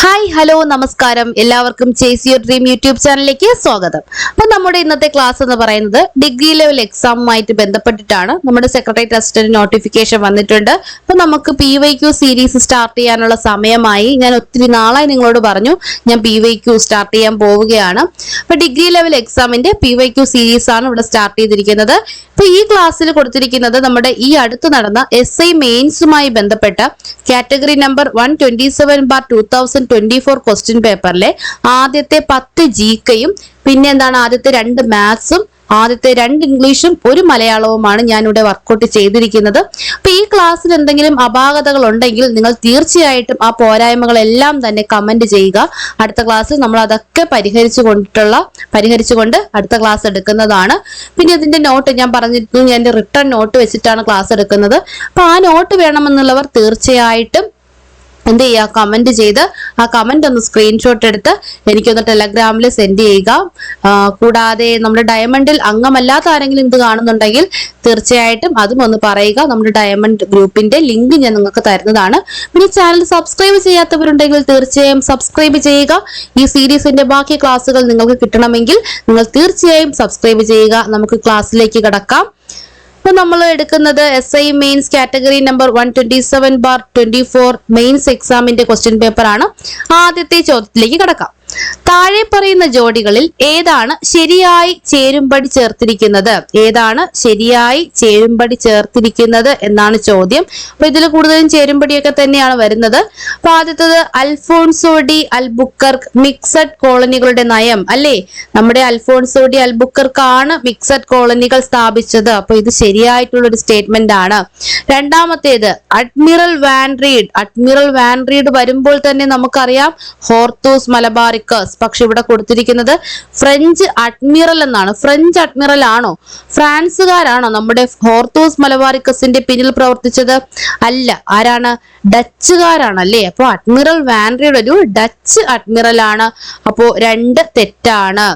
Hi hello നമസ്കാരം എല്ലാവർക്കും chase your dream YouTube ചാനലിലേക്ക് സ്വാഗതം. അപ്പോൾ നമ്മുടെ ഇന്നത്തെ ക്ലാസ് എന്ന് പറയുന്നത് ഡിഗ്രി ലെവൽ എക്സാമുമായിട്ട് ബന്ധപ്പെട്ടിട്ടാണ്. നമ്മുടെ സെക്രട്ടേറിയറ്റ് അസിസ്റ്റന്റ് നോട്ടിഫിക്കേഷൻ വന്നിട്ടുണ്ട്. അപ്പോൾ നമുക്ക് PYQ സീരീസ് സ്റ്റാർട്ട് ചെയ്യാനുള്ള സമയമായി. ഞാൻ ഒത്തിരി നാളായി നിങ്ങളോട് പറഞ്ഞു ഞാൻ PYQ സ്റ്റാർട്ട് ചെയ്യാൻ പോവുകയാണ്. അപ്പോൾ ഡിഗ്രി ലെവൽ എക്സാമിന്റെ PYQ സീരീസ് ആണ് ഇവിടെ സ്റ്റാർട്ട് ചെയ്തിരിക്കുന്നത്. അപ്പോൾ ഈ ക്ലാസ്സിൽ കൊടുത്തിരിക്കുന്നത് നമ്മുടെ ഈ അടുത്ത് നടന്ന SI മെയിൻസുമായി ബന്ധപ്പെട്ട കാറ്റഗറി നമ്പർ 127/2024 ക്വസ്റ്റ്യൻ പേപ്പറിലെ ആദ്യത്തെ 10 GKയും പിന്നെ എന്താണ് ആദ്യത്തെ 2 മാത്സും ആദ്യത്തെ 2 ഇംഗ്ലീഷും 1 മലയാളവുമാണ് ഞാനിവിടെ വർക്കൗട്ട് ചെയ്തിരിക്കുന്നത്. അപ്പൊ ഈ ക്ലാസ്സിൽ എന്തെങ്കിലും അപാകതകൾ ഉണ്ടെങ്കിൽ നിങ്ങൾ തീർച്ചയായിട്ടും ആ പോരായ്മകളെല്ലാം തന്നെ കമന്റ് ചെയ്യുക. അടുത്ത ക്ലാസ്സിൽ നമ്മൾ അതൊക്കെ പരിഹരിച്ചുകൊണ്ട് അടുത്ത ക്ലാസ് എടുക്കുന്നതാണ്. പിന്നെ ഇതിന്റെ നോട്ട് ഞാൻ പറഞ്ഞിരുന്നു, ഞാൻ എന്റെ റിട്ടേൺ നോട്ട് വെച്ചിട്ടാണ് ക്ലാസ് എടുക്കുന്നത്. അപ്പൊ ആ നോട്ട് വേണമെന്നുള്ളവർ തീർച്ചയായിട്ടും എന്ത് ചെയ്യുക, കമന്റ് ചെയ്ത് ആ കമന്റ് ഒന്ന് സ്ക്രീൻഷോട്ട് എടുത്ത് എനിക്കൊന്ന് ടെലഗ്രാമിൽ സെൻഡ് ചെയ്യുക. കൂടാതെ നമ്മുടെ ഡയമണ്ടിൽ അംഗമല്ലാത്ത ആരെങ്കിലും ഇത് കാണുന്നുണ്ടെങ്കിൽ തീർച്ചയായിട്ടും അതും ഒന്ന് പറയുക. നമ്മുടെ ഡയമണ്ട് ഗ്രൂപ്പിന്റെ ലിങ്ക് ഞാൻ നിങ്ങൾക്ക് തരുന്നതാണ്. പിന്നെ ചാനൽ സബ്സ്ക്രൈബ് ചെയ്യാത്തവരുണ്ടെങ്കിൽ തീർച്ചയായും സബ്സ്ക്രൈബ് ചെയ്യുക. ഈ സീരീസിന്റെ ബാക്കി ക്ലാസ്സുകൾ നിങ്ങൾക്ക് കിട്ടണമെങ്കിൽ നിങ്ങൾ തീർച്ചയായും സബ്സ്ക്രൈബ് ചെയ്യുക. നമുക്ക് ക്ലാസ്സിലേക്ക് കടക്കാം. അപ്പൊ നമ്മൾ എടുക്കുന്നത് SI mains category number 127/24 mains എക്സാമിന്റെ ക്വസ്റ്റ്യൻ പേപ്പർ ആണ്. ആദ്യത്തെ ചോദ്യത്തിലേക്ക് കടക്കാം. താഴെ പറയുന്ന ജോഡികളിൽ ഏതാണ് ശരിയായി ചേരുംപടി ചേർത്തിരിക്കുന്നത്? ഏതാണ് ശരിയായി ചേരുംപടി ചേർത്തിരിക്കുന്നത് എന്നാണ് ചോദ്യം. അപ്പൊ ഇതിൽ കൂടുതലും ചേരുംപടിയൊക്കെ തന്നെയാണ് വരുന്നത്. അപ്പൊ ആദ്യത്തത് അൽഫോൺസോ ഡി അൽബുക്കർക്ക് മിക്സഡ് കോളനികളുടെ നയം അല്ലേ? നമ്മുടെ അൽഫോൺസോ ഡി അൽബുക്കർക്ക് ആണ് മിക്സഡ് കോളനികൾ സ്ഥാപിച്ചത്. അപ്പൊ ഇത് ശരിയായിട്ടുള്ള ഒരു സ്റ്റേറ്റ്മെന്റ് ആണ്. രണ്ടാമത്തേത് admiral van read. Admiral van read വരുമ്പോൾ തന്നെ നമുക്കറിയാം ഹോർത്തൂസ് മലബാറിക്കസ്. പക്ഷെ ഇവിടെ കൊടുത്തിരിക്കുന്നത് ഫ്രഞ്ച് അഡ്മിറൽ എന്നാണ്. ഫ്രഞ്ച് അഡ്മിറൽ ആണോ, ഫ്രാൻസുകാരാണോ നമ്മുടെ ഹോർത്തൂസ് മലബാറിക്കസിന്റെ പിന്നിൽ പ്രവർത്തിച്ചത്? അല്ല. ആരാണ്? ഡച്ചുകാരാണ് അല്ലേ? അപ്പൊ അഡ്മിറൽ വാൻ റീഡ് ഒരു ഡച്ച് അഡ്മിറൽ ആണ്. അപ്പോ 2 തെറ്റാണ്.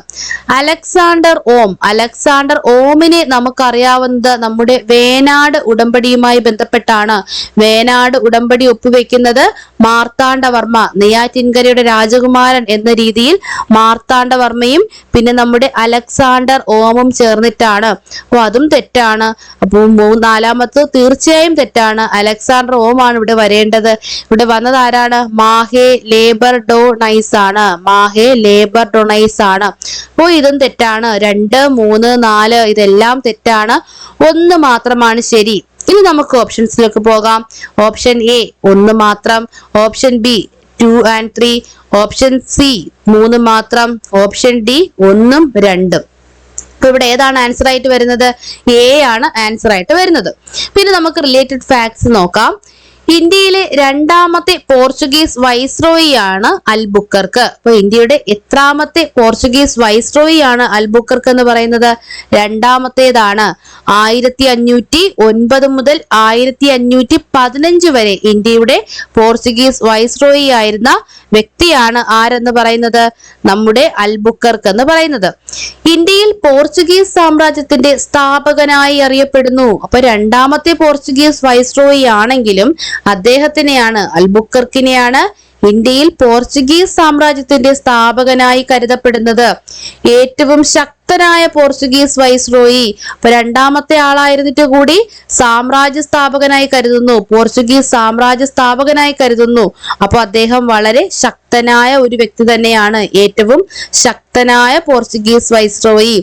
അലക്സാണ്ടർ ഓം. അലക്സാണ്ടർ ഓമിനെ നമുക്കറിയാവുന്നത് നമ്മുടെ വേനാട് ഉടമ്പടിയുമായി ബന്ധപ്പെട്ടാണ്. വേനാട് ഉടമ്പടി ഒപ്പുവെക്കുന്നത് മാർത്താണ്ഡവർമ്മ, നെയ്യാറ്റിൻകരയുടെ രാജകുമാരൻ എന്ന രീതിയിൽ മാർത്താണ്ഡവർമ്മയും പിന്നെ നമ്മുടെ അലക്സാണ്ടർ ഓമും ചേർന്നിട്ടാണ്. അപ്പൊ അതും തെറ്റാണ്. അപ്പൊ നാലാമത്തെ തീർച്ചയായും തെറ്റാണ്. അലക്സാണ്ടർ ഓം ആണ് ഇവിടെ വരേണ്ടത്. ഇവിടെ വന്നത് ആരാണ്? മാഹേ ലേബർഡോണൈസ് ആണ്. മാഹേ ലേബർഡോണൈസ് ആണ്. അപ്പോ ഇതും തെറ്റാണ്. 2, 3, 4 ഇതെല്ലാം തെറ്റാണ്. 1 മാത്രമാണ് ശരി. ഇനി നമുക്ക് ഓപ്ഷൻസിലേക്ക് പോകാം. ഓപ്ഷൻ A 1 മാത്രം, option B 2 and 3, option C 3 മാത്രം, ഓപ്ഷൻ D 1ഉം 2ഉം. അപ്പൊ ഇവിടെ ഏതാണ് ആൻസർ ആയിട്ട് വരുന്നത്? A ആണ് ആൻസർ ആയിട്ട് വരുന്നത്. പിന്നെ നമുക്ക് റിലേറ്റഡ് ഫാക്ട്സ് നോക്കാം. ഇന്ത്യയിലെ 2ാമത്തെ പോർച്ചുഗീസ് വൈസ്രോയി ആണ് അൽബുക്കർക്ക്. അപ്പൊ ഇന്ത്യയുടെ എത്രാമത്തെ പോർച്ചുഗീസ് വൈസ്രോയി ആണ് അൽബുക്കർക്ക് എന്ന് പറയുന്നത്? 2ാമത്തേതാണ്. 1509 മുതൽ 1515 വരെ ഇന്ത്യയുടെ പോർച്ചുഗീസ് വൈസ്രോയി ആയിരുന്ന വ്യക്തിയാണ് ആരെന്ന് പറയുന്നത്? നമ്മുടെ അൽബുക്കർക്ക് എന്ന് പറയുന്നത്. ഇന്ത്യയിൽ പോർച്ചുഗീസ് സാമ്രാജ്യത്തിന്റെ സ്ഥാപകനായി അറിയപ്പെടുന്നു. അപ്പൊ 2ാമത്തെ പോർച്ചുഗീസ് വൈസ്രോയി ആണെങ്കിലും അദ്ദേഹത്തിനെയാണ്, അൽബുക്കർക്കിനെയാണ് ഇന്ത്യയിൽ പോർച്ചുഗീസ് സാമ്രാജ്യത്തിന്റെ സ്ഥാപകനായി കരുതപ്പെടുന്നത്. ഏറ്റവും ശക്തനായ പോർച്ചുഗീസ് വൈസ്രോയി. അപ്പൊ 2ാമത്തെ ആളായിരുന്നിട്ട് കൂടി സാമ്രാജ്യ സ്ഥാപകനായി കരുതുന്നു, പോർച്ചുഗീസ് സാമ്രാജ്യ സ്ഥാപകനായി കരുതുന്നു. അപ്പൊ അദ്ദേഹം വളരെ ശക്തനായ ഒരു വ്യക്തി തന്നെയാണ്, ഏറ്റവും ശക്തനായ പോർച്ചുഗീസ് വൈസ്രോയി.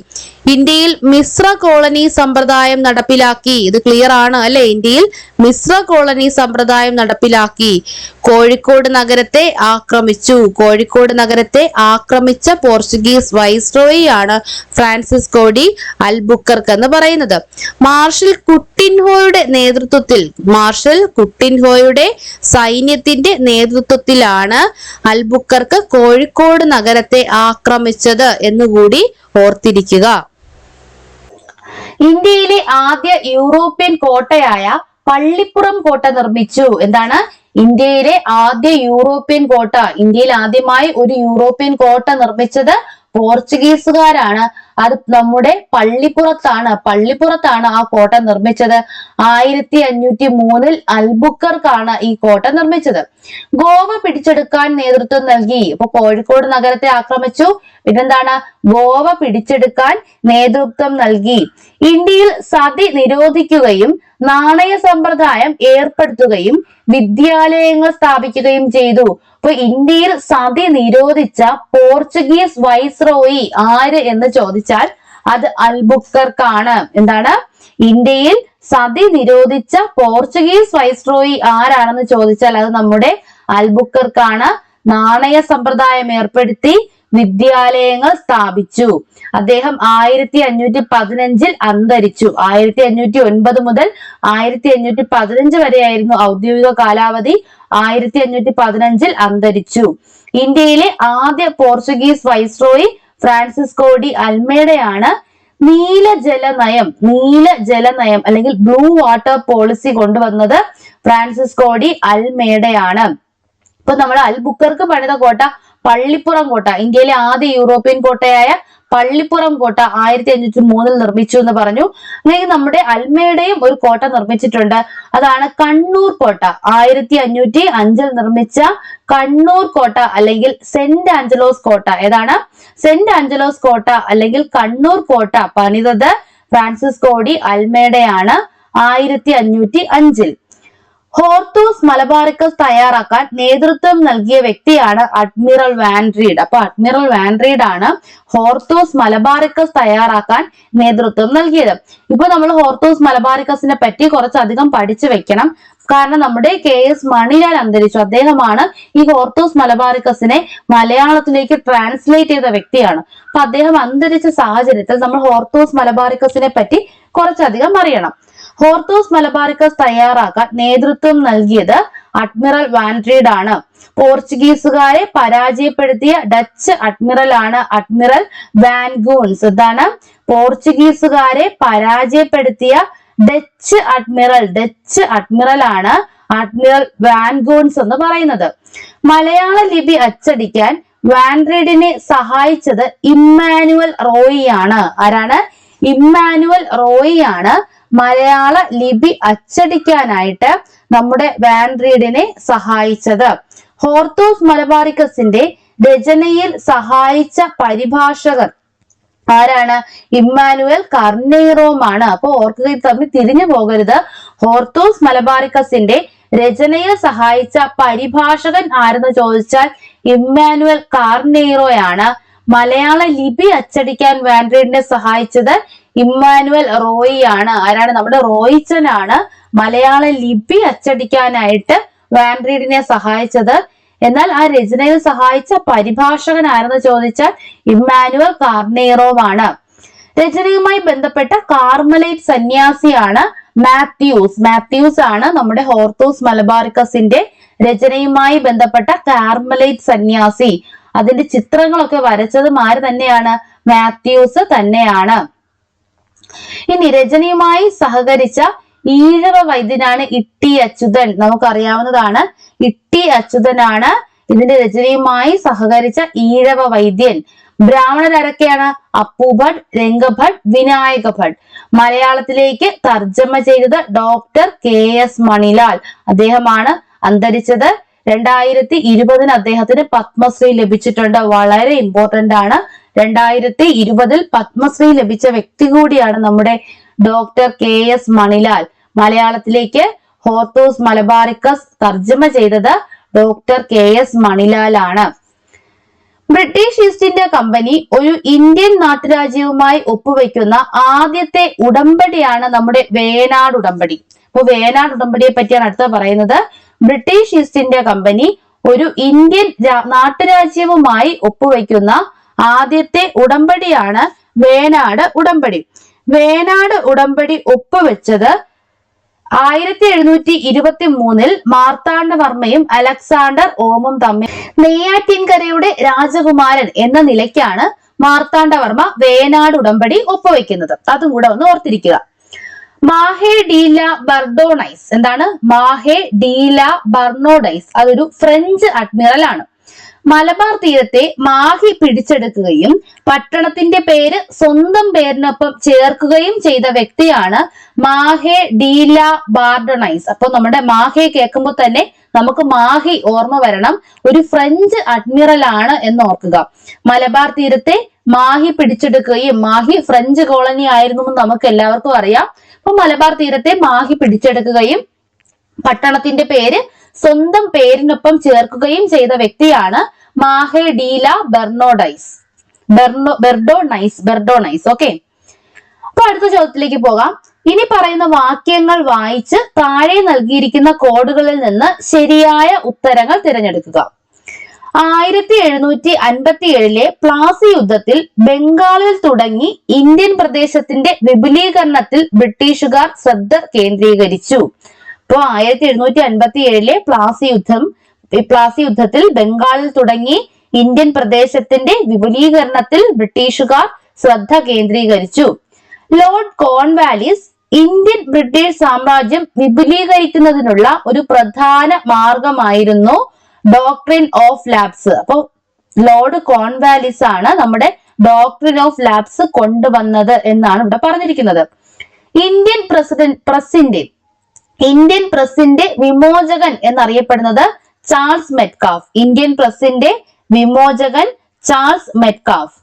ഇന്ത്യയിൽ മിശ്ര കോളനി സമ്പ്രദായം നടപ്പിലാക്കി. ഇത് ക്ലിയർ ആണ് അല്ലെ? ഇന്ത്യയിൽ മിശ്ര കോളനി സമ്പ്രദായം നടപ്പിലാക്കി. കോഴിക്കോട് നഗരത്തെ ആക്രമിച്ചു. കോഴിക്കോട് നഗരത്തെ ആക്രമിച്ച പോർച്ചുഗീസ് വൈസ്രോയി ആണ് ഫ്രാൻസിസ്കോ ഡി അൽബുക്കർക്ക് എന്ന് പറയുന്നത്. മാർഷൽ കുട്ടിൻഹോയുടെ സൈന്യത്തിന്റെ നേതൃത്വത്തിലാണ് അൽബുക്കർക്ക് കോഴിക്കോട് നഗരത്തെ ആക്രമിച്ചത് എന്നുകൂടി ഓർത്തിരിക്കുക. ഇന്ത്യയിലെ ആദ്യ യൂറോപ്യൻ കോട്ടയായ പള്ളിപ്പുറം കോട്ട നിർമ്മിച്ചു. എന്താണ്? ഇന്ത്യയിലെ ആദ്യ യൂറോപ്യൻ കോട്ട, ഇന്ത്യയിൽ ആദ്യമായി ഒരു യൂറോപ്യൻ കോട്ട നിർമ്മിച്ചത് പോർച്ചുഗീസുകാരാണ്. അത് നമ്മുടെ പള്ളിപ്പുറത്താണ് ആ കോട്ട നിർമ്മിച്ചത്. 1503 അൽബുക്കർക്കാണ് ഈ കോട്ട നിർമ്മിച്ചത്. ഗോവ പിടിച്ചെടുക്കാൻ നേതൃത്വം നൽകി. ഇപ്പൊ കോഴിക്കോട് നഗരത്തെ ആക്രമിച്ചു, പിന്നെന്താണ്, ഗോവ പിടിച്ചെടുക്കാൻ നേതൃത്വം നൽകി. ഇന്ത്യയിൽ സതി നിരോധിക്കുകയും നാണയ സമ്പ്രദായം ഏർപ്പെടുത്തുകയും വിദ്യാലയങ്ങൾ സ്ഥാപിക്കുകയും ചെയ്തു. അപ്പൊ ഇന്ത്യയിൽ സതി നിരോധിച്ച പോർച്ചുഗീസ് വൈസ്രോയി ആര് എന്ന് ചോദിച്ചാൽ അത് അൽബുക്കർക്കാണ്. എന്താണ്, ഇന്ത്യയിൽ സതി നിരോധിച്ച പോർച്ചുഗീസ് വൈസ്രോയി ആരാണെന്ന് ചോദിച്ചാൽ അത് നമ്മുടെ അൽബുക്കർക്കാണ്. നാണയ സമ്പ്രദായം ഏർപ്പെടുത്തി, വിദ്യാലയങ്ങൾ സ്ഥാപിച്ചു. അദ്ദേഹം 1515 അന്തരിച്ചു. 1509 മുതൽ 1515 വരെയായിരുന്നു ഔദ്യോഗിക കാലാവധി. 1515 അന്തരിച്ചു. ഇന്ത്യയിലെ ആദ്യ പോർച്ചുഗീസ് വൈസ്രോയി ഫ്രാൻസിസ്കോ ഡി അൽമേഡയാണ്. നീലജല നയം അല്ലെങ്കിൽ ബ്ലൂ വാട്ടർ പോളിസി കൊണ്ടുവന്നത് ഫ്രാൻസിസ്കോ ഡി അൽമേഡയാണ്. ഇപ്പൊ നമ്മൾ അൽബുക്കർക്ക് പണിത കോട്ട പള്ളിപ്പുറം കോട്ട, ഇന്ത്യയിലെ ആദ്യ യൂറോപ്യൻ കോട്ടയായ പള്ളിപ്പുറം കോട്ട 1503 നിർമ്മിച്ചു എന്ന് പറഞ്ഞു. അല്ലെങ്കിൽ നമ്മുടെ അൽമേഡയും ഒരു കോട്ട നിർമ്മിച്ചിട്ടുണ്ട്, അതാണ് കണ്ണൂർ കോട്ട. 1505 നിർമ്മിച്ച കണ്ണൂർ കോട്ട അല്ലെങ്കിൽ സെന്റ് ആഞ്ചലോസ് കോട്ട. ഏതാണ്, സെന്റ് ആഞ്ചലോസ് കോട്ട അല്ലെങ്കിൽ കണ്ണൂർ കോട്ട പണിതത് ഫ്രാൻസിസ്കോ ഡി അൽമേഡയാണ് 1505. ഹോർത്തൂസ് മലബാറിക്കസ് തയ്യാറാക്കാൻ നേതൃത്വം നൽകിയ വ്യക്തിയാണ് അഡ്മിറൽ വാൻഡ്രീഡ്. അപ്പൊ അഡ്മിറൽ വാൻഡ്രീഡ് ആണ് ഹോർത്തൂസ് മലബാറിക്കസ് തയ്യാറാക്കാൻ നേതൃത്വം നൽകിയത്. ഇപ്പൊ നമ്മൾ ഹോർത്തൂസ് മലബാറിക്കസിനെ പറ്റി കുറച്ചധികം പഠിച്ചു വെക്കണം. കാരണം നമ്മുടെ KS മണിലാൽ അന്തരിച്ചു. അദ്ദേഹമാണ് ഈ ഹോർത്തൂസ് മലബാറിക്കസിനെ മലയാളത്തിലേക്ക് ട്രാൻസ്ലേറ്റ് ചെയ്ത വ്യക്തിയാണ്. അപ്പൊ അദ്ദേഹം അന്തരിച്ച സാഹചര്യത്തിൽ നമ്മൾ ഹോർത്തൂസ് മലബാറിക്കസിനെ പറ്റി കുറച്ചധികം അറിയണം. ഹോർത്തൂസ് മലബാറിക്കസ് തയ്യാറാക്കാൻ നേതൃത്വം നൽകിയത് അഡ്മിറൽ വാൻഡ്രീഡ് ആണ്. പോർച്ചുഗീസുകാരെ പരാജയപ്പെടുത്തിയ ഡച്ച് അഡ്മിറൽ ആണ് അഡ്മിറൽ വാൻഗൂൺസ്. എന്താണ്, പോർച്ചുഗീസുകാരെ പരാജയപ്പെടുത്തിയ ഡച്ച് അഡ്മിറൽ ആണ് അഡ്മിറൽ വാൻഗൂൺസ് എന്ന് പറയുന്നത്. മലയാള ലിപി അച്ചടിക്കാൻ വാൻഡ്രീഡിനെ സഹായിച്ചത് ഇമ്മാനുവൽ റോയി ആണ്. ആരാണ്, ഇമ്മാനുവൽ റോയി ആണ് മലയാള ലിപി അച്ചടിക്കാനായിട്ട് നമ്മുടെ വാൻഡ്രീഡിനെ സഹായിച്ചത്. ഹോർത്തൂസ് മലബാറിക്കസിന്റെ രചനയിൽ സഹായിച്ച പരിഭാഷകർ ആരാണ്, ഇമ്മാനുവൽ കർനെയ്റോമാണ്. അപ്പൊ ഓർക്കുക, തമ്മിൽ തിരിഞ്ഞു പോകരുത്. ഹോർത്തൂസ് മലബാറിക്കസിന്റെ രചനയിൽ സഹായിച്ച പരിഭാഷകൻ ആരെന്ന് ചോദിച്ചാൽ ഇമ്മാനുവൽ കാർനെയ്റോയാണ്. മലയാള ലിപി അച്ചടിക്കാൻ വാൻഡ്രീഡിനെ സഹായിച്ചത് ഇമ്മാനുവൽ റോയി ആണ്. ആരാണ്, നമ്മുടെ റോയിച്ചനാണ് മലയാള ലിപി അച്ചടിക്കാനായിട്ട് വാൻഡ്രീഡിനെ സഹായിച്ചത്. എന്നാൽ ആ രചനയിൽ സഹായിച്ച പരിഭാഷകൻ ആരെന്ന് ചോദിച്ചാൽ ഇമ്മാനുവൽ കാർനെയ്റോവാണ്. രചനയുമായി ബന്ധപ്പെട്ട കാർമലൈറ്റ് സന്യാസിയാണ് മാത്യൂസ് ആണ് നമ്മുടെ ഹോർത്തൂസ് മലബാറിക്കസിന്റെ രചനയുമായി ബന്ധപ്പെട്ട കാർമലൈറ്റ് സന്യാസി. അതിന്റെ ചിത്രങ്ങളൊക്കെ വരച്ചതും ആര് തന്നെയാണ്, മാത്യൂസ് തന്നെയാണ്. ഇനി രചനയുമായി സഹകരിച്ച ഈഴവ വൈദ്യനാണ് ഇട്ടി അച്യുതൻ. നമുക്കറിയാവുന്നതാണ്, ഇട്ടി അച്യുതനാണ് ഇതിന്റെ രചനയുമായി സഹകരിച്ച ഈഴവ വൈദ്യൻ. ബ്രാഹ്മണരാരൊക്കെയാണ്, അപ്പുഭട്ട്, രംഗഭട്ട്, വിനായക ഭട്ട്. മലയാളത്തിലേക്ക് തർജ്ജമ ചെയ്തത് ഡോക്ടർ KS മണിലാൽ. അദ്ദേഹമാണ് അന്തരിച്ചത്. 2020 അദ്ദേഹത്തിന് പത്മശ്രീ ലഭിച്ചിട്ടുണ്ട്. വളരെ ഇമ്പോർട്ടന്റ് ആണ്. 2020 പത്മശ്രീ ലഭിച്ച വ്യക്തി കൂടിയാണ് നമ്മുടെ ഡോക്ടർ KS മണിലാൽ. മലയാളത്തിലേക്ക് ഹോർത്തൂസ് മലബാറിക്കസ് തർജ്ജമ ചെയ്തത് ഡോക്ടർ KS മണിലാൽ ആണ്. ബ്രിട്ടീഷ് ഈസ്റ്റ് ഇന്ത്യ കമ്പനി ഒരു ഇന്ത്യൻ നാട്ടുരാജ്യവുമായി ഒപ്പുവെക്കുന്ന ആദ്യത്തെ ഉടമ്പടിയാണ് നമ്മുടെ വേനാട് ഉടമ്പടി. അപ്പൊ വേനാട് ഉടമ്പടിയെ പറ്റിയാണ് അടുത്ത പറയുന്നത്. ബ്രിട്ടീഷ് ഈസ്റ്റ് ഇന്ത്യ കമ്പനി ഒരു ഇന്ത്യൻ നാട്ടുരാജ്യവുമായി ഒപ്പുവെക്കുന്ന ആദ്യത്തെ ഉടമ്പടിയാണ് വേനാട് ഉടമ്പടി. വേനാട് ഉടമ്പടി ഒപ്പുവെച്ചത് 1723 മാർത്താണ്ഡവർമ്മയും അലക്സാണ്ടർ ഓമും തമ്മിൽ. നെയ്യാറ്റിൻകരയുടെ രാജകുമാരൻ എന്ന നിലയ്ക്കാണ് മാർത്താണ്ഡവർമ്മ വേനാട് ഉടമ്പടി ഒപ്പുവെക്കുന്നത്. അതും കൂടെ ഒന്ന് ഓർത്തിരിക്കുക. മാഹെ ഡി ലാ ബർഡോണൈസ്. എന്താണ് മാഹെ ഡി ലാ ബർണോഡൈസ്? അതൊരു ഫ്രഞ്ച് അഡ്മിറൽ ആണ്. മലബാർ തീരത്തെ മാഹി പിടിച്ചെടുക്കുകയും പട്ടണത്തിന്റെ പേര് സ്വന്തം പേരിനൊപ്പം ചേർക്കുകയും ചെയ്ത വ്യക്തിയാണ് മാഹെ ഡീല ബാർഡണൈസ്. അപ്പൊ നമ്മുടെ മാഹെ കേൾക്കുമ്പോൾ തന്നെ നമുക്ക് മാഹി ഓർമ്മ വരണം. ഒരു ഫ്രഞ്ച് അഡ്മിറൽ ആണ് എന്ന് ഓർക്കുക. മലബാർ തീരത്തെ മാഹി പിടിച്ചെടുക്കുകയും, മാഹി ഫ്രഞ്ച് കോളനി ആയിരുന്നു എന്ന് നമുക്ക് എല്ലാവർക്കും അറിയാം. അപ്പൊ മലബാർ തീരത്തെ മാഹി പിടിച്ചെടുക്കുകയും പട്ടണത്തിന്റെ പേര് സ്വന്തം പേരിനൊപ്പം ചേർക്കുകയും ചെയ്ത വ്യക്തിയാണ് മാഹെ ഡീല ബെർഡോണൈസ്. ഓക്കെ, അപ്പൊ അടുത്ത ചോദ്യത്തിലേക്ക് പോകാം. ഇനി പറയുന്ന വാക്യങ്ങൾ വായിച്ച് താഴെ നൽകിയിരിക്കുന്ന കോഡുകളിൽ നിന്ന് ശരിയായ ഉത്തരങ്ങൾ തിരഞ്ഞെടുക്കുക. 1757 പ്ലാസി യുദ്ധത്തിൽ ബംഗാളിൽ തുടങ്ങി ഇന്ത്യൻ പ്രദേശത്തിന്റെ വിപുലീകരണത്തിൽ ബ്രിട്ടീഷുകാർ ശ്രദ്ധ കേന്ദ്രീകരിച്ചു. അപ്പോൾ 1757 പ്ലാസി യുദ്ധത്തിൽ ബംഗാളിൽ തുടങ്ങി ഇന്ത്യൻ പ്രദേശത്തിന്റെ വിപുലീകരണത്തിൽ ബ്രിട്ടീഷുകാർ ശ്രദ്ധ കേന്ദ്രീകരിച്ചു. ലോർഡ് കോൺവാലിസ് ഇന്ത്യൻ ബ്രിട്ടീഷ് സാമ്രാജ്യം വിപുലീകരിക്കുന്നതിനുള്ള ഒരു പ്രധാന മാർഗമായിരുന്നു ഡോക്ട്രിൻ ഓഫ് ലാപ്സ്. അപ്പൊ ലോർഡ് കോൺവാലിസ് ആണ് നമ്മുടെ ഡോക്ട്രിൻ ഓഫ് ലാപ്സ് കൊണ്ടുവന്നത് എന്നാണ് ഇവിടെ പറഞ്ഞിരിക്കുന്നത്. ഇന്ത്യൻ പ്രസിന്റെ വിമോചകൻ എന്നറിയപ്പെടുന്നത് ചാൾസ് മെറ്റ്കാഫ്. ഇന്ത്യൻ പ്രസിന്റെ വിമോചകൻ ചാൾസ് മെറ്റ്കാഫ്.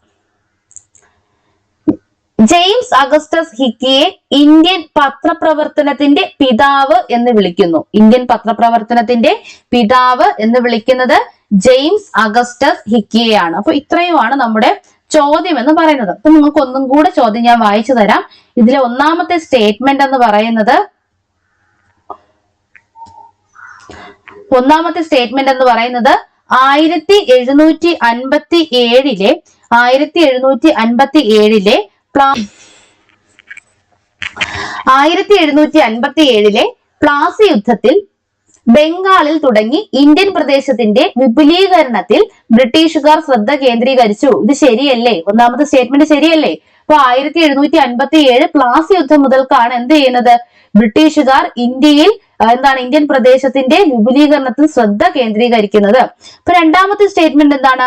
ജെയിംസ് അഗസ്റ്റസ് ഹിക്കിയെ ഇന്ത്യൻ പത്രപ്രവർത്തനത്തിന്റെ പിതാവ് എന്ന് വിളിക്കുന്നു. ഇന്ത്യൻ പത്രപ്രവർത്തനത്തിന്റെ പിതാവ് എന്ന് വിളിക്കുന്നത് ജെയിംസ് അഗസ്റ്റസ് ഹിക്കിയെയാണ്. അപ്പൊ ഇത്രയുമാണ് നമ്മുടെ ചോദ്യം എന്ന് പറയുന്നത്. അപ്പൊ നിങ്ങൾക്ക് ഒന്നും കൂടെ ചോദ്യം ഞാൻ വായിച്ചു തരാം. ഇതിലെ ഒന്നാമത്തെ സ്റ്റേറ്റ്മെന്റ് എന്ന് പറയുന്നത് 1757 പ്ലാസി യുദ്ധത്തിൽ ബംഗാളിൽ തുടങ്ങി ഇന്ത്യൻ പ്രദേശത്തിന്റെ വിപുലീകരണത്തിൽ ബ്രിട്ടീഷുകാർ ശ്രദ്ധ കേന്ദ്രീകരിച്ചു. ഇത് ശരിയല്ലേ? ഒന്നാമത്തെ സ്റ്റേറ്റ്മെന്റ് ശരിയല്ലേ? അപ്പൊ 1757 പ്ലാസി യുദ്ധം മുതൽക്കാണ് എന്ത് ചെയ്യുന്നത്? ബ്രിട്ടീഷുകാർ ഇന്ത്യൻ പ്രദേശത്തിന്റെ വിപുലീകരണത്തിൽ ശ്രദ്ധ കേന്ദ്രീകരിക്കുന്നത്. അപ്പൊ രണ്ടാമത്തെ സ്റ്റേറ്റ്മെന്റ് എന്താണ്?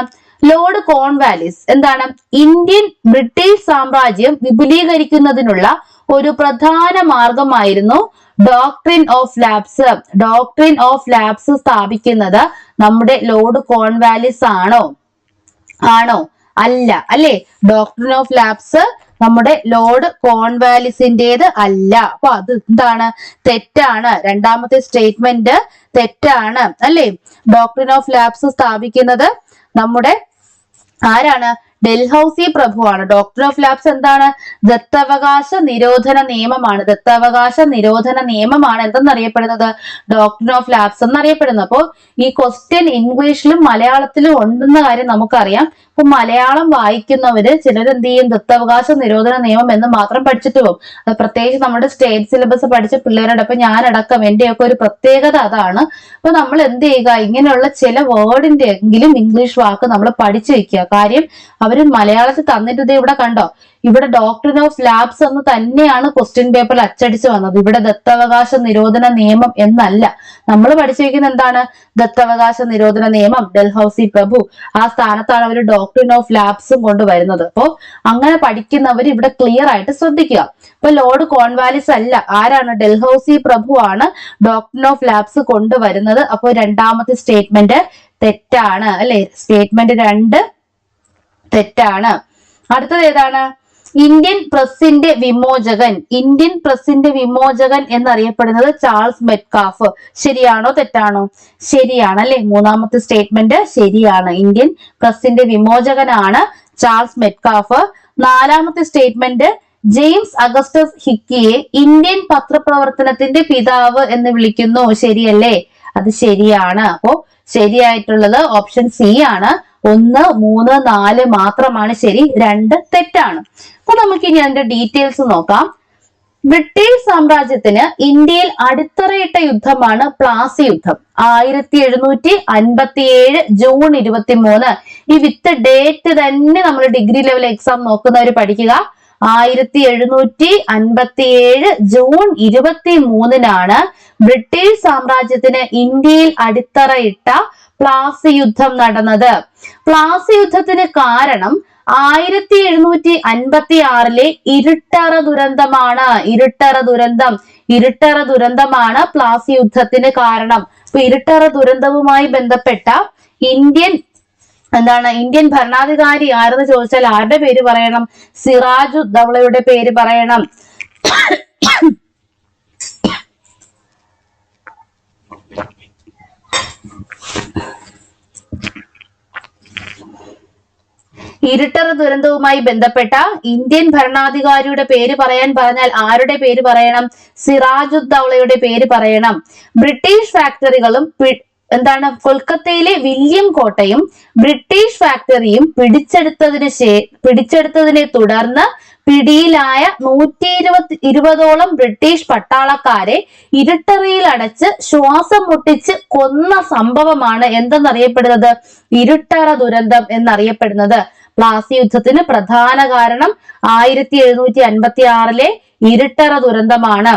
ലോർഡ് കോൺവാലിസ് എന്താണ്? ഇന്ത്യൻ ബ്രിട്ടീഷ് സാമ്രാജ്യം വിപുലീകരിക്കുന്നതിനുള്ള ഒരു പ്രധാന മാർഗമായിരുന്നു doctrine of lapse. Doctrine of lapse സ്ഥാപിക്കുന്നത് നമ്മുടെ ലോർഡ് കോൺവാലിസ് ആണോ? അല്ല, അല്ലെ? ഡോക്ട്രിൻ ഓഫ് ലാപ്സ് നമ്മുടെ ലോർഡ് കോൺവാലിസിന്റേത് അല്ല. അപ്പൊ അത് എന്താണ്? തെറ്റാണ്. രണ്ടാമത്തെ സ്റ്റേറ്റ്മെന്റ് തെറ്റാണ്, അല്ലെ? ഡോക്ട്രിൻ ഓഫ് ലാപ്സ് സ്ഥാപിക്കുന്നത് നമ്മുടെ ആരാണ്? ഡൽഹൌസി പ്രഭുവാണ്. ഡോക്ട്രിൻ ഓഫ് ലാപ്സ് എന്താണ്? ദത്തവകാശ നിരോധന നിയമമാണ്. ദത്തവകാശ നിരോധന നിയമമാണ് എന്തെന്നറിയപ്പെടുന്നത്? ഡോക്ട്രിൻ ഓഫ് ലാപ്സ് എന്നറിയപ്പെടുന്നത്. അപ്പോ ഈ ക്വസ്റ്റ്യൻ ഇംഗ്ലീഷിലും മലയാളത്തിലും ഉണ്ടെന്ന കാര്യം നമുക്കറിയാം. അപ്പൊ മലയാളം വായിക്കുന്നവര് ചിലർ എന്ത് ചെയ്യും? ദത്തവകാശ നിരോധന നിയമം എന്ന് മാത്രം പഠിച്ചിട്ട് പോകും. അത് പ്രത്യേകിച്ച് നമ്മുടെ സ്റ്റേറ്റ് സിലബസ് പഠിച്ച പിള്ളേരോടൊപ്പം ഞാനടക്കം എന്റെയൊക്കെ ഒരു പ്രത്യേകത അതാണ്. അപ്പൊ നമ്മൾ എന്ത് ചെയ്യുക? ഇങ്ങനെയുള്ള ചില വേർഡിന്റെ എങ്കിലും ഇംഗ്ലീഷ് വാക്ക് നമ്മൾ പഠിച്ചു വെക്കുക. കാര്യം അവര് മലയാളത്തിൽ തന്നിട്ട് ഇവിടെ കണ്ടോ, ഇവിടെ ഡോക്ട്രിൻ ഓഫ് ലാപ്സ് എന്ന് തന്നെയാണ് ക്വസ്റ്റ്യൻ പേപ്പറിൽ അച്ചടിച്ച് വന്നത്. ഇവിടെ ദത്തവകാശ നിരോധന നിയമം എന്നല്ല. നമ്മൾ പഠിച്ചു വെക്കുന്ന എന്താണ്? ദത്തവകാശ നിരോധന നിയമം, ഡൽഹൌസി പ്രഭു, ആ സ്ഥാനത്താണ് അവർ ഡോക്ട്രിൻ ഓഫ് ലാപ്സും കൊണ്ടുവരുന്നത്. അപ്പോ അങ്ങനെ പഠിക്കുന്നവർ ഇവിടെ ക്ലിയർ ആയിട്ട് ശ്രദ്ധിക്കുക. അപ്പൊ ലോർഡ് കോൺവാലിസ് അല്ല, ആരാണ്? ഡൽഹൌസി പ്രഭു ആണ് ഡോക്ട്രിൻ ഓഫ് ലാപ്സ് കൊണ്ടുവരുന്നത്. അപ്പോൾ രണ്ടാമത്തെ സ്റ്റേറ്റ്മെന്റ് തെറ്റാണ്, അല്ലെ? സ്റ്റേറ്റ്മെന്റ് 2 തെറ്റാണ്. അടുത്തത് ഏതാണ്? ഇന്ത്യൻ പ്രസിന്റെ വിമോചകൻ എന്നറിയപ്പെടുന്നത് ചാൾസ് മെറ്റ്കാഫ്. ശരിയാണോ തെറ്റാണോ? ശരിയാണ്, അല്ലെ? മൂന്നാമത്തെ സ്റ്റേറ്റ്മെന്റ് ശരിയാണ്. ഇന്ത്യൻ പ്രസിന്റെ വിമോചകനാണ് ചാൾസ് മെറ്റ്കാഫ്. നാലാമത്തെ സ്റ്റേറ്റ്മെന്റ് ജെയിംസ് അഗസ്റ്റസ് ഹിക്കിയെ ഇന്ത്യൻ പത്രപ്രവർത്തനത്തിന്റെ പിതാവ് എന്ന് വിളിക്കുന്നു. ശരിയല്ലേ? അത് ശരിയാണ്. അപ്പോ ശരിയായിട്ടുള്ളത് ഓപ്ഷൻ സി ആണ്. 1, 3, 4 മാത്രമാണ് ശരി, 2 തെറ്റാണ്. അപ്പൊ നമുക്ക് ഇനി അതിന്റെ ഡീറ്റെയിൽസ് നോക്കാം. ബ്രിട്ടീഷ് സാമ്രാജ്യത്തിന് ഇന്ത്യയിൽ അടിത്തറയിട്ട യുദ്ധമാണ് പ്ലാസി യുദ്ധം. 1757 ജൂൺ 23. ഈ വിത്ത് ഡേറ്റ് തന്നെ നമ്മൾ ഡിഗ്രി ലെവൽ എക്സാം നോക്കുന്നവർ പഠിക്കുക. 1757 ജൂൺ 23 ബ്രിട്ടീഷ് സാമ്രാജ്യത്തിന് ഇന്ത്യയിൽ അടിത്തറയിട്ട പ്ലാസി യുദ്ധം നടന്നത്? പ്ലാസി യുദ്ധത്തിന് കാരണം 1756 ഇരുട്ടറ ദുരന്തമാണ്. ഇരുട്ടറ ദുരന്തമാണ് പ്ലാസി യുദ്ധത്തിന് കാരണം. അപ്പൊ ഇരുട്ടറ ദുരന്തവുമായി ബന്ധപ്പെട്ട ഇന്ത്യൻ ഭരണാധികാരി ആരെന്ന് ചോദിച്ചാൽ ആരുടെ പേര് പറയണം? സിറാജുദ്ദൗളയുടെ പേര് പറയണം. ഇരുട്ടറ ദുരന്തവുമായി ബന്ധപ്പെട്ട ഇന്ത്യൻ ഭരണാധികാരിയുടെ പേര് പറയാൻ പറഞ്ഞാൽ ആരുടെ പേര് പറയണം? സിറാജുദ്ദൗളയുടെ പേര് പറയണം. ബ്രിട്ടീഷ് ഫാക്ടറികളും കൊൽക്കത്തയിലെ വില്യം കോട്ടയും ബ്രിട്ടീഷ് ഫാക്ടറിയും പിടിച്ചെടുത്തതിനെ തുടർന്ന് പിടിയിലായ 120ഓളം ബ്രിട്ടീഷ് പട്ടാളക്കാരെ ഇരുട്ടറയിൽ അടച്ച് ശ്വാസം മുട്ടിച്ച് കൊന്ന സംഭവമാണ് എന്തെന്നറിയപ്പെടുന്നത്? ഇരുട്ടറ ദുരന്തം എന്നറിയപ്പെടുന്നത്. പ്ലാസി യുദ്ധത്തിന് പ്രധാന കാരണം 1756 ഇരുട്ടറ ദുരന്തമാണ്.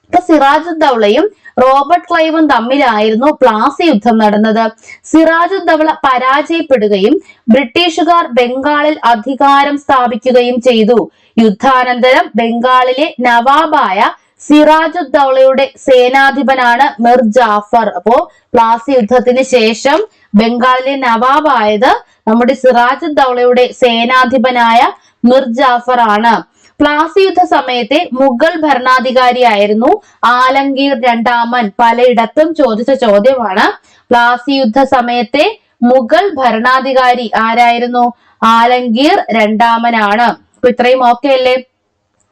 ഇപ്പൊ സിറാജുദ്ദൗളയും റോബർട്ട് ക്ലൈവും തമ്മിലായിരുന്നു പ്ലാസി യുദ്ധം നടന്നത്. സിറാജുദ്ദൗള പരാജയപ്പെടുകയും ബ്രിട്ടീഷുകാർ ബംഗാളിൽ അധികാരം സ്ഥാപിക്കുകയും ചെയ്തു. യുദ്ധാനന്തരം ബംഗാളിലെ നവാബായ സിറാജുദ്ദൗളയുടെ സേനാധിപനാണ് മിർ ജാഫർ. അപ്പോ പ്ലാസി യുദ്ധത്തിന് ശേഷം ബംഗാളിലെ നവാബായത് നമ്മുടെ സിറാജുദ്ദൗളയുടെ സേനാധിപനായ മിർ ജാഫർ ആണ്. പ്ലാസി യുദ്ധ സമയത്തെ മുഗൾ ഭരണാധികാരിയായിരുന്നു ആലംഗീർ രണ്ടാമൻ. പലയിടത്തും ചോദിച്ച ചോദ്യമാണ്. പ്ലാസി യുദ്ധ സമയത്തെ മുഗൾ ഭരണാധികാരി ആരായിരുന്നു? ആലംഗീർ രണ്ടാമനാണ്. അപ്പൊ ഇത്രയും ഓക്കെ അല്ലേ?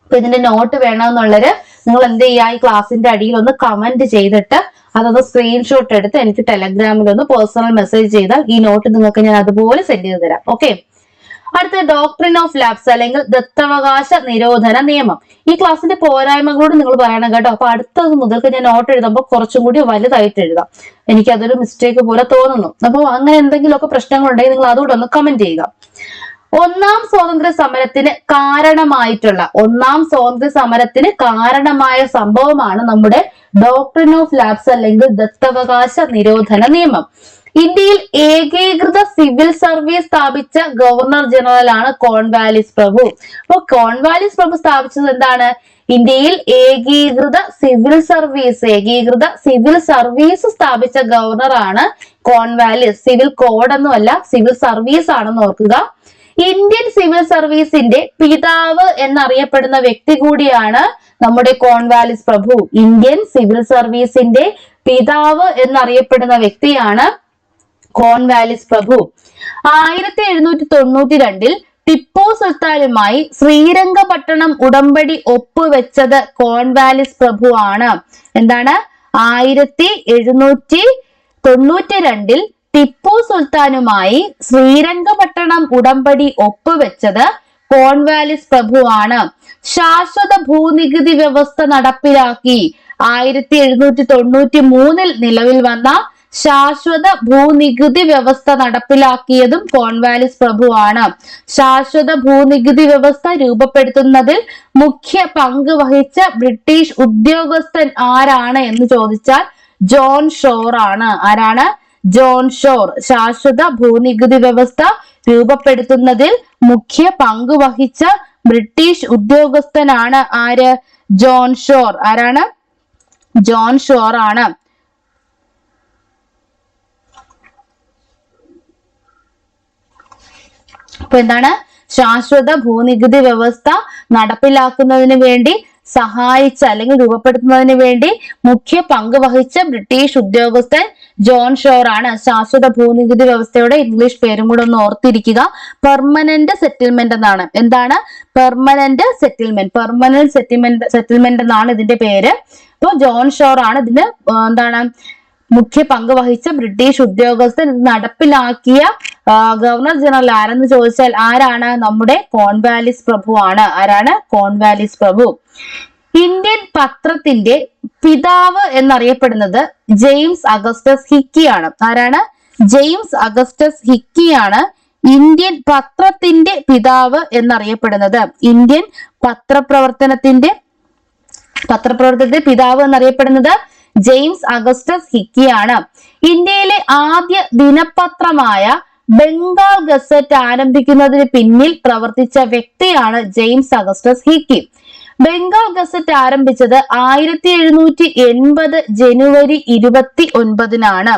അപ്പൊ ഇതിന്റെ നോട്ട് വേണമെന്നുള്ളവര് നിങ്ങൾ എന്ത് ചെയ്യുക? ഈ ക്ലാസ്സിന്റെ അടിയിൽ ഒന്ന് കമന്റ് ചെയ്തിട്ട് അതൊന്ന് സ്ക്രീൻഷോട്ട് എടുത്ത് എനിക്ക് ടെലഗ്രാമിൽ ഒന്ന് പേഴ്സണൽ മെസ്സേജ് ചെയ്താൽ ഈ നോട്ട് നിങ്ങൾക്ക് ഞാൻ അതുപോലെ സെൻഡ് ചെയ്ത് തരാം. ഓക്കെ. അടുത്ത ഡോക്ട്രിൻ ഓഫ് ലാപ്സ് അല്ലെങ്കിൽ ദത്തവകാശ നിരോധന നിയമം. ഈ ക്ലാസ്സിന്റെ പോരായ്മകളോട് നിങ്ങൾ പറയണം കേട്ടോ. അപ്പൊ അടുത്തത് മുതൽക്ക് ഞാൻ നോട്ട് എഴുതുമ്പോൾ കുറച്ചും കൂടി വലുതായിട്ട് എഴുതാം. എനിക്ക് അതൊരു മിസ്റ്റേക്ക് പോലെ തോന്നുന്നു. അപ്പൊ അങ്ങനെ എന്തെങ്കിലുമൊക്കെ പ്രശ്നങ്ങൾ ഉണ്ടെങ്കിൽ നിങ്ങൾ അതുകൂടെ ഒന്ന് കമന്റ് ചെയ്യുക. ഒന്നാം സ്വാതന്ത്ര്യ സമരത്തിന് കാരണമായ സംഭവമാണ് നമ്മുടെ ഡോക്ട്രിൻ ഓഫ് ലാപ്സ് അല്ലെങ്കിൽ ദത്തവകാശ നിരോധന നിയമം. ഇന്ത്യയിൽ ഏകീകൃത സിവിൽ സർവീസ് സ്ഥാപിച്ച ഗവർണർ ജനറൽ ആണ് കോൺവാലിസ് പ്രഭു. അപ്പൊ കോൺവാലിസ് പ്രഭു സ്ഥാപിച്ചത് എന്താണ്? ഇന്ത്യയിൽ ഏകീകൃത സിവിൽ സർവീസ് സ്ഥാപിച്ച ഗവർണർ ആണ് കോൺവാലിസ്. സിവിൽ കോഡ് ഒന്നുമല്ല, സിവിൽ സർവീസ് ആണെന്ന് ഓർക്കുക. ഇന്ത്യൻ സിവിൽ സർവീസിന്റെ പിതാവ് എന്നറിയപ്പെടുന്ന വ്യക്തി കൂടിയാണ് നമ്മുടെ കോൺവാലിസ് പ്രഭു. ഇന്ത്യൻ സിവിൽ സർവീസിന്റെ പിതാവ് എന്നറിയപ്പെടുന്ന വ്യക്തിയാണ് കോൺവാലിസ് പ്രഭു. 1792 ടിപ്പു സുൽത്താനുമായി ശ്രീരംഗപട്ടണം ഉടമ്പടി ഒപ്പുവെച്ചത് കോൺവാലിസ് പ്രഭു ആണ്. എന്താണ്? 1792 ടിപ്പു സുൽത്താനുമായി ശ്രീരംഗപട്ടണം ഉടമ്പടി ഒപ്പുവെച്ചത് കോൺവാലിസ് പ്രഭു ആണ്. ശാശ്വത ഭൂനികുതി വ്യവസ്ഥ നടപ്പിലാക്കി. 1793 നിലവിൽ വന്ന ശാശ്വത ഭൂനികുതി വ്യവസ്ഥ നടപ്പിലാക്കിയതും കോൺവാലിസ് പ്രഭു ആണ്. ശാശ്വത ഭൂനികുതി വ്യവസ്ഥ രൂപപ്പെടുത്തുന്നതിൽ മുഖ്യ പങ്ക് വഹിച്ച ബ്രിട്ടീഷ് ഉദ്യോഗസ്ഥൻ ആരാണ് എന്ന് ചോദിച്ചാൽ ജോൺ ഷോർ ആണ്. ആരാണ്? John Shore. ശാശ്വത ഭൂനികുതി വ്യവസ്ഥ രൂപപ്പെടുത്തുന്നതിൽ മുഖ്യ പങ്ക് വഹിച്ച ബ്രിട്ടീഷ് ഉദ്യോഗസ്ഥനാണ് ആര്? John Shore. ആരാണ്? ജോൺ ഷോർ ആണ്. അപ്പൊ എന്താണ്? ശാശ്വത ഭൂനികുതി വ്യവസ്ഥ നടപ്പിലാക്കുന്നതിന് വേണ്ടി സഹായിച്ച അല്ലെങ്കിൽ രൂപപ്പെടുത്തുന്നതിന് വേണ്ടി മുഖ്യ പങ്ക് വഹിച്ച ബ്രിട്ടീഷ് ഉദ്യോഗസ്ഥൻ ജോൺ ഷോർ ആണ്. ശാശ്വത ഭൂനികുതി വ്യവസ്ഥയുടെ ഇംഗ്ലീഷ് പേരും കൂടെ ഒന്ന് ഓർത്തിരിക്കുക. പെർമനന്റ് സെറ്റിൽമെന്റ് എന്നാണ്. എന്താണ്? പെർമനന്റ് സെറ്റിൽമെന്റ് എന്നാണ് ഇതിന്റെ പേര്. അപ്പൊ ജോൺ ഷോർ ആണ് ഇതിന് മുഖ്യ പങ്ക് വഹിച്ച ബ്രിട്ടീഷ് ഉദ്യോഗസ്ഥൻ. ഇത് നടപ്പിലാക്കിയ ഗവർണർ ജനറൽ ആരെന്ന് ചോദിച്ചാൽ ആരാണ്? നമ്മുടെ കോൺവാലിസ് പ്രഭു ആണ്. ആരാണ്? കോൺവാലിസ് പ്രഭു. ഇന്ത്യൻ പത്രത്തിന്റെ പിതാവ് എന്നറിയപ്പെടുന്നത് ജെയിംസ് അഗസ്റ്റസ് ഹിക്കിയാണ്. ആരാണ്? ജെയിംസ് അഗസ്റ്റസ് ഹിക്കിയാണ് ഇന്ത്യൻ പത്രത്തിന്റെ പിതാവ് എന്നറിയപ്പെടുന്നത്. ഇന്ത്യൻ പത്രപ്രവർത്തനത്തിന്റെ പിതാവ് എന്നറിയപ്പെടുന്നത് ജെയിംസ് അഗസ്റ്റസ് ഹിക്കിയാണ്. ഇന്ത്യയിലെ ആദ്യ ദിനപത്രമായ ബംഗാൾ ഗസറ്റ് ആരംഭിക്കുന്നതിന് പിന്നിൽ പ്രവർത്തിച്ച വ്യക്തിയാണ് James Augustus hiki. Bengal gazette ആരംഭിച്ചത് 1780 ജനുവരി 29-നാണ്.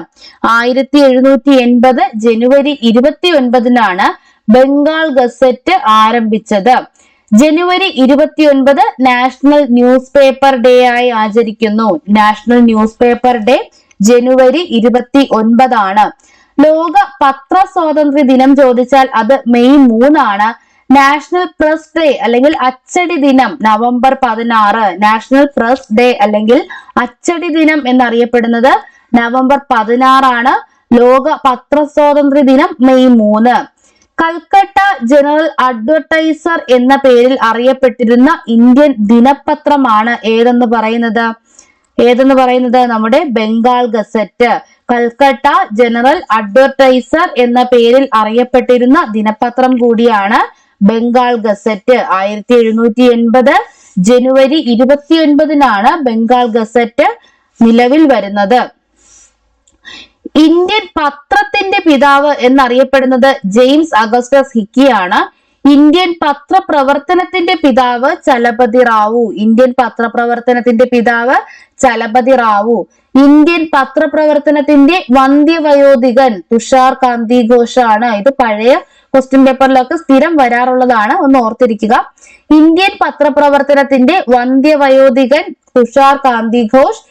1780 ജനുവരി 29-നാണ് ബംഗാൾ ഗസറ്റ് ആരംഭിച്ചത്. ജനുവരി 29 നാഷണൽ ന്യൂസ് പേപ്പർ ഡേ ആയി ആചരിക്കുന്നു. നാഷണൽ ന്യൂസ് പേപ്പർ ഡേ ജനുവരി 29 ലോക പത്ര സ്വാതന്ത്ര്യ ദിനം ചോദിച്ചാൽ അത് മെയ് 3 നാഷണൽ പ്രസ് ഡേ അല്ലെങ്കിൽ അച്ചടി ദിനം നവംബർ 16. നാഷണൽ പ്രസ് ഡേ അല്ലെങ്കിൽ അച്ചടി ദിനം എന്നറിയപ്പെടുന്നത് നവംബർ 16. ലോക പത്ര സ്വാതന്ത്ര്യ ദിനം മെയ് 3. കൽക്കട്ട ജനറൽ അഡ്വർടൈസർ എന്ന പേരിൽ അറിയപ്പെട്ടിരുന്ന ഇന്ത്യൻ ദിനപത്രമാണ് ഏതെന്ന് പറയുന്നത് നമ്മുടെ Bengal Gazette. Calcutta General Advertiser എന്ന പേരിൽ അറിയപ്പെട്ടിരുന്ന ദിനപത്രം കൂടിയാണ് ബംഗാൾ ഗസറ്റ്. 1780 ജനുവരി 29-നാണ് ബംഗാൾ ഗസറ്റ് നിലവിൽ വരുന്നത്. ഇന്ത്യൻ പത്രത്തിന്റെ പിതാവ് എന്നറിയപ്പെടുന്നത് ജെയിംസ് അഗസ്റ്റസ് ഹിക്കിയാണ്. ഇന്ത്യൻ പത്രപ്രവർത്തനത്തിന്റെ പിതാവ് ചലപതി റാവു. ഇന്ത്യൻ പത്രപ്രവർത്തനത്തിന്റെ പിതാവ് ചലപതി റാവു. ഇന്ത്യൻ പത്രപ്രവർത്തനത്തിന്റെ വന്ധ്യവയോധികൻ തുഷാർ കാന്തി ഘോഷാണ്. ഇത് പഴയ ക്വസ്റ്റ്യൻ പേപ്പറിലൊക്കെ സ്ഥിരം വരാറുള്ളതാണ്, ഒന്ന് ഓർത്തിരിക്കുക. ഇന്ത്യൻ പത്രപ്രവർത്തനത്തിന്റെ വന്ധ്യവയോധികൻ തുഷാർ കാന്തി ഘോഷ്.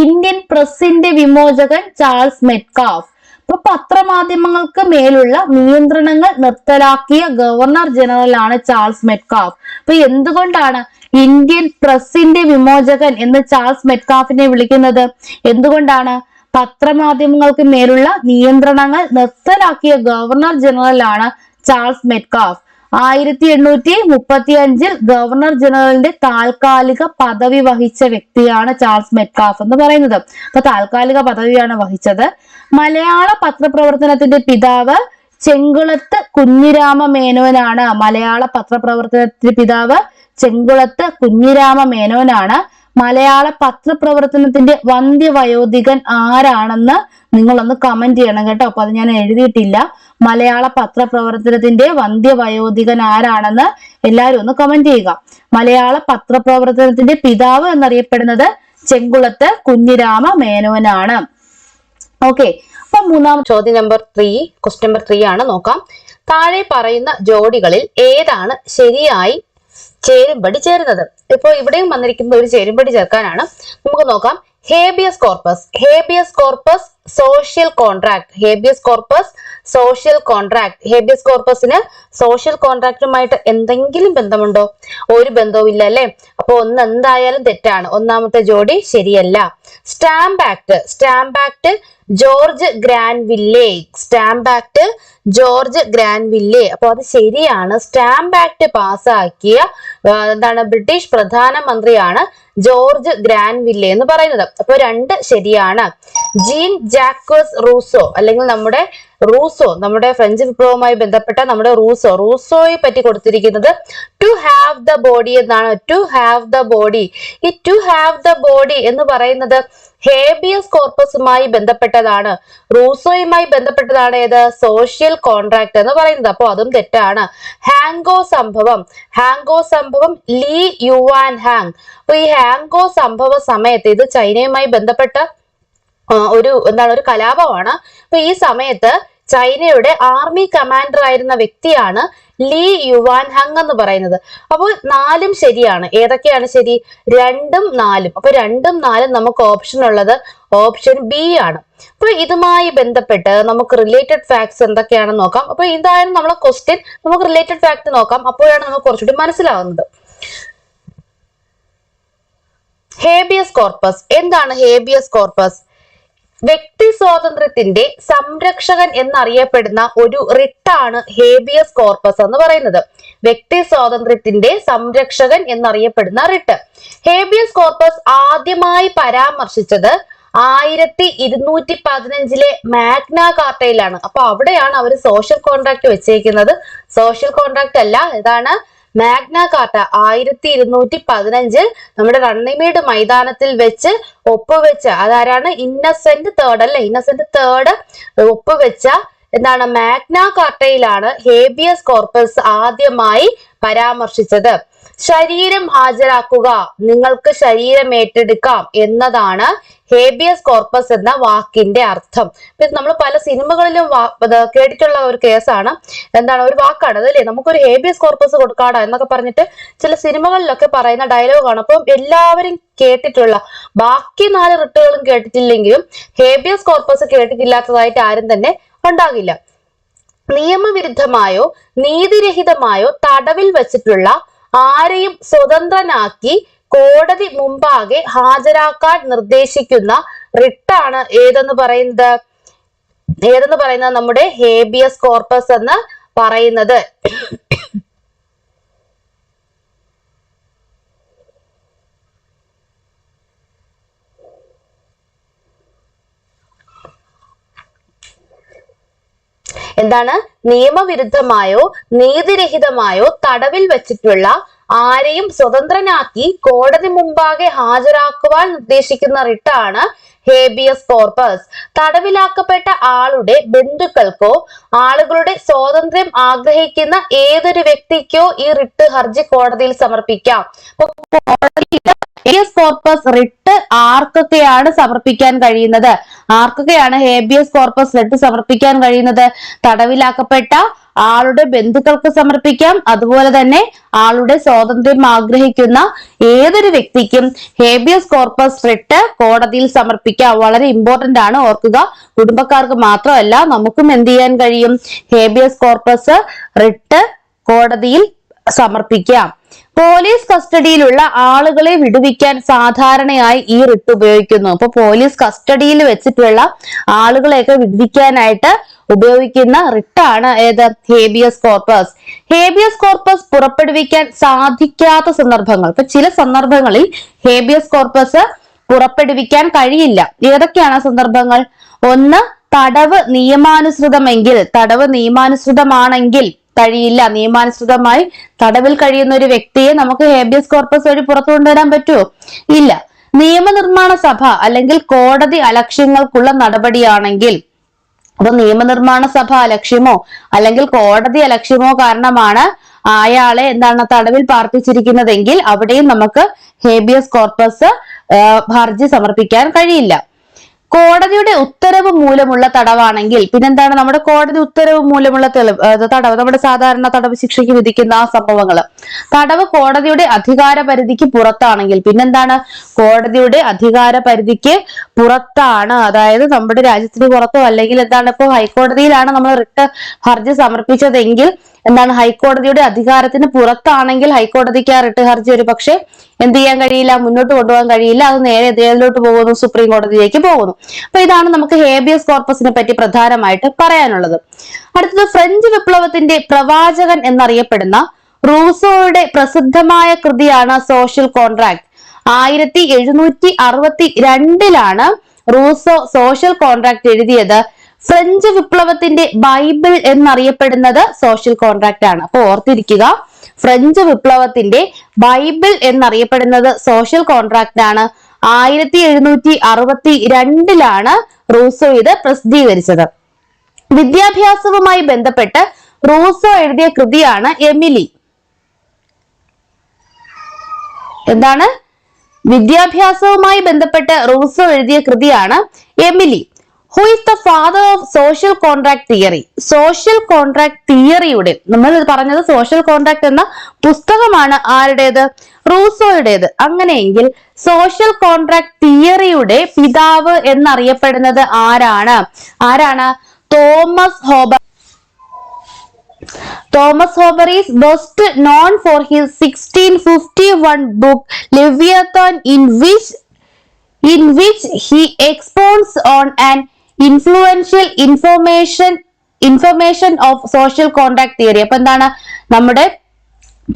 ഇന്ത്യൻ പ്രസിന്റെ വിമോചകൻ ചാൾസ് മെറ്റ്കാഫ്. അപ്പൊ പത്രമാധ്യമങ്ങൾക്ക് മേലുള്ള നിയന്ത്രണങ്ങൾ നിർത്തലാക്കിയ ഗവർണർ ജനറൽ ആണ് ചാൾസ് മെറ്റ്കാഫ്. അപ്പൊ എന്തുകൊണ്ടാണ് ഇന്ത്യൻ പ്രസിന്റെ വിമോചകൻ എന്ന് ചാൾസ് മെറ്റ്കാഫിനെ വിളിക്കുന്നത്? എന്തുകൊണ്ടാണ്? പത്രമാധ്യമങ്ങൾക്ക് മേലുള്ള നിയന്ത്രണങ്ങൾ നിർത്തലാക്കിയ ഗവർണർ ജനറൽ ആണ് ചാൾസ് മെറ്റ്കാഫ്. 1835 ഗവർണർ ജനറലിന്റെ താൽക്കാലിക പദവി വഹിച്ച വ്യക്തിയാണ് ചാൾസ് മെറ്റ്കാഫ് എന്ന് പറയുന്നത്. അപ്പൊ താൽക്കാലിക പദവിയാണ് വഹിച്ചത്. മലയാള പത്രപ്രവർത്തനത്തിന്റെ പിതാവ് ചെങ്കുളത്ത് കുഞ്ഞിരാമ മേനോനാണ്. മലയാള പത്രപ്രവർത്തനത്തിന്റെ പിതാവ് ചെങ്കുളത്ത് കുഞ്ഞിരാമ മേനോനാണ്. മലയാള പത്രപ്രവർത്തനത്തിന്റെ വന്ധ്യവയോധികൻ ആരാണെന്ന് നിങ്ങളൊന്ന് കമന്റ് ചെയ്യണം കേട്ടോ. അപ്പൊ അത് ഞാൻ എഴുതിയിട്ടില്ല. മലയാള പത്രപ്രവർത്തനത്തിന്റെ വന്ധ്യവയോധികൻ ആരാണെന്ന് എല്ലാവരും ഒന്ന് കമന്റ് ചെയ്യുക. മലയാള പത്രപ്രവർത്തനത്തിന്റെ പിതാവ് എന്നറിയപ്പെടുന്നത് ചെങ്കുളത്ത് കുഞ്ഞിരാമ മേനോനാണ്. ഓക്കെ, അപ്പൊ ചോദ്യം നമ്പർ 3, ക്വസ്റ്റ്യൻ നമ്പർ 3 ആണ്. നോക്കാം. താഴെ പറയുന്ന ജോഡികളിൽ ഏതാണ് ശരിയായി ചേരുംപടി ചേരുന്നത്? ഇപ്പൊ ഇവിടെയും വന്നിരിക്കുന്ന ഒരു ചേരുംപടി ചേർക്കാനാണ്. നമുക്ക് നോക്കാം. Habeas corpus. Habeas corpus social contract. Habeas corpus social contract. Habeas കോർപ്പസിന് സോഷ്യൽ കോൺട്രാക്റ്റുമായിട്ട് എന്തെങ്കിലും ബന്ധമുണ്ടോ? ഒരു ബന്ധവും ഇല്ല അല്ലെ. അപ്പൊ ഒന്ന് എന്തായാലും തെറ്റാണ്. ഒന്നാമത്തെ ജോഡി ശരിയല്ല. Stamp Act. Stamp Act George Granville. Stamp Act George Granville. അപ്പൊ അത് ശരിയാണ്. സ്റ്റാമ്പ് ആക്ട് പാസ്സാക്കിയ ബ്രിട്ടീഷ് പ്രധാനമന്ത്രിയാണ് ജോർജ് ഗ്രാൻവില്ലേ എന്ന് പറയുന്നത്. അപ്പൊ 2 ശരിയാണ്. ജീൻ ജാക്വസ് റൂസോ അല്ലെങ്കിൽ നമ്മുടെ ഫ്രഞ്ച് വിപ്ലവവുമായി ബന്ധപ്പെട്ട നമ്മുടെ റൂസോയെ പറ്റി കൊടുത്തിരിക്കുന്നത് ടു ഹാവ് ദ ബോഡി എന്നാണ്. To have the body. ഈ ടു ഹാവ് ദ ബോഡി എന്ന് പറയുന്നത് ഹേബിയസ് കോർപ്പസുമായി ബന്ധപ്പെട്ടതാണ്. റൂസോയുമായി ബന്ധപ്പെട്ടതാണ് ഏത്? സോഷ്യൽ കോൺട്രാക്ട് എന്ന് പറയുന്നത്. അപ്പൊ അതും തെറ്റാണ്. ഹാങ്കോ സംഭവം ലീ യുവാൻ ഹാങ്. അപ്പൊ ഈ ഹാങ്കോ സംഭവ സമയത്ത് ഇത് ചൈനയുമായി ബന്ധപ്പെട്ട ഒരു കലാപമാണ്. അപ്പൊ ഈ സമയത്ത് ചൈനയുടെ ആർമി കമാൻഡർ ആയിരുന്ന വ്യക്തിയാണ് ലീ യുവാൻ ഹങ് എന്ന് പറയുന്നത്. അപ്പോൾ 4 ശരിയാണ്. ഏതൊക്കെയാണ് ശരി? 2ഉം 4ഉം. അപ്പൊ 2ഉം 4ഉം നമുക്ക് ഓപ്ഷൻ ഉള്ളത് ഓപ്ഷൻ ബി ആണ്. അപ്പൊ ഇതുമായി ബന്ധപ്പെട്ട് നമുക്ക് റിലേറ്റഡ് ഫാക്ട്സ് എന്തൊക്കെയാണെന്ന് നോക്കാം. അപ്പൊ ഇതായിരുന്നു നമ്മളെ ക്വസ്റ്റ്യൻ. നമുക്ക് റിലേറ്റഡ് ഫാക്ട് നോക്കാം. അപ്പോഴാണ് നമുക്ക് കുറച്ചുകൂടി മനസ്സിലാവുന്നത്. Habeas corpus. എന്താണ് ഹേബിയസ് കോർപ്പസ്? വ്യക്തി സ്വാതന്ത്ര്യത്തിന്റെ സംരക്ഷകൻ എന്നറിയപ്പെടുന്ന ഒരു റിട്ടാണ് ഹേബിയസ് കോർപ്പസ് എന്ന് പറയുന്നത്. വ്യക്തി സ്വാതന്ത്ര്യത്തിന്റെ സംരക്ഷകൻ എന്നറിയപ്പെടുന്ന റിട്ട്. ഹേബിയസ് കോർപ്പസ് ആദ്യമായി പരാമർശിച്ചത് 1215 മാഗ്ന കാർട്ടയിലാണ്. അപ്പൊ അവിടെയാണ് അവർ സോഷ്യൽ കോൺട്രാക്ട് വെച്ചേക്കുന്നത്. സോഷ്യൽ കോൺട്രാക്ട് അല്ല, ഇതാണ് മാഗ്ന കാർട്ട 1215 നമ്മുടെ റണ്ണിമേട് മൈതാനത്തിൽ വെച്ച് ഒപ്പുവെച്ച, അതാരാണ്? ഇന്നസെന്റ് തേർഡ് അല്ലെ, ഇന്നസെന്റ് തേർഡ് ഒപ്പുവെച്ച എന്താണ് മാഗ്ന കാർട്ടയിലാണ് ഹേബിയസ് കോർപ്പസ് ആദ്യമായി പരാമർശിച്ചത്. ശരീരം ഹാജരാക്കുക, നിങ്ങൾക്ക് ശരീരം ഏറ്റെടുക്കാം എന്നതാണ് ഹേബിയസ് കോർപ്പസ് എന്ന വാക്കിന്റെ അർത്ഥം. ഇപ്പൊ നമ്മൾ പല സിനിമകളിലും കേട്ടിട്ടുള്ള ഒരു കേസാണ്, എന്താണ് ഒരു വാക്കാണ് അതല്ലേ, നമുക്കൊരു ഹേബിയസ് കോർപ്പസ് കൊടുക്കാടാ എന്നൊക്കെ പറഞ്ഞിട്ട് ചില സിനിമകളിലൊക്കെ പറയുന്ന ഡയലോഗാണ്. അപ്പം എല്ലാവരും കേട്ടിട്ടുള്ള, ബാക്കി 4 റിട്ടുകളും കേട്ടിട്ടില്ലെങ്കിലും ഹേബിയസ് കോർപ്പസ് കേട്ടിട്ടില്ലാത്തതായിട്ട് ആരും തന്നെ ഉണ്ടാകില്ല. നിയമവിരുദ്ധമായോ നീതിരഹിതമായോ തടവിൽ വെച്ചിട്ടുള്ള ആരെയും സ്വതന്ത്രനാക്കി കോടതി മുമ്പാകെ ഹാജരാക്കാൻ നിർദ്ദേശിക്കുന്ന റിട്ടാണ് ഏതെന്ന് പറയുന്നത് നമ്മുടെ ഹേബിയസ് കോർപ്പസ് എന്ന് പറയുന്നത്. എന്താണ്? നിയമവിരുദ്ധമായോ നീതിരഹിതമായോ തടവിൽ വെച്ചിട്ടുള്ള ആരെയും സ്വതന്ത്രനാക്കി കോടതി മുമ്പാകെ ഹാജരാക്കുവാൻ നിർദ്ദേശിക്കുന്ന റിട്ടാണ് ഹേബിയസ് കോർപ്പസ്. തടവിലാക്കപ്പെട്ട ആളുടെ ബന്ധുക്കൾക്കോ ആളുകളുടെ സ്വാതന്ത്ര്യം ആഗ്രഹിക്കുന്ന ഏതൊരു വ്യക്തിക്കോ ഈ റിട്ട് ഹർജി കോടതിയിൽ സമർപ്പിക്കാം. ഹേബിയസ് കോർപ്പസ് റിട്ട് ആർക്കൊക്കെയാണ് സമർപ്പിക്കാൻ കഴിയുന്നത്? ആർക്കൊക്കെയാണ് ഹേബിയസ് കോർപ്പസ് റിട്ട് സമർപ്പിക്കാൻ കഴിയുന്നത്? തടവിലാക്കപ്പെട്ട ആളുടെ ബന്ധുക്കൾക്ക് സമർപ്പിക്കാം. അതുപോലെ തന്നെ ആളുടെ സ്വാതന്ത്ര്യം ആഗ്രഹിക്കുന്ന ഏതൊരു വ്യക്തിക്കും ഹേബിയസ് കോർപ്പസ് റിട്ട് കോടതിയിൽ സമർപ്പിക്കാം. വളരെ ഇമ്പോർട്ടന്റ് ആണ്, ഓർക്കുക. കുടുംബക്കാർക്ക് മാത്രമല്ല, നമുക്കും എന്ത് ചെയ്യാൻ കഴിയും? ഹേബിയസ് കോർപ്പസ് റിട്ട് കോടതിയിൽ സമർപ്പിക്കാം. പോലീസ് കസ്റ്റഡിയിലുള്ള ആളുകളെ വിടുവിക്കാൻ സാധാരണയായി ഈ റിട്ട് ഉപയോഗിക്കുന്നു. അപ്പൊ പോലീസ് കസ്റ്റഡിയിൽ വെച്ചിട്ടുള്ള ആളുകളെയൊക്കെ വിടുവിക്കാനായിട്ട് ഉപയോഗിക്കുന്ന റിട്ടാണ് ഏത്? Habeas corpus. ഹേബിയസ് കോർപ്പസ് പുറപ്പെടുവിക്കാൻ സാധിക്കാത്ത സന്ദർഭങ്ങൾ, ഇപ്പൊ ചില സന്ദർഭങ്ങളിൽ ഹേബിയസ് കോർപ്പസ് പുറപ്പെടുവിക്കാൻ കഴിയില്ല. ഏതൊക്കെയാണ് സന്ദർഭങ്ങൾ? ഒന്ന്, തടവ് നിയമാനുസൃതമെങ്കിൽ, തടവ് നിയമാനുസൃതമാണെങ്കിൽ കഴിയില്ല. നിയമാനുസൃതമായി തടവിൽ കഴിയുന്ന ഒരു വ്യക്തിയെ നമുക്ക് ഹേബിയസ് കോർപ്പസ് വഴി പുറത്തു കൊണ്ടുവരാൻ പറ്റുമോ? ഇല്ല. നിയമനിർമ്മാണ സഭ അല്ലെങ്കിൽ കോടതി അലക്ഷ്യങ്ങൾക്കുള്ള നടപടിയാണെങ്കിൽ, അപ്പൊ നിയമനിർമ്മാണ സഭ അലക്ഷ്യമോ അല്ലെങ്കിൽ കോടതി അലക്ഷ്യമോ കാരണമാണ് അയാളെ എന്താണ് തടവിൽ പാർപ്പിച്ചിരിക്കുന്നതെങ്കിൽ അവിടെയും നമുക്ക് ഹേബിയസ് കോർപ്പസ് ഹർജി സമർപ്പിക്കാൻ കഴിയില്ല. കോടതിയുടെ ഉത്തരവ് മൂലമുള്ള തടവാണെങ്കിൽ പിന്നെന്താണ്? നമ്മുടെ കോടതി ഉത്തരവ് മൂലമുള്ള തടവ്, നമ്മുടെ സാധാരണ തടവ് ശിക്ഷയ്ക്ക് വിധിക്കുന്ന ആ സംഭവങ്ങള്. തടവ് കോടതിയുടെ അധികാര പരിധിക്ക് പുറത്താണെങ്കിൽ പിന്നെന്താണ്? കോടതിയുടെ അധികാര പരിധിക്ക് പുറത്താണ്, അതായത് നമ്മുടെ രാജ്യത്തിന് പുറത്തോ അല്ലെങ്കിൽ എന്താണ് ഇപ്പോ ഹൈക്കോടതിയിലാണ് നമ്മൾ റിട്ട് ഹർജി സമർപ്പിച്ചതെങ്കിൽ എന്താണ് ഹൈക്കോടതിയുടെ അധികാരത്തിന് പുറത്താണെങ്കിൽ ഹൈക്കോടതിക്ക് ആ റിട്ട് ഹർജി ഒരു പക്ഷെ എന്ത് ചെയ്യാൻ കഴിയില്ല, മുന്നോട്ട് കൊണ്ടുപോകാൻ കഴിയില്ല. അത് നേരെ ഏതിലോട്ട് പോകുന്നു? സുപ്രീം കോടതിയിലേക്ക് പോകുന്നു. അപ്പൊ ഇതാണ് നമുക്ക് ഹേബിയസ് കോർപ്പസിനെ പറ്റി പ്രധാനമായിട്ട് പറയാനുള്ളത്. അടുത്തത്, ഫ്രഞ്ച് വിപ്ലവത്തിന്റെ പ്രവാചകൻ എന്നറിയപ്പെടുന്ന റൂസോയുടെ പ്രസിദ്ധമായ കൃതിയാണ് social contract. 1762 Rousseau social contract എഴുതിയത്. ഫ്രഞ്ച് വിപ്ലവത്തിന്റെ ബൈബിൾ എന്നറിയപ്പെടുന്നത് സോഷ്യൽ കോൺട്രാക്ട് ആണ്. അപ്പൊ ഓർത്തിരിക്കുക, ഫ്രഞ്ച് വിപ്ലവത്തിന്റെ ബൈബിൾ എന്നറിയപ്പെടുന്നത് സോഷ്യൽ കോൺട്രാക്ട് ആണ്. 1762 റൂസോ ഇത് പ്രസിദ്ധീകരിച്ചത്. വിദ്യാഭ്യാസവുമായി ബന്ധപ്പെട്ട് റൂസോ എഴുതിയ കൃതിയാണ് എമിലി. എന്താണ്? വിദ്യാഭ്യാസവുമായി ബന്ധപ്പെട്ട് റൂസോ എഴുതിയ കൃതിയാണ് Emile. Who is the father of social contract theory? Social contract തിയറിയുടെ, നമ്മൾ പറഞ്ഞത് സോഷ്യൽ കോൺട്രാക്ട് എന്ന പുസ്തകമാണ് ആരുടേത്? റൂസോയുടേത്. അങ്ങനെയെങ്കിൽ സോഷ്യൽ കോൺട്രാക്ട് തിയറിയുടെ പിതാവ് എന്നറിയപ്പെടുന്നത് ആരാണ്? Thomas ഹോബർ. Thomas Hobbes is best known for his 1651 book Leviathan, in which he expounds on an influential information of social contract theory. അപ്പൊ എന്താണ്? നമ്മുടെ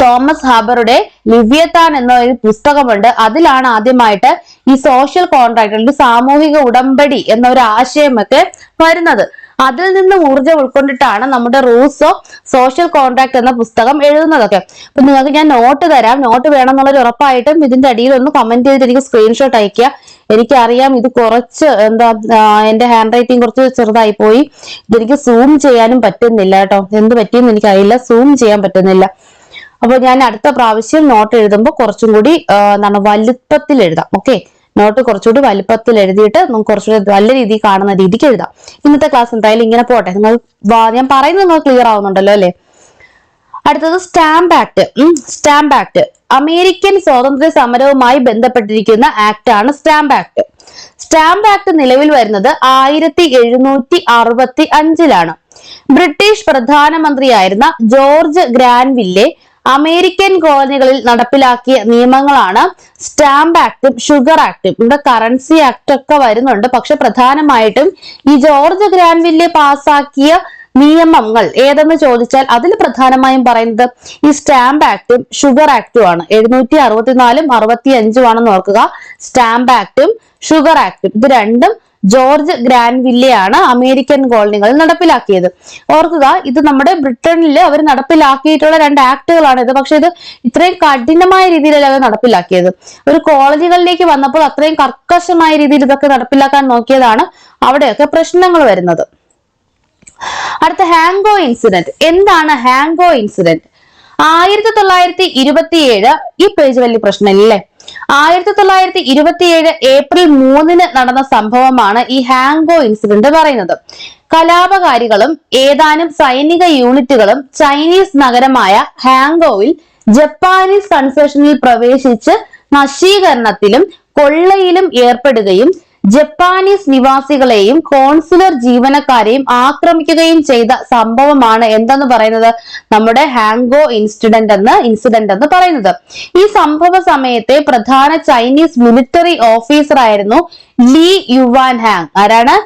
തോമസ് ഹാബറുടെ ലിവ്യത്താൻ എന്ന ഒരു പുസ്തകമുണ്ട്. അതിലാണ് ആദ്യമായിട്ട് ഈ സോഷ്യൽ കോൺട്രാക്ട് അല്ലെങ്കിൽ സാമൂഹിക ഉടമ്പടി എന്ന ഒരു ആശയമൊക്കെ വരുന്നത്. അതിൽ നിന്ന് ഊർജ്ജം ഉൾക്കൊണ്ടിട്ടാണ് നമ്മുടെ റൂൾസ് ഓഫ് സോഷ്യൽ കോൺട്രാക്ട് എന്ന പുസ്തകം എഴുതുന്നതൊക്കെ. അപ്പൊ നിങ്ങൾക്ക് ഞാൻ നോട്ട് തരാം, നോട്ട് വേണമെന്നുള്ളൊരു ഉറപ്പായിട്ടും ഇതിന്റെ അടിയിൽ ഒന്ന് കമന്റ് ചെയ്തിട്ട് എനിക്ക് സ്ക്രീൻഷോട്ട് അയക്കുക. എനിക്കറിയാം ഇത് കുറച്ച് എന്റെ ഹാൻഡ് റൈറ്റിംഗ് കുറച്ച് ചെറുതായി പോയി, ഇതെനിക്ക് സൂം ചെയ്യാനും പറ്റുന്നില്ല കേട്ടോ, എന്ത് പറ്റിയെന്ന് എനിക്കറിയില്ല, സൂം ചെയ്യാൻ പറ്റുന്നില്ല. അപ്പൊ ഞാൻ അടുത്ത പ്രാവശ്യം നോട്ട് എഴുതുമ്പോൾ കുറച്ചും കൂടി വലുപ്പത്തിൽ എഴുതാം. ഓക്കെ, നോട്ട് കുറച്ചുകൂടി വലുപ്പത്തിൽ എഴുതിയിട്ട് നമുക്ക് കുറച്ചുകൂടി നല്ല രീതിയിൽ കാണുന്ന രീതിക്ക് എഴുതാം. ഇന്നത്തെ ക്ലാസ് എന്തായാലും ഇങ്ങനെ പോട്ടെ. ഞാൻ പറയുന്നത് നിങ്ങൾ ക്ലിയർ ആവുന്നുണ്ടല്ലോ അല്ലെ? അടുത്തത് stamp Act. Stamp act American സ്വാതന്ത്ര്യ സമരവുമായി ബന്ധപ്പെട്ടിരിക്കുന്ന ആക്ട് ആണ് സ്റ്റാമ്പ് ആക്ട്. സ്റ്റാമ്പ് ആക്ട് നിലവിൽ വരുന്നത് 1765 ബ്രിട്ടീഷ് പ്രധാനമന്ത്രിയായിരുന്ന ജോർജ് ഗ്രാൻവില്ലെ അമേരിക്കൻ കോളനികളിൽ നടപ്പിലാക്കിയ നിയമങ്ങളാണ് സ്റ്റാമ്പ് ആക്ടും ഷുഗർ ആക്ടും. ഇവിടെ കറൻസി ആക്ട് ഒക്കെ വരുന്നുണ്ട്, പക്ഷെ പ്രധാനമായിട്ടും ഈ ജോർജ് ഗ്രാൻവില്ലെ പാസാക്കിയ നിയമങ്ങൾ ഏതെന്ന് ചോദിച്ചാൽ അതിൽ പ്രധാനമായും പറയുന്നത് ഈ സ്റ്റാമ്പ് ആക്ടും ഷുഗർ ആക്ടും ആണ്. 764 65 ആണെന്ന് ഓർക്കുക. സ്റ്റാമ്പ് ആക്ടും ഷുഗർ ആക്ടും ഇത് രണ്ടും ജോർജ് ഗ്രാൻവില്ലെ ആണ് അമേരിക്കൻ കോളനികളിൽ നടപ്പിലാക്കിയത്. ഓർക്കുക, ഇത് നമ്മുടെ ബ്രിട്ടനിൽ അവർ നടപ്പിലാക്കിയിട്ടുള്ള 2 ആക്ടുകളാണ് ഇത്. പക്ഷെ ഇത് ഇത്രയും കഠിനമായ രീതിയിലല്ല അവർ നടപ്പിലാക്കിയത്. ഒരു കോളനികളിലേക്ക് വന്നപ്പോൾ അത്രയും കർക്കശമായ രീതിയിൽ ഇതൊക്കെ നടപ്പിലാക്കാൻ നോക്കിയതാണ് അവിടെയൊക്കെ പ്രശ്നങ്ങൾ വരുന്നത്. അടുത്ത ഹാങ്കോ ഇൻസിഡന്റ്. എന്താണ് ഹാങ്കോ ഇൻസിഡന്റ്? 1927 ഈ പേജ് വലിയ പ്രശ്നമില്ലേ? 1927 ഏപ്രിൽ 3 നടന്ന സംഭവമാണ് ഈ ഹാങ്കോ ഇൻസിഡന്റ് പറയുന്നത്. കലാപകാരികളും ഏതാനും സൈനിക യൂണിറ്റുകളും ചൈനീസ് നഗരമായ ഹാങ്കോയിൽ ജപ്പാനീസ് കൺസെഷനിൽ പ്രവേശിച്ച് നശീകരണത്തിലും കൊള്ളയിലും ഏർപ്പെടുകയും ജപ്പാനീസ് നിവാസികളെയും കോൺസുലർ ജീവനക്കാരെയും ആക്രമിക്കുകയും ചെയ്ത സംഭവമാണ് എന്തെന്ന് പറയുന്നത് നമ്മുടെ ഹാങ്കോ ഇൻസിഡന്റ് എന്ന് പറയുന്നത്. ഈ സംഭവ സമയത്തെ പ്രധാന ചൈനീസ് മിലിറ്ററി ഓഫീസർ ആയിരുന്നു ലീ യുവാൻ ഹാങ്. ആരാണ്?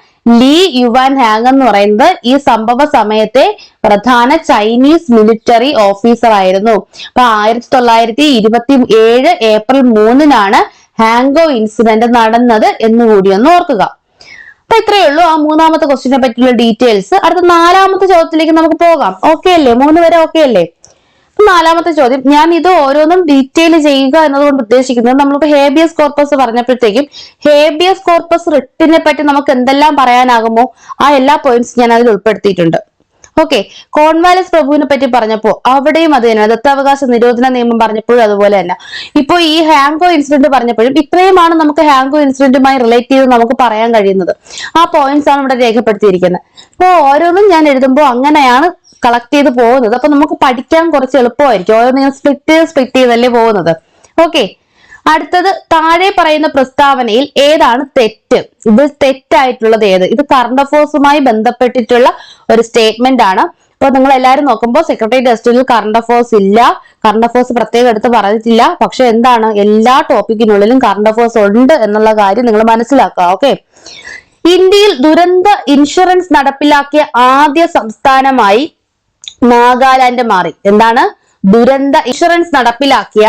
ലീ യുവാൻ ഹാങ് എന്ന് പറയുന്നത് ഈ സംഭവ സമയത്തെ പ്രധാന ചൈനീസ് മിലിറ്ററി ഓഫീസർ ആയിരുന്നു. അപ്പൊ 1927 ഏപ്രിൽ 3 ഹാങ്കോ ഇൻസിഡന്റ് നടന്നത് എന്നുകൂടി ഒന്ന് ഓർക്കുക. അപ്പൊ ഇത്രയേ ഉള്ളൂ ആ 3ാമത്തെ ക്വസ്റ്റിനെ പറ്റിയുള്ള ഡീറ്റെയിൽസ്. അടുത്ത 4ാമത്തെ ചോദ്യത്തിലേക്ക് നമുക്ക് പോകാം. ഓക്കെ അല്ലേ? 3 വരെ ഓക്കെ അല്ലേ? 4ാമത്തെ ചോദ്യം, ഞാൻ ഇത് ഓരോന്നും ഡീറ്റെയിൽ ചെയ്യുക എന്നതുകൊണ്ട് ഉദ്ദേശിക്കുന്നത്, നമ്മളിപ്പോ ഹേബിയസ് കോർപ്പസ് പറഞ്ഞപ്പോഴത്തേക്കും ഹേബിയസ് കോർപ്പസ് റിട്ടിനെ പറ്റി നമുക്ക് എന്തെല്ലാം പറയാനാകുമോ ആ എല്ലാ പോയിന്റ്സ് ഞാൻ അതിൽ ഉൾപ്പെടുത്തിയിട്ടുണ്ട്. ഓക്കെ, കോൺവാലിസ് പ്രഭുവിനെ പറ്റി പറഞ്ഞപ്പോ അവിടെയും അത് തന്നെ, ദത്താവകാശ നിരോധന നിയമം പറഞ്ഞപ്പോഴും അതുപോലെ തന്നെ. ഇപ്പൊ ഈ ഹാങ്കോ ഇൻസിഡന്റ് പറഞ്ഞപ്പോഴും ഇത്രയുമാണ് നമുക്ക് ഹാങ്കോ ഇൻസിഡന്റുമായി റിലേറ്റ് ചെയ്ത് നമുക്ക് പറയാൻ കഴിയുന്നത്. ആ പോയിന്റ്സ് ആണ് ഇവിടെ രേഖപ്പെടുത്തിയിരിക്കുന്നത്. അപ്പൊ ഓരോന്നും ഞാൻ എഴുതുമ്പോൾ അങ്ങനെയാണ് കളക്ട് ചെയ്ത് പോകുന്നത്. അപ്പൊ നമുക്ക് പഠിക്കാൻ കുറച്ച് എളുപ്പമായിരിക്കും. ഓരോന്നും സ്പ്ലിറ്റ് ചെയ്തല്ലേ പോകുന്നത്. ഓക്കെ, അടുത്തത് താഴെ പറയുന്ന പ്രസ്താവനയിൽ ഏതാണ് തെറ്റ്? ഇത് തെറ്റായിട്ടുള്ളത് ഏത്? ഇത് കറണ്ട് അഫയേഴ്സുമായി ബന്ധപ്പെട്ടിട്ടുള്ള ഒരു സ്റ്റേറ്റ്മെന്റ് ആണ്. അപ്പൊ നിങ്ങൾ എല്ലാവരും നോക്കുമ്പോൾ സെക്രട്ടറി ടെസ്റ്റിൽ കറണ്ട് അഫയേഴ്സ് ഇല്ല, കറണ്ട് അഫയേഴ്സ് പ്രത്യേകം എടുത്ത് പറഞ്ഞിട്ടില്ല. പക്ഷെ എന്താണ്, എല്ലാ ടോപ്പിക്കിനുള്ളിലും കറണ്ട് അഫയേഴ്സ് ഉണ്ട് എന്നുള്ള കാര്യം നിങ്ങൾ മനസ്സിലാക്കുക. ഓക്കെ, ഇന്ത്യയിൽ ദുരന്ത ഇൻഷുറൻസ് നടപ്പിലാക്കിയ ആദ്യ സംസ്ഥാനമായി നാഗാലാൻഡ് മാറി. എന്താണ്? ദുരന്ത ഇൻഷുറൻസ് നടപ്പിലാക്കിയ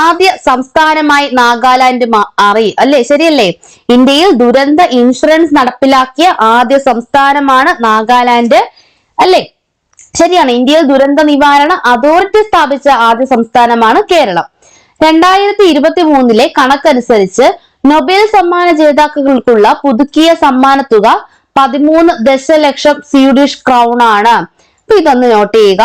ആദ്യ സംസ്ഥാനമായി നാഗാലാൻഡ് മാറി. അല്ലേ? ശരിയല്ലേ? ഇന്ത്യയിൽ ദുരന്ത ഇൻഷുറൻസ് നടപ്പിലാക്കിയ ആദ്യ സംസ്ഥാനമാണ് നാഗാലാൻഡ്. അല്ലേ? ശരിയാണ്. ഇന്ത്യയിൽ ദുരന്ത നിവാരണ അതോറിറ്റി സ്ഥാപിച്ച ആദ്യ സംസ്ഥാനമാണ് കേരളം. 2023 കണക്കനുസരിച്ച് നൊബേൽ സമ്മാന ജേതാക്കൾക്കുള്ള പുതുക്കിയ സമ്മാനത്തുക 13 ദശലക്ഷം സ്വീഡിഷ് ക്രൗൺ ആണ്. അപ്പൊ ഇതൊന്ന് നോട്ട് ചെയ്യുക.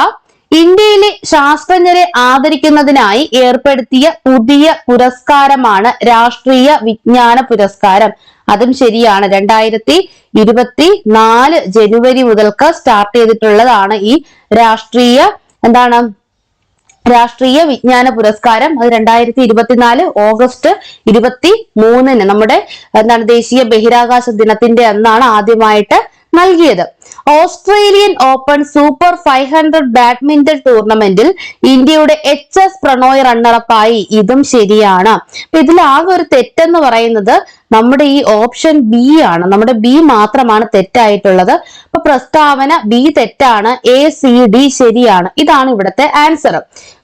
ഇന്ത്യയിലെ ശാസ്ത്രജ്ഞരെ ആദരിക്കുന്നതിനായി ഏർപ്പെടുത്തിയ പുതിയ പുരസ്കാരമാണ് രാഷ്ട്രീയ വിജ്ഞാന പുരസ്കാരം. അതും ശരിയാണ്. 2024 ജനുവരി മുതൽക്ക് സ്റ്റാർട്ട് ചെയ്തിട്ടുള്ളതാണ് ഈ രാഷ്ട്രീയ വിജ്ഞാന പുരസ്കാരം. അത് 2024 ഓഗസ്റ്റ് 23 നമ്മുടെ ദേശീയ ബഹിരാകാശ ദിനത്തിന്റെ അന്നാണ് ആദ്യമായിട്ട് നൽകിയത്. ഓസ്ട്രേലിയൻ ഓപ്പൺ സൂപ്പർ 500 ബാഡ്മിന്റൺ ടൂർണമെന്റിൽ ഇന്ത്യയുടെ HS പ്രണോയ് റണ്ണറപ്പായി. ഇതും ശരിയാണ്. അപ്പൊ ഇതിൽ ആകെ ഒരു തെറ്റെന്ന് പറയുന്നത് നമ്മുടെ ഈ ഓപ്ഷൻ ബി ആണ്. നമ്മുടെ ബി മാത്രമാണ് തെറ്റായിട്ടുള്ളത്. അപ്പൊ പ്രസ്താവന ബി തെറ്റാണ്, ACD ശരിയാണ്. ഇതാണ് ഇവിടുത്തെ ആൻസർ.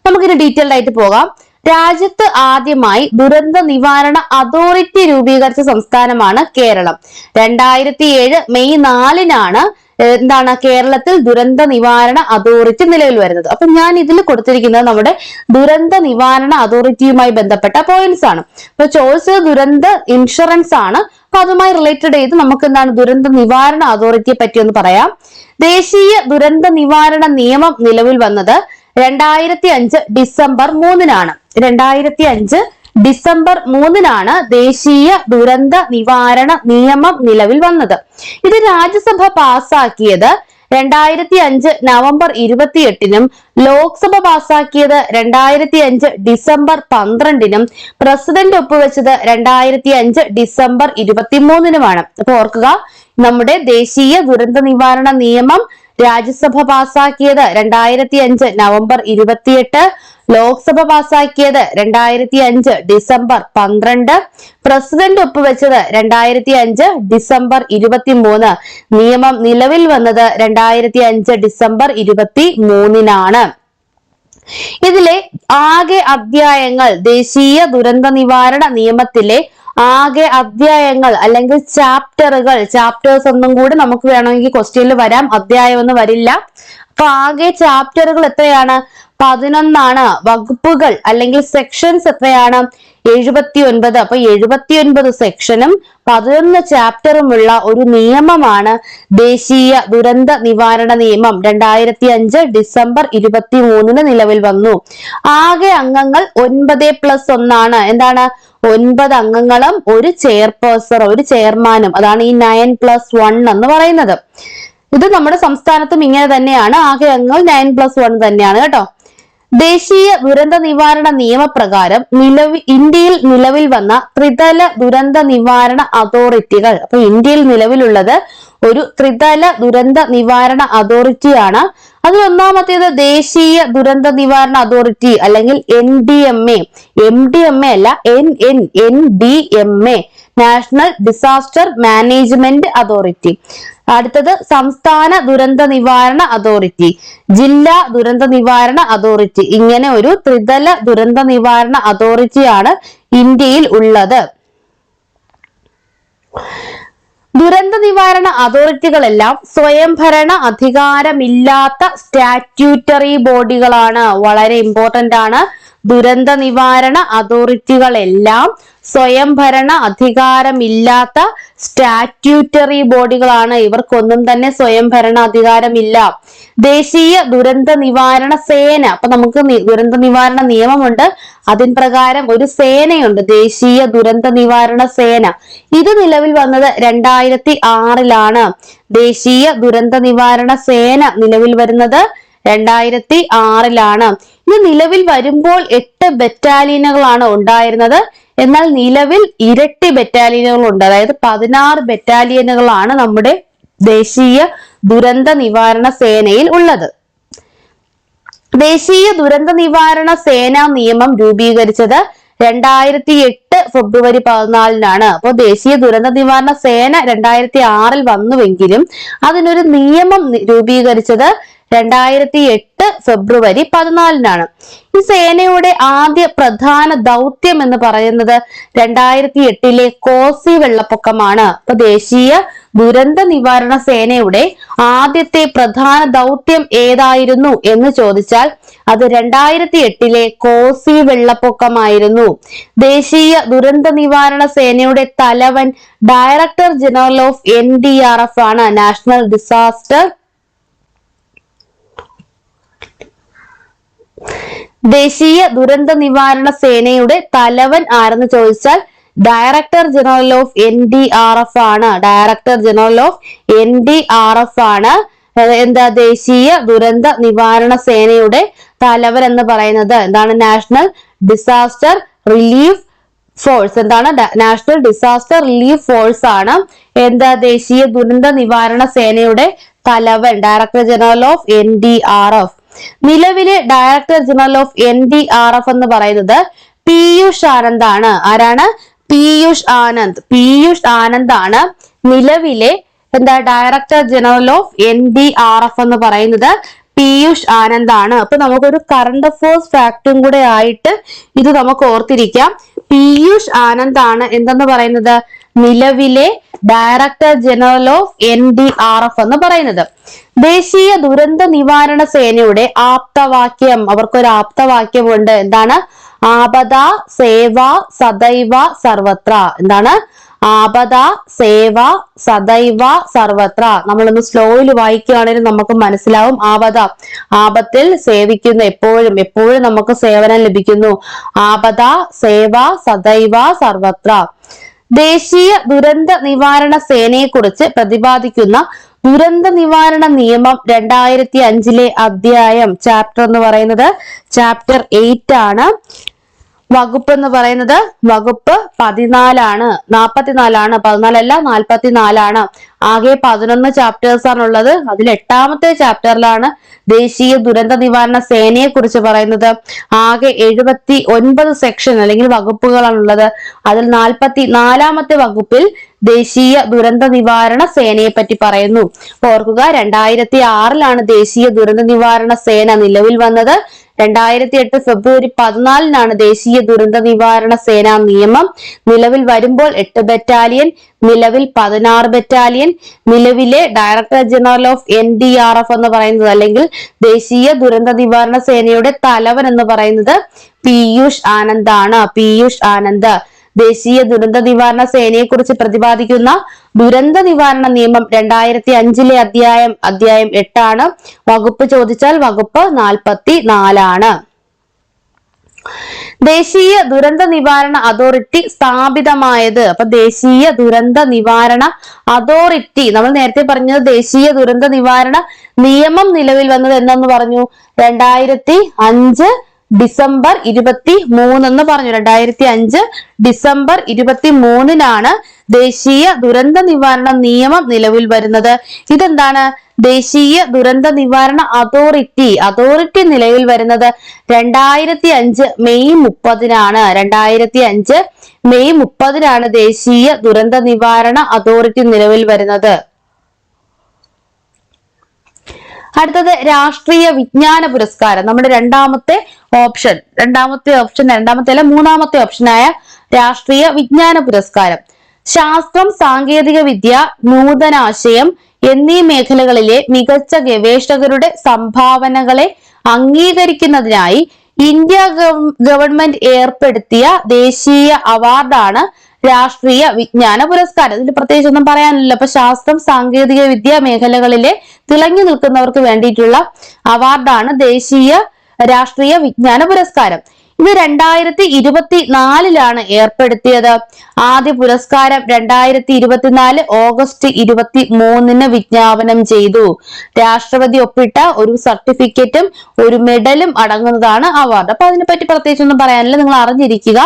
നമുക്കിത് ഡീറ്റെയിൽഡ് ആയിട്ട് പോകാം. രാജ്യത്ത് ആദ്യമായി ദുരന്ത നിവാരണ അതോറിറ്റി രൂപീകരിച്ച സംസ്ഥാനമാണ് കേരളം. 2007 മെയ് 4 എന്താണ് കേരളത്തിൽ ദുരന്ത നിവാരണ അതോറിറ്റി നിലവിൽ വരുന്നത്. അപ്പൊ ഞാൻ ഇതിൽ കൊടുത്തിരിക്കുന്നത് നമ്മുടെ ദുരന്ത നിവാരണ അതോറിറ്റിയുമായി ബന്ധപ്പെട്ട പോയിന്റ്സ് ആണ്. അപ്പൊ ചോയ്സ് ദുരന്ത ഇൻഷുറൻസ് ആണ്. അപ്പൊ അതുമായി റിലേറ്റഡ് ചെയ്ത് നമുക്ക് എന്താണ് ദുരന്ത നിവാരണ അതോറിറ്റിയെ പറ്റി ഒന്ന് പറയാം. ദേശീയ ദുരന്ത നിവാരണ നിയമം നിലവിൽ വന്നത് 2005 ഡിസംബർ 3-നാണ്. 2005 ഡിസംബർ 3-നാണ് ദേശീയ ദുരന്ത നിവാരണ നിയമം നിലവിൽ വന്നത്. ഇത് രാജ്യസഭ പാസാക്കിയത് 2005 നവംബർ 28-നും ലോക്സഭ പാസാക്കിയത് 2005 ഡിസംബർ 12-നും പ്രസിഡന്റ് ഒപ്പുവെച്ചത് 2005 ഡിസംബർ 23-നുമാണ്. അപ്പൊ ഓർക്കുക, നമ്മുടെ ദേശീയ ദുരന്ത നിവാരണ നിയമം രാജ്യസഭ പാസാക്കിയത് 2005 നവംബർ 28, ലോക്സഭ പാസാക്കിയത് 2005 ഡിസംബർ 12, പ്രസിഡന്റ് ഒപ്പുവെച്ചത് 2005 ഡിസംബർ 23. നിയമം നിലവിൽ വന്നത് 2005 ഡിസംബർ 23-നാണ്. ഇതിലെ ആകെ അധ്യായങ്ങൾ, ദേശീയ ദുരന്ത നിവാരണ നിയമത്തിലെ ആകെ അധ്യായങ്ങൾ അല്ലെങ്കിൽ ചാപ്റ്റേഴ്സ് ഒന്നും കൂടി നമുക്ക് വേണമെങ്കിൽ ക്വസ്റ്റ്യനിൽ വരാം, അധ്യായം ഒന്നും വരില്ല. അപ്പൊ ആകെ ചാപ്റ്ററുകൾ എത്രയാണ്? 11 വകുപ്പുകൾ അല്ലെങ്കിൽ സെക്ഷൻസ് എത്രയാണ്? 79. അപ്പൊ 79 സെക്ഷനും 11 ചാപ്റ്ററുമുള്ള ഒരു നിയമമാണ് ദേശീയ ദുരന്ത നിവാരണ നിയമം. 2005 ഡിസംബർ 23-ന് നിലവിൽ വന്നു. ആകെ അംഗങ്ങൾ 9+1. എന്താണ്? 9 അംഗങ്ങളും ഒരു ചെയർപേഴ്സണും ഒരു ചെയർമാനും. അതാണ് ഈ 9+1 എന്ന് പറയുന്നത്. ഇത് നമ്മുടെ സംസ്ഥാനത്തും ഇങ്ങനെ തന്നെയാണ്. ആകെ അംഗങ്ങൾ 9+1 തന്നെയാണ് കേട്ടോ. ദേശീയ ദുരന്ത നിവാരണ നിയമപ്രകാരം ഇന്ത്യയിൽ നിലവിൽ വന്ന ത്രിതല ദുരന്ത നിവാരണ അതോറിറ്റികൾ. അപ്പൊ ഇന്ത്യയിൽ നിലവിലുള്ളത് ഒരു ത്രിതല ദുരന്ത നിവാരണ അതോറിറ്റിയാണ്. അതിൽ ഒന്നാമത്തേത് ദേശീയ ദുരന്ത നിവാരണ അതോറിറ്റി അല്ലെങ്കിൽ NDMA. MDMA അല്ല, NDMA, national disaster management authority. അടുത്തത് സംസ്ഥാന ദുരന്ത നിവാരണ അതോറിറ്റി, ജില്ലാ ദുരന്ത നിവാരണ അതോറിറ്റി. ഇങ്ങനെ ഒരു ത്രിതല ദുരന്ത നിവാരണ അതോറിറ്റിയാണ് ഇന്ത്യയിൽ ഉള്ളത്. ദുരന്ത നിവാരണ അതോറിറ്റികളെല്ലാം സ്വയംഭരണ അധികാരമില്ലാത്ത സ്റ്റാറ്റ്യൂട്ടറി ബോഡികളാണ്. വളരെ ഇമ്പോർട്ടന്റ് ആണ്. ദുരന്ത നിവാരണ അതോറിറ്റികളെല്ലാം സ്വയംഭരണ അധികാരമില്ലാത്ത സ്റ്റാറ്റ്യൂട്ടറി ബോഡികളാണ്. ഇവർക്കൊന്നും തന്നെ സ്വയംഭരണ അധികാരമില്ല. ദേശീയ ദുരന്ത നിവാരണ സേന. അപ്പൊ നമുക്ക് ദുരന്ത നിവാരണ നിയമമുണ്ട്, അതിൻ പ്രകാരം ഒരു സേനയുണ്ട്, ദേശീയ ദുരന്ത നിവാരണ സേന. ഇത് നിലവിൽ വന്നത് 2006-ലാണ്. ദേശീയ ദുരന്ത നിവാരണ സേന നിലവിൽ വരുന്നത് 2006-ലാണ്. ഇത് നിലവിൽ വരുമ്പോൾ 8 ബറ്റാലിയനുകളാണ് ഉണ്ടായിരുന്നത്. എന്നാൽ നിലവിൽ ഇരട്ടി ബറ്റാലിയനുകൾ ഉണ്ട്. അതായത് 16 ബറ്റാലിയനുകളാണ് നമ്മുടെ ദേശീയ ദുരന്ത നിവാരണ സേനയിൽ ഉള്ളത്. ദേശീയ ദുരന്ത നിവാരണ സേനാ നിയമം രൂപീകരിച്ചത് 2008 ഫെബ്രുവരി 14-നാണ്. അപ്പോൾ ദേശീയ ദുരന്ത നിവാരണ സേന 2006-ൽ വന്നുവെങ്കിലും അതിനൊരു നിയമം രൂപീകരിച്ചത് 2008 ഫെബ്രുവരി 14-നാണ്. ഈ സേനയുടെ ആദ്യ പ്രധാന ദൗത്യം എന്ന് പറയുന്നത് 2008-ലെ കോസി വെള്ളപ്പൊക്കമാണ്. അപ്പൊ ദേശീയ ദുരന്ത നിവാരണ സേനയുടെ ആദ്യത്തെ പ്രധാന ദൗത്യം ഏതായിരുന്നു എന്ന് ചോദിച്ചാൽ അത് 2008-ലെ കോസി വെള്ളപ്പൊക്കമായിരുന്നു. ദേശീയ ദുരന്ത നിവാരണ സേനയുടെ തലവൻ ഡയറക്ടർ ജനറൽ ഓഫ് NDRF ആണ്, നാഷണൽ ഡിസാസ്റ്റർ. ദേശീയ ദുരന്ത നിവാരണ സേനയുടെ തലവൻ ആരെന്ന് ചോദിച്ചാൽ ഡയറക്ടർ ജനറൽ ഓഫ് NDRF ആണ്. ഡയറക്ടർ ജനറൽ ഓഫ് NDRF ആണ് എന്താ ദേശീയ ദുരന്ത നിവാരണ സേനയുടെ തലവൻ എന്ന് പറയുന്നത്. എന്താണ്? National disaster relief force. എന്താണ്? നാഷണൽ ഡിസാസ്റ്റർ റിലീഫ് ഫോഴ്സ് ആണ് എന്താ ദേശീയ ദുരന്ത നിവാരണ സേനയുടെ തലവൻ, ഡയറക്ടർ ജനറൽ ഓഫ് NDRF. നിലവിലെ ഡയറക്ടർ ജനറൽ ഓഫ് NDRF എന്ന് പറയുന്നത് പീയൂഷ് ആനന്ദ് ആണ്. ആരാണ്? പീയൂഷ് ആനന്ദ് ആണ് നിലവിലെ ഡയറക്ടർ ജനറൽ ഓഫ് NDRF എന്ന് പറയുന്നത് പീയൂഷ് ആനന്ദ് ആണ്. അപ്പൊ നമുക്കൊരു കറണ്ട് അഫയേഴ്സ് ഫാക്ടും കൂടെ ആയിട്ട് ഇത് നമുക്ക് ഓർത്തിരിക്കാം. പീയൂഷ് ആനന്ദ് ആണ് എന്തെന്ന് പറയുന്നത് നിലവിലെ ഡയറക്ടർ ജനറൽ ഓഫ് NDRF എന്ന് പറയുന്നത്? ദേശീയ ദുരന്ത നിവാരണ സേനയുടെ ആപ്തവാക്യം, അവർക്കൊരു ആപ്തവാക്യമുണ്ട്. എന്താണ്? ആപദ സേവ സദൈവ സർവത്ര. എന്താണ്? ആപദ സേവ സദൈവ സർവത്ര. നമ്മളൊന്ന് സ്ലോയിൽ വായിക്കുകയാണെങ്കിൽ നമുക്ക് മനസ്സിലാവും. ആപദ, ആപത്തിൽ സേവിക്കുന്നു, എപ്പോഴും എപ്പോഴും നമുക്ക് സേവനം ലഭിക്കുന്നു. ആപദ സേവ സദൈവ സർവത്ര. ദേശീയ ദുരന്ത നിവാരണ സേനയെ കുറിച്ച് പ്രതിപാദിക്കുന്ന ദുരന്ത നിവാരണ നിയമം 2005 അധ്യായം, ചാപ്റ്റർ എന്ന് പറയുന്നത് ചാപ്റ്റർ 8 ആണ്. വകുപ്പ് എന്ന് പറയുന്നത് വകുപ്പ് 14 44 14 44. ആകെ 11 ചാപ്റ്റേഴ്സ് ആണുള്ളത്. അതിൽ 8ാമത്തെ ചാപ്റ്ററിലാണ് ദേശീയ ദുരന്ത നിവാരണ സേനയെ കുറിച്ച് പറയുന്നത്. ആകെ 79 സെക്ഷൻ അല്ലെങ്കിൽ വകുപ്പുകളാണുള്ളത്. അതിൽ 44ാമത്തെ വകുപ്പിൽ ദേശീയ ദുരന്ത നിവാരണ സേനയെ പറ്റി പറയുന്നു. ഓർക്കുക, 2006 ദേശീയ ദുരന്ത നിവാരണ സേന നിലവിൽ വന്നത്. 2008 ഫെബ്രുവരി 14 ദേശീയ ദുരന്ത നിവാരണ സേനാ നിയമം നിലവിൽ വരുമ്പോൾ 8 ബറ്റാലിയൻ, നിലവിൽ 16 ബറ്റാലിയൻ. നിലവിലെ ഡയറക്ടർ ജനറൽ ഓഫ് NDRF എന്ന് പറയുന്നത് അല്ലെങ്കിൽ ദേശീയ ദുരന്ത നിവാരണ സേനയുടെ തലവൻ എന്ന് പറയുന്നത് പീയൂഷ് ആനന്ദ് ആണ്. പീയൂഷ് ആനന്ദ്. ദേശീയ ദുരന്ത നിവാരണ സേനയെ കുറിച്ച് പ്രതിപാദിക്കുന്ന ദുരന്ത നിവാരണ നിയമം 2005 അധ്യായം 8 ആണ്. വകുപ്പ് ചോദിച്ചാൽ വകുപ്പ് 44. ദേശീയ ദുരന്ത നിവാരണ അതോറിറ്റി സ്ഥാപിതമായത്. അപ്പൊ ദേശീയ ദുരന്ത നിവാരണ അതോറിറ്റി, നമ്മൾ നേരത്തെ പറഞ്ഞത് ദേശീയ ദുരന്ത നിവാരണ നിയമം നിലവിൽ വന്നത് എന്നു പറഞ്ഞു? 2005 ഡിസംബർ 23 എന്ന് പറഞ്ഞു. 2005 ഡിസംബർ 23 ദേശീയ ദുരന്ത നിവാരണ നിയമം നിലവിൽ വരുന്നത്. ഇതെന്താണ്? ദേശീയ ദുരന്ത നിവാരണ അതോറിറ്റി നിലവിൽ വരുന്നത് 2005 മെയ് 30. 2005 മെയ് 30 ദേശീയ ദുരന്ത നിവാരണ അതോറിറ്റി നിലവിൽ വരുന്നത്. അടുത്തത് രാഷ്ട്രീയ വിജ്ഞാന പുരസ്കാരം. നമ്മുടെ രണ്ടാമത്തെ മൂന്നാമത്തെ ഓപ്ഷനായ രാഷ്ട്രീയ വിജ്ഞാന പുരസ്കാരം. ശാസ്ത്രം, സാങ്കേതിക വിദ്യ, നൂതനാശയം എന്നീ മേഖലകളിലെ മികച്ച ഗവേഷകരുടെ സംഭാവനകളെ അംഗീകരിക്കുന്നതിനായി ഇന്ത്യ ഗവൺമെന്റ് ഏർപ്പെടുത്തിയ ദേശീയ അവാർഡാണ് രാഷ്ട്രീയ വിജ്ഞാന പുരസ്കാരം. ഇതിൽ പ്രത്യേകിച്ച് ഒന്നും പറയാനില്ല. അപ്പൊ ശാസ്ത്രം, സാങ്കേതിക വിദ്യ മേഖലകളിലെ തിളങ്ങി നിൽക്കുന്നവർക്ക് വേണ്ടിയിട്ടുള്ള അവാർഡാണ് ദേശീയ രാഷ്ട്രീയ വിജ്ഞാന പുരസ്കാരം. ഇത് 2024 ഏർപ്പെടുത്തിയത്. ആദ്യ പുരസ്കാരം 2024 ഓഗസ്റ്റ് 23 വിജ്ഞാപനം ചെയ്തു. രാഷ്ട്രപതി ഒപ്പിട്ട ഒരു സർട്ടിഫിക്കറ്റും ഒരു മെഡലും അടങ്ങുന്നതാണ് അവാർഡ്. അപ്പൊ അതിനെപ്പറ്റി പ്രത്യേകിച്ചൊന്നും പറയാനില്ല, നിങ്ങൾ അറിഞ്ഞിരിക്കുക.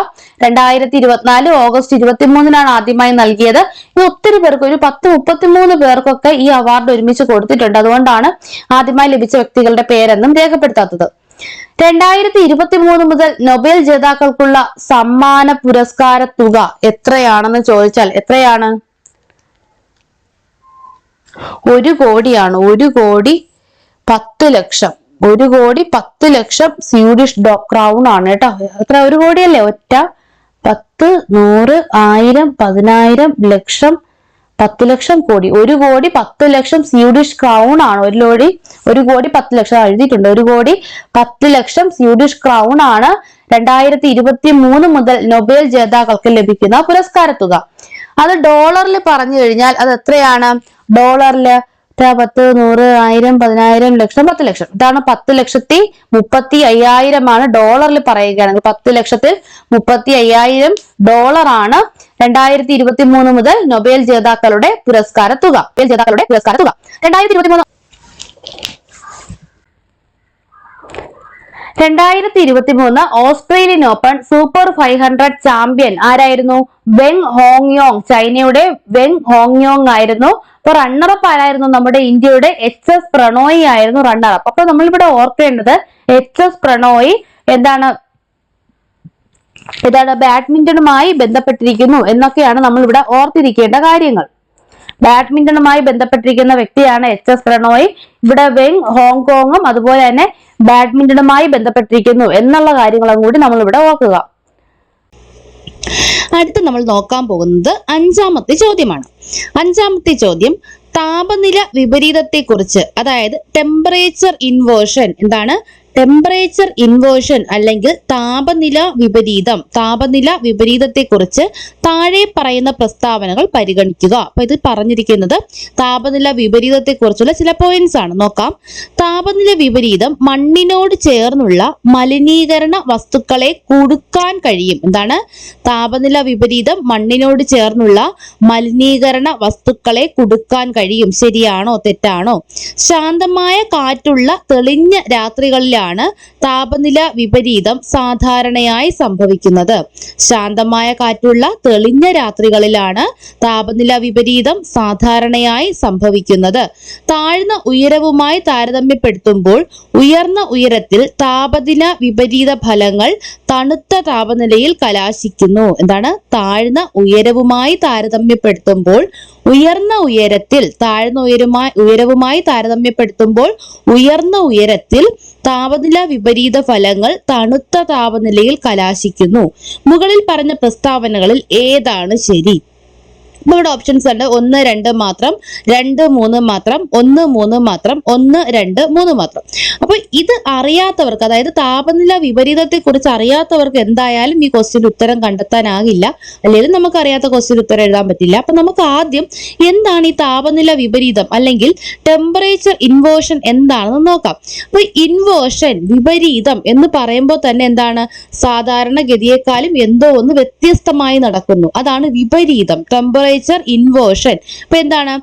2024 ഓഗസ്റ്റ് 23 ആദ്യമായി നൽകിയത്. ഇത് ഒത്തിരി പേർക്ക്, ഒരു 10-33 പേർക്കൊക്കെ ഈ അവാർഡ് ഒരുമിച്ച് കൊടുത്തിട്ടുണ്ട്. അതുകൊണ്ടാണ് ആദ്യമായി ലഭിച്ച വ്യക്തികളുടെ പേരൊന്നും രേഖപ്പെടുത്താത്തത്. 2023 മുതൽ നൊബേൽ ജേതാക്കൾക്കുള്ള സമ്മാന പുരസ്കാര തുക എത്രയാണെന്ന് ചോദിച്ചാൽ എത്രയാണ്? 1 കോടിയാണ്. 1 കോടി 10 ലക്ഷം. 1 കോടി 10 ലക്ഷം സ്വീഡിഷ് ക്രൗൺ ആണ് കേട്ടോ. എത്ര? 1 കോടിയല്ലേ? ഒറ്റ 10, 100, 1000, 10,000, ലക്ഷം, 10 ലക്ഷം, കോടി. 1 കോടി 10 ലക്ഷം സ്വീഡിഷ് ക്രൗൺ ആണ്. 1 കോടി 10 ലക്ഷം എഴുതിയിട്ടുണ്ട്. 1 കോടി 10 ലക്ഷം സ്വീഡിഷ് ക്രൗൺ ആണ് 2023 മുതൽ നൊബേൽ ജേതാക്കൾക്ക് ലഭിക്കുന്ന പുരസ്കാര തുക. അത് ഡോളറിൽ പറഞ്ഞു കഴിഞ്ഞാൽ അത് എത്രയാണ്? ഡോളറില് 10, 100, 1000, 10,000, ലക്ഷം, 10 ലക്ഷം. ഇതാണ് 10,35,000 ആണ് ഡോളറിൽ പറയുകയാണെങ്കിൽ. 10,35,000 ഡോളറാണ് 2023 മുതൽ നൊബേൽ ജേതാക്കളുടെ പുരസ്കാര തുക. 2023 ഓസ്ട്രേലിയൻ ഓപ്പൺ സൂപ്പർ 500 ചാമ്പ്യൻ ആരായിരുന്നു? വെങ് ഹോങ്യോങ്. ചൈനയുടെ വെങ് ഹോങ്യോങ് ആയിരുന്നു. അപ്പൊ റണ്ണറപ്പ് ആരായിരുന്നു? നമ്മുടെ ഇന്ത്യയുടെ HS പ്രണോയി ആയിരുന്നു റണ്ണറപ്പ്. അപ്പൊ നമ്മളിവിടെ ഓർക്കേണ്ടത് HS പ്രണോയി എന്താണ് ബാഡ്മിന്റണുമായി ബന്ധപ്പെട്ടിരിക്കുന്നു എന്നൊക്കെയാണ് നമ്മൾ ഇവിടെ ഓർത്തിരിക്കേണ്ട കാര്യങ്ങൾ. ബാഡ്മിന്റണുമായി ബന്ധപ്പെട്ടിരിക്കുന്ന വ്യക്തിയാണ് HS പ്രണോയി. ഇവിടെ വെങ് ഹോങ്കോങ്ങും അതുപോലെ തന്നെ ബാഡ്മിന്റണുമായി ബന്ധപ്പെട്ടിരിക്കുന്നു എന്നുള്ള കാര്യങ്ങളും കൂടി നമ്മൾ ഇവിടെ ഓർക്കുക. അടുത്ത് നമ്മൾ നോക്കാൻ പോകുന്നത് 5ാമത്തെ ചോദ്യമാണ്. 5ാമത്തെ ചോദ്യം താപനില വിപരീതത്തെക്കുറിച്ച്, അതായത് ടെമ്പറേച്ചർ ഇൻവേർഷൻ. എന്താണ് ടെമ്പറേച്ചർ ഇൻവേർഷൻ അല്ലെങ്കിൽ താപനില വിപരീതത്തെക്കുറിച്ച് താഴെ പറയുന്ന പ്രസ്താവനകൾ പരിഗണിക്കുക. അപ്പൊ ഇത് പറഞ്ഞിരിക്കുന്നത് താപനില വിപരീതത്തെക്കുറിച്ചുള്ള ചില പോയിന്റ്സ് ആണ്. നോക്കാം. താപനില വിപരീതം മണ്ണിനോട് ചേർന്നുള്ള മലിനീകരണ വസ്തുക്കളെ കുടുക്കാൻ കഴിയും. എന്താണ് താപനില വിപരീതം മണ്ണിനോട് ചേർന്നുള്ള മലിനീകരണ വസ്തുക്കളെ കുടുക്കാൻ കഴിയും. ശരിയാണോ തെറ്റാണോ? ശാന്തമായ കാറ്റുള്ള തെളിഞ്ഞ രാത്രികളിലാണ് താപനില വിപരീതം സാധാരണയായി സംഭവിക്കുന്നത്. ശാന്തമായ കാറ്റുള്ള തെളിഞ്ഞ രാത്രികളിലാണ് താപനില വിപരീതം സാധാരണയായി സംഭവിക്കുന്നത്. താഴ്ന്ന ഉയരവുമായി താരതമ്യപ്പെടുത്തുമ്പോൾ ഉയർന്ന ഉയരത്തിൽ താപനില വിപരീത ഫലങ്ങൾ തണുത്ത താപനിലയിൽ കലാശിക്കുന്നു. എന്താണ് താഴ്ന്ന ഉയരവുമായി താരതമ്യപ്പെടുത്തുമ്പോൾ ഉയർന്ന ഉയരത്തിൽ താപനില വിപരീത ഫലങ്ങൾ തണുത്ത താപനിലയിൽ കലാശിക്കുന്നു. മുകളിൽ പറഞ്ഞ പ്രസ്താവനകളിൽ ഏതാണ് ശരി? ഇവിടെ ഓപ്ഷൻസ് ഉണ്ട്. 1, 2 മാത്രം, 2, 3 മാത്രം, 1, 3 മാത്രം, 1, 2, 3 മാത്രം. അപ്പൊ ഇത് അറിയാത്തവർക്ക്, അതായത് താപനില വിപരീതത്തെ കുറിച്ച് അറിയാത്തവർക്ക് എന്തായാലും ഈ ക്വസ്റ്റ്യൻ ഉത്തരം കണ്ടെത്താനാകില്ല. അല്ലെങ്കിൽ നമുക്ക് അറിയാത്ത ക്വസ്റ്റ്യൻ ഉത്തരം എഴുതാൻ പറ്റില്ല. അപ്പൊ നമുക്ക് ആദ്യം എന്താണ് ഈ താപനില വിപരീതം അല്ലെങ്കിൽ ടെമ്പറേച്ചർ ഇൻവേർഷൻ എന്താണെന്ന് നോക്കാം. അപ്പൊ ഇൻവേർഷൻ, വിപരീതം എന്ന് പറയുമ്പോൾ തന്നെ എന്താണ് സാധാരണഗതിയെക്കാളും എന്തോ ഒന്ന് വ്യത്യസ്തമായി നടക്കുന്നു. അതാണ് വിപരീതം, ടെമ്പറേച്ചർ ഇൻവേർഷൻ. അപ്പൊ എന്താണ്